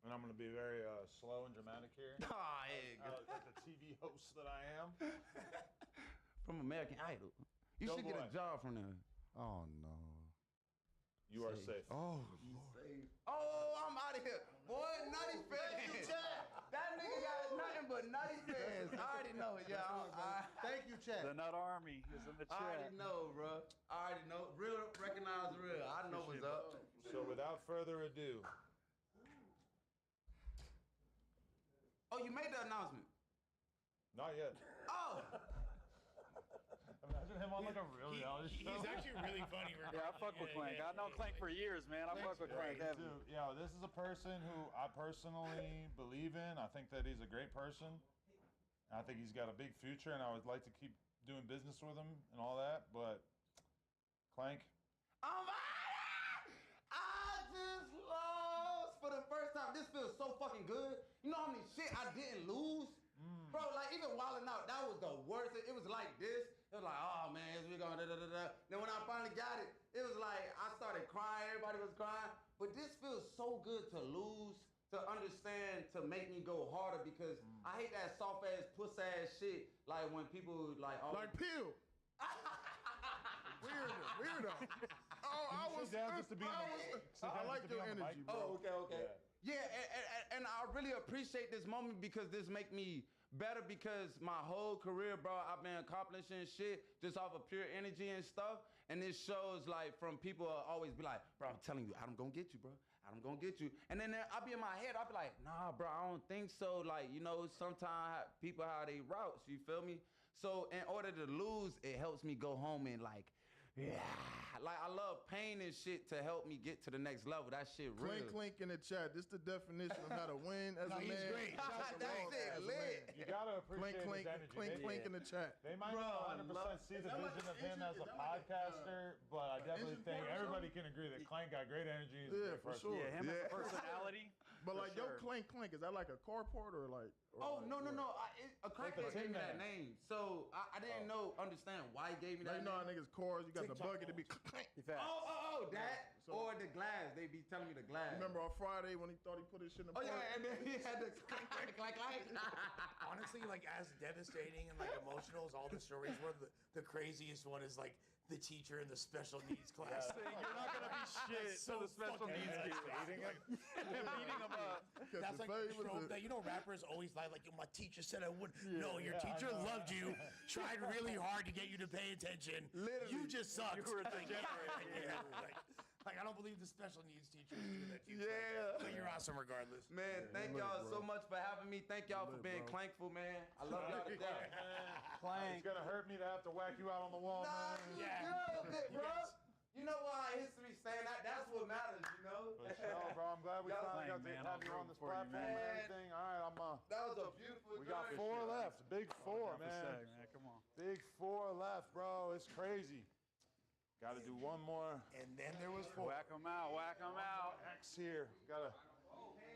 And I'm gonna be very slow and dramatic here. Like the TV host that I am. From American Idol. You should get a job from them. Oh no. You are safe. Oh, oh, I'm out of here. Boy, Nutty fans. That nigga got nothing but Nutty fans. I already know it, y'all. Thank you, Chad. The Nut Army is in the chat. I already know, bro. I already know. Real, recognize real. I know what's up. So without further ado. Oh, you made the announcement? Not yet. Oh. Imagine him on like a real reality show. He's actually really funny. Yeah, I fuck with Clank. I've known Clank for years, man. I fuck with Clank. Yeah, this is a person who I personally believe in. I think that he's a great person. I think he's got a big future, and I would like to keep doing business with him and all that. But Clank. I just lost for the first time. This feels so fucking good. You know how many shit I didn't lose? Bro, like even wilding out, that was the worst. It was like this. It was like, oh man, we're going da-da-da-da. Then when I finally got it, it was like I started crying. Everybody was crying. But this feels so good to lose, to understand, to make me go harder because I hate that soft ass, puss ass shit. Like when people like like Peel. Weirdo. Oh, I was down just to be. I like your energy, bro. Oh, okay. Yeah, and I really appreciate this moment because this make me better because my whole career, bro, I've been accomplishing shit just off of pure energy and stuff. And this shows like from people always be like, bro, I'm telling you, I'm gonna get you, bro. I'm gonna get you. And then I'll be in my head, I'll be like, nah, bro, I don't think so. Like, you know, sometimes people how they routes, you feel me? So in order to lose, it helps me go home and like, yeah. Like I love pain and shit to help me get to the next level. That shit real. Clink in the chat. This the definition of how to win as a man. He's great. That's it, lit. You gotta appreciate his energy. Clink in the chat. They might not 100% see the vision of him as a podcaster, but I definitely think everybody can agree that Clank got great energy. Yeah, for sure. Yeah, him as a personality. But like, yo, Clink, is that like a carport or like? Oh, no. A crackhead gave me that name. So I didn't understand why he gave me that name. You know how niggas cars, you got the bucket to be clank. That. Or the glass. They be telling me the glass. Remember on Friday when he thought he put his shit in the park? Oh, yeah, and then he had the clank. Honestly, like as devastating and like emotional as all the stories were, the craziest one is like the teacher in the special needs class. Saying you're not gonna be shit to the special needs kids. Beating them up. That's like trope that, you know, rappers always lie like, my teacher said I wouldn't. No, your teacher loved you, tried really hard to get you to pay attention. Literally. You just sucked. You were a degenerate. Like I don't believe the special needs teachers do that to you. Yeah. But you're awesome regardless. Man, thank y'all so much for having me. Thank y'all for being clankful, man. I love y'all to death. Clank. It's gonna hurt me to have to whack you out on the wall, man. Yeah. Bro. You know why history's saying that? That's what matters, you know? For sure, bro. I'm glad we finally got to man, have I'm you on this rooting for you, platform and man. everything. All right, That was a beautiful we got drive. 4 left. Big 4, Half a man. sec, man. Come on. Big 4 left, bro. It's crazy. Got to do one more. And then there was 4. Whack them out. Whack them out. X here. Got to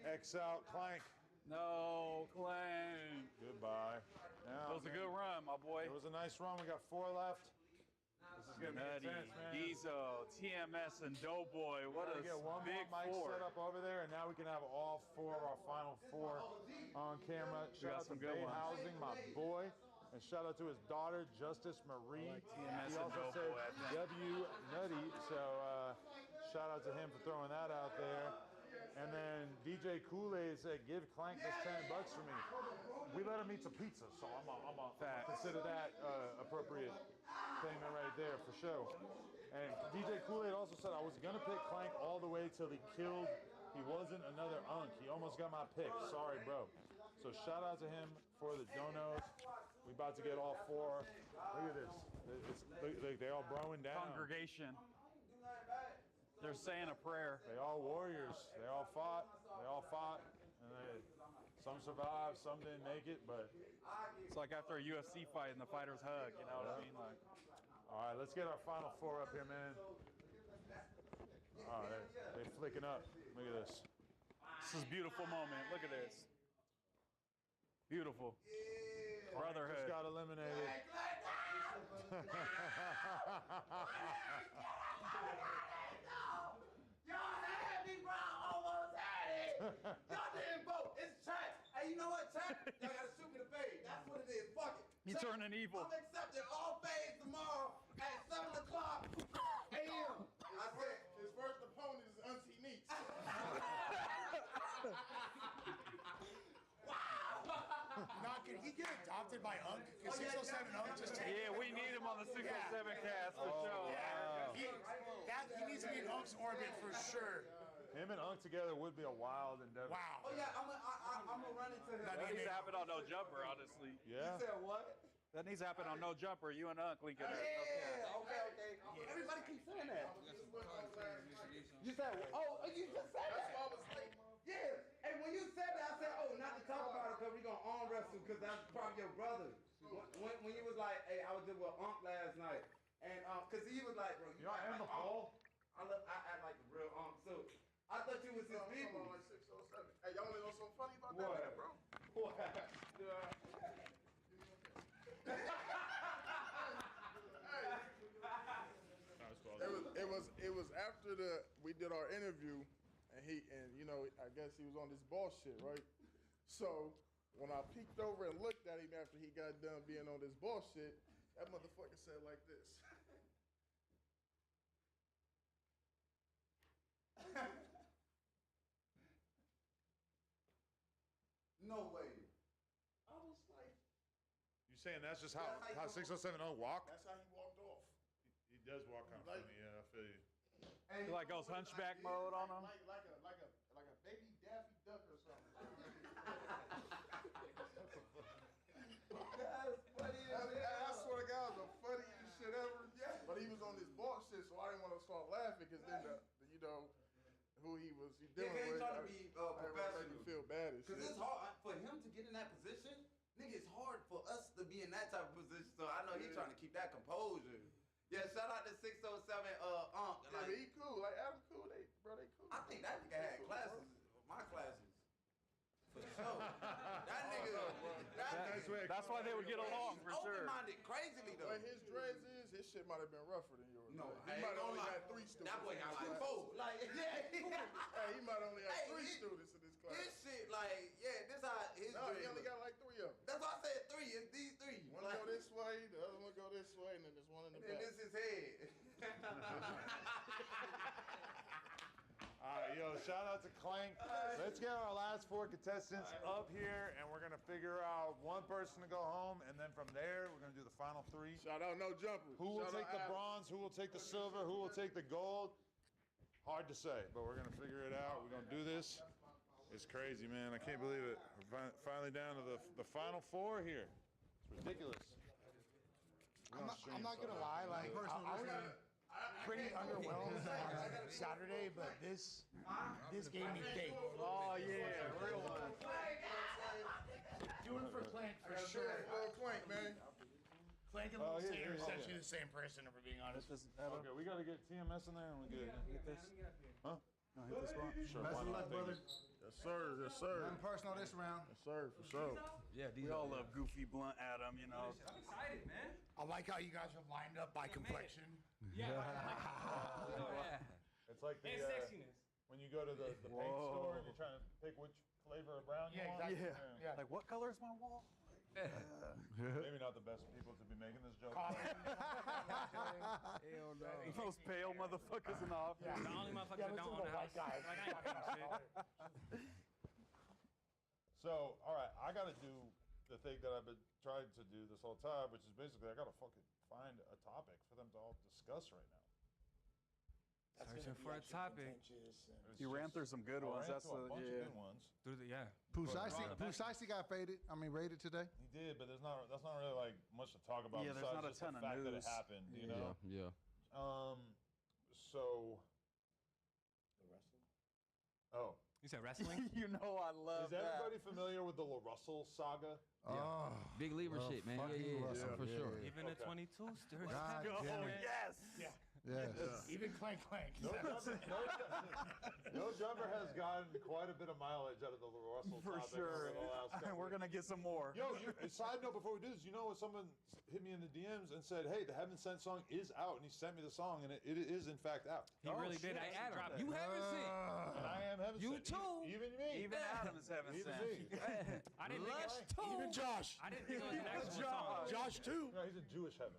X out. Clank. No, Clank. Goodbye. That was a good run, my boy. It was a nice run. We got 4 left. This is going to be Nutty, intense, man. Diesel, TMS, and Doughboy. What a get one big more mic 4. set up over there, and now we can have all 4 of our final 4 on camera. Shout out to some good Bay ones. Housing, my boy. And shout out to his daughter, Justice Marie. I like TMS He and also Doughboy, I said think. W Nutty, so shout out to him for throwing that out there. And then DJ Kool-Aid said, give Clank this $10 for me. We let him eat some pizza, so I'm a consider that appropriate statement right there for sure. And DJ Kool-Aid also said I was gonna pick Clank all the way till he killed. He wasn't another unk. He almost got my pick. Sorry, bro. So shout out to him for the donos. We about to get all 4. Look at this. They all broing down. Congregation. They're saying a prayer. They all warriors. They all fought. And some survived, some didn't make it, but It's like after a UFC fight and the fighters hug, you know what I mean? Like, all right, let's get our final 4 up here, man. Oh, they're flicking up. Look at this. this is a beautiful moment. Look at this. Beautiful. Brotherhood. Just got eliminated. Y'all had me, bro. Almost had it. Y'all didn't vote. It's trash. Hey, you know what, trash? Y'all gotta shoot me the fade. That's what it is. Fuck it. You Trash. turning evil. I'm accepting all fades tomorrow at 7 o'clock a.m. I said his first opponent is Auntie Neats. Now, can he get adopted by Unk? Because 607 Unk just take Yeah, we need him on the 607 cast for sure. He needs to be in Unk's orbit for sure. Him and Unk together would be a wild endeavor. Wow. Oh yeah, I'm gonna run into him. That needs to happen on No Jumper, honestly. Yeah. You said what? That needs to happen on No Jumper. You and Unk link it up. Yeah, okay. Everybody keeps saying that. You said, oh, you just said that. That's why I was like, yeah. And when you said that, I said, oh, not to talk about it because we're going to arm wrestle because that's probably your brother. When you was like, hey, I was just with Unc last night. And because he was like, bro, you Y'all end the poll? I act like the real Unc. So I thought you was his people. Like 607. Hey, y'all want to know something funny about What? that, bro? What? It was after we did our interview, and you know, I guess he was on this bullshit, right? So when I peeked over and looked at him after he got done being on this bullshit, that motherfucker said like this. No way. I was like, You saying that's just how 607 walk? that's how he walked off. He does walk kind of funny, yeah, I feel you. He like goes hunchback mode on him. Like a baby Daffy Duck or something. that's funny as I swear to God, it was the funniest shit ever. Yeah. But he was on this bullshit, so I didn't want to start laughing because then you know who he was dealing with. trying to be I didn't make professional. me feel bad as shit. Because it's hard for him to get in that position. Nigga, it's hard for us to be in that type of position. So I know he's trying to keep that composure. Yeah, shout out to 607 Unc. Yeah, but he cool. Like Adam cool. They cool. I think that nigga had classes, my classes. For sure. That nigga. That's why they would get along, for sure. Open-minded crazily though. But his dreads his shit might have been rougher than yours. No, he might have only had 3 students. That boy got like 4. Like, yeah. Hey, he might only have 3 students in this class. His shit, like, yeah, this how his No, he dreads only look. got like 3 of them. That's why I said 3. It's these 3. One go this way, the other one go this way, and then there's one in the And back. this is head. All right, yo, shout out to Clank. Let's get our last 4 contestants up here, and we're gonna figure out one person to go home, and then from there, we're gonna do the final 3. Shout out No Jumper. Who will Shout take out the Adam. bronze? Who will take the silver? Who will take the gold? Hard to say, but we're gonna figure it out. We're gonna do this. It's crazy, man. I can't believe it. We're finally down to the final 4 here. It's ridiculous. I'm not gonna lie, like I pretty underwhelmed on Saturday, but this gave me faith. Oh yeah, real one. Do it for Clank for sure. Clank, man. Clank and Lil Sayer are essentially the same person, if we're being honest. Okay, we got to get TMS in there and we get Hit this. Huh? No, hit this one. Sure. Best of luck, brother. Yes, sir. Yes, sir. Nothing personal this round. Yes, sir. For sure. Yeah, We all love Goofy Blunt Adam, you know. I'm excited, man. I like how you guys are lined up by complexion. Yeah. It's like the And sexiness. when you go to the paint store and you're trying to pick which flavor of brown you want. exactly. Yeah. Like, what color is my wall? Maybe not the best people to be making this joke. Hell no. Those pale motherfuckers in the office. The only motherfuckers that don't own a house. Like, I ain't paying shit. So, all right, I got to do the thing that I've been trying to do this whole time, which is basically I got to fucking find a topic for them to all discuss right now. That's Searching gonna be for a extra topic. contentious and- You ran through some good I ones. ran That's through a bunch of good ones. Yeah. Pusheisty got faded. I mean, rated today. He did, but that's not really like much to talk about. Yeah, there's besides not a just ton the of fact that it news. happened. You know. Yeah. So. Oh. You said wrestling? You know I love Is everybody familiar with the La Russell saga? Yeah. Big Lever shit, man. Yeah, for sure. Even the 22 stirs. God damn it. Yes. Yeah. Yes. Even Clank. No jumper has gotten quite a bit of mileage out of the La Russell For topic sure. over the last couple We're going to get some more. Yo, side note before we do this, you know what? Someone hit me in the DMs and said, hey, the Heaven Sent song is out, and he sent me the song, and it is in fact out. He really did. Hey, Actually Adam, drop it. you haven't seen. And I am Heaven You Sent. too. Even me. Even Adam is Heaven Even Sent. me. I didn't think Lush it, too. Even Josh. I didn't think it was an actual song. Josh too. No, he's in Jewish heaven.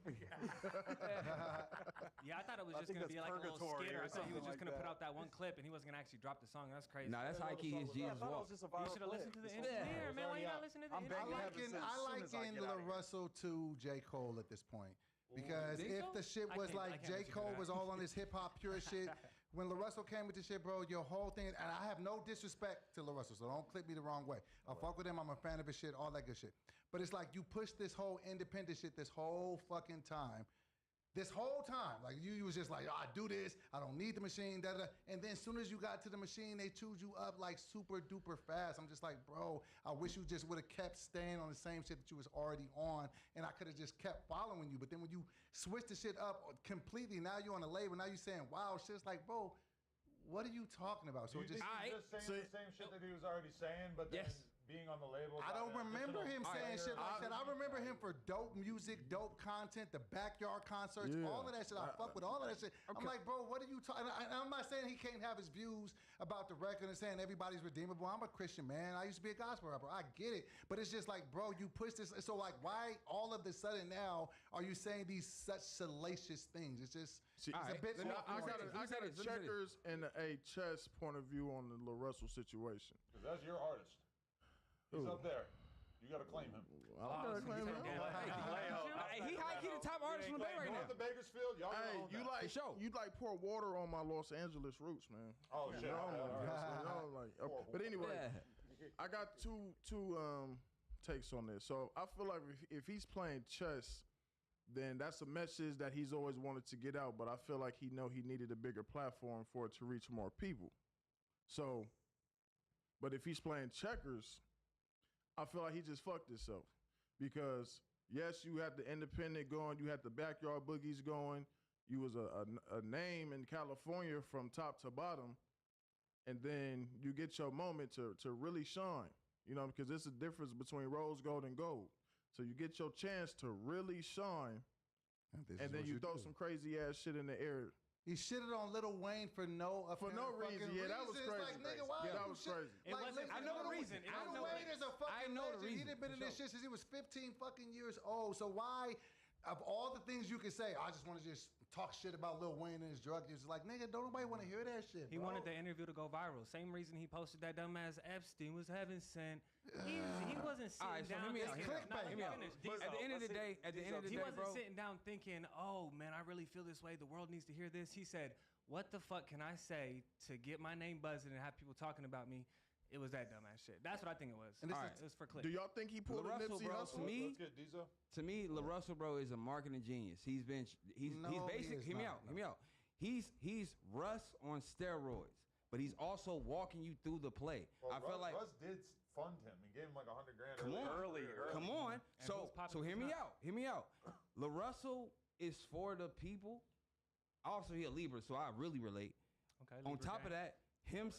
Yeah, I thought it was I just think going to be that's like a little purgatory skit, or or I thought he was something just going to like put that. out that one clip and he wasn't going to actually drop the song. That's crazy. Nah, that's high key his Jesus I thought it walk. was just a You viral should have clip. listened to the It's engineer, already man. Why you out. not listening to the I'm begging engineer? Heaven Sent I as soon like as I in get La out of here. Russell to J. Cole at this point. Because think if so? the shit I was can't- like I can't J. listen to Cole that. was all on his hip hop pure shit, when La Russell came with this shit, bro, your whole thing, and I have no disrespect to La Russell, so don't clip me the wrong way. I fuck with him, I'm a fan of his shit, all that good shit. But it's like you push this whole independent shit this whole fucking time. This whole time, like you was just like, oh, I do this, I don't need the machine, da da. And then as soon as you got to the machine, they chewed you up like super duper fast. I'm just like, bro, I wish you just would have kept staying on the same shit that you was already on, and I could have just kept following you. But then when you switch the shit up completely, now you're on the label, now you're saying, wow, shit's like, bro, what are you talking about? So Do you it think just, he's just saying the same shit that he was already saying, but then being on the label? I don't remember him saying shit like that. I remember him for dope music, dope content, the backyard concerts, all of that shit. I fuck with all of that shit. I'm like, bro, what are you talking? I'm not saying he can't have his views about the record and saying everybody's redeemable. I'm a Christian man. I used to be a gospel rapper. I get it. But it's just like, bro, you push this. So like, why all of a sudden now are you saying these such salacious things? It's just, it's a bit. I got a checkers and a chess point of view on the La Russell situation. Because that's your artist. He's up there. You got to claim him. I gotta claim him. Hey, he high key the top artist in the Bay right now. North of Bakersfield, y'all Hey, own that. you like pour water on my Los Angeles roots, man. Oh, shit. But anyway, I got two takes on this. So I feel like if he's playing chess, then that's a message that he's always wanted to get out. But I feel like he needed a bigger platform for it to reach more people. So, but if he's playing checkers, I feel like he just fucked himself because yes, you had the independent going, you had the backyard boogies going, you was a name in California from top to bottom, and then you get your moment to really shine, you know, because there's a difference between rose gold and gold. So you get your chance to really shine, and then you throw some crazy ass shit in the air. He shitted on Lil Wayne for no reason. Yeah, that was It's crazy. like, nigga, why Yeah, that you was shit? crazy. It wasn't- I know the reason. Lil Wayne is a fucking legend. He done been in this shit since he was 15 fucking years old. So why, of all the things you could say, I just want to just talk shit about Lil Wayne and his drug use. Like, nigga, don't nobody want to hear that shit, He bro. wanted the interview to go viral. Same reason he posted that dumbass Epstein was Heaven Sent. He wasn't sitting All right, so down. hear me out. Let me finish. At the end of the day, He wasn't bro. sitting down thinking, "Oh man, I really feel this way. The world needs to hear this." He said, "What the fuck can I say to get my name buzzing and have people talking about me?" It was that dumbass shit. That's what I think it was. And this All is- right, it was for click. Do y'all think he pulled a LaRussell, Nipsey bro, Hussle? to me, La Russell, bro, is a marketing genius. He's No, he basic. is Hear me not, out. Hear me out. He's Russ on steroids, but he's also walking you through the play. Well, I feel like Russ did fund him and gave him like $100,000 Come on, early. come on. And So hear me out. Hear me out. LaRussell is for the people. Also, he a Libra, so I really relate. Okay. On Libra top of gang. that, him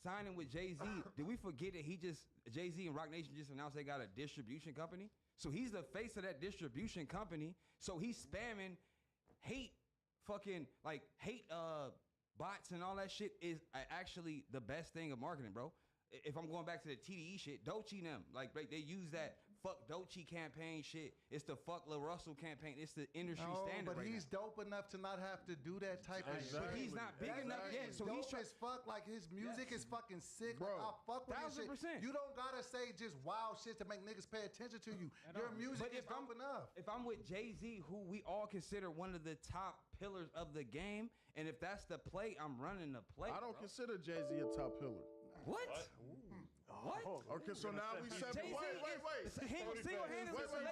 signing with Jay-Z, did we forget that Jay-Z and Rock Nation just announced they got a distribution company? So he's the face of that distribution company. So he's spamming hate bots and all that shit is actually the best thing of marketing, bro. If I'm going back to the TDE shit, Doechii them, like they use that fuck Doechii campaign shit. It's the fuck LaRussell campaign. It's the industry standard. But right he's now. dope enough to not have to do that type of shit. But he's not big enough yet, so he's dope as fuck. Like his music is fucking sick. Bro, I fuck with his shit. 1000%. You don't gotta say just wild shit to make niggas pay attention to you. Your music is dope enough. If I'm with Jay-Z, who we all consider one of the top pillars of the game, and if that's the play, I'm running the play. I don't consider Jay-Z a top pillar. What? What? Okay, so now we said, wait. Single-handedly. Wait.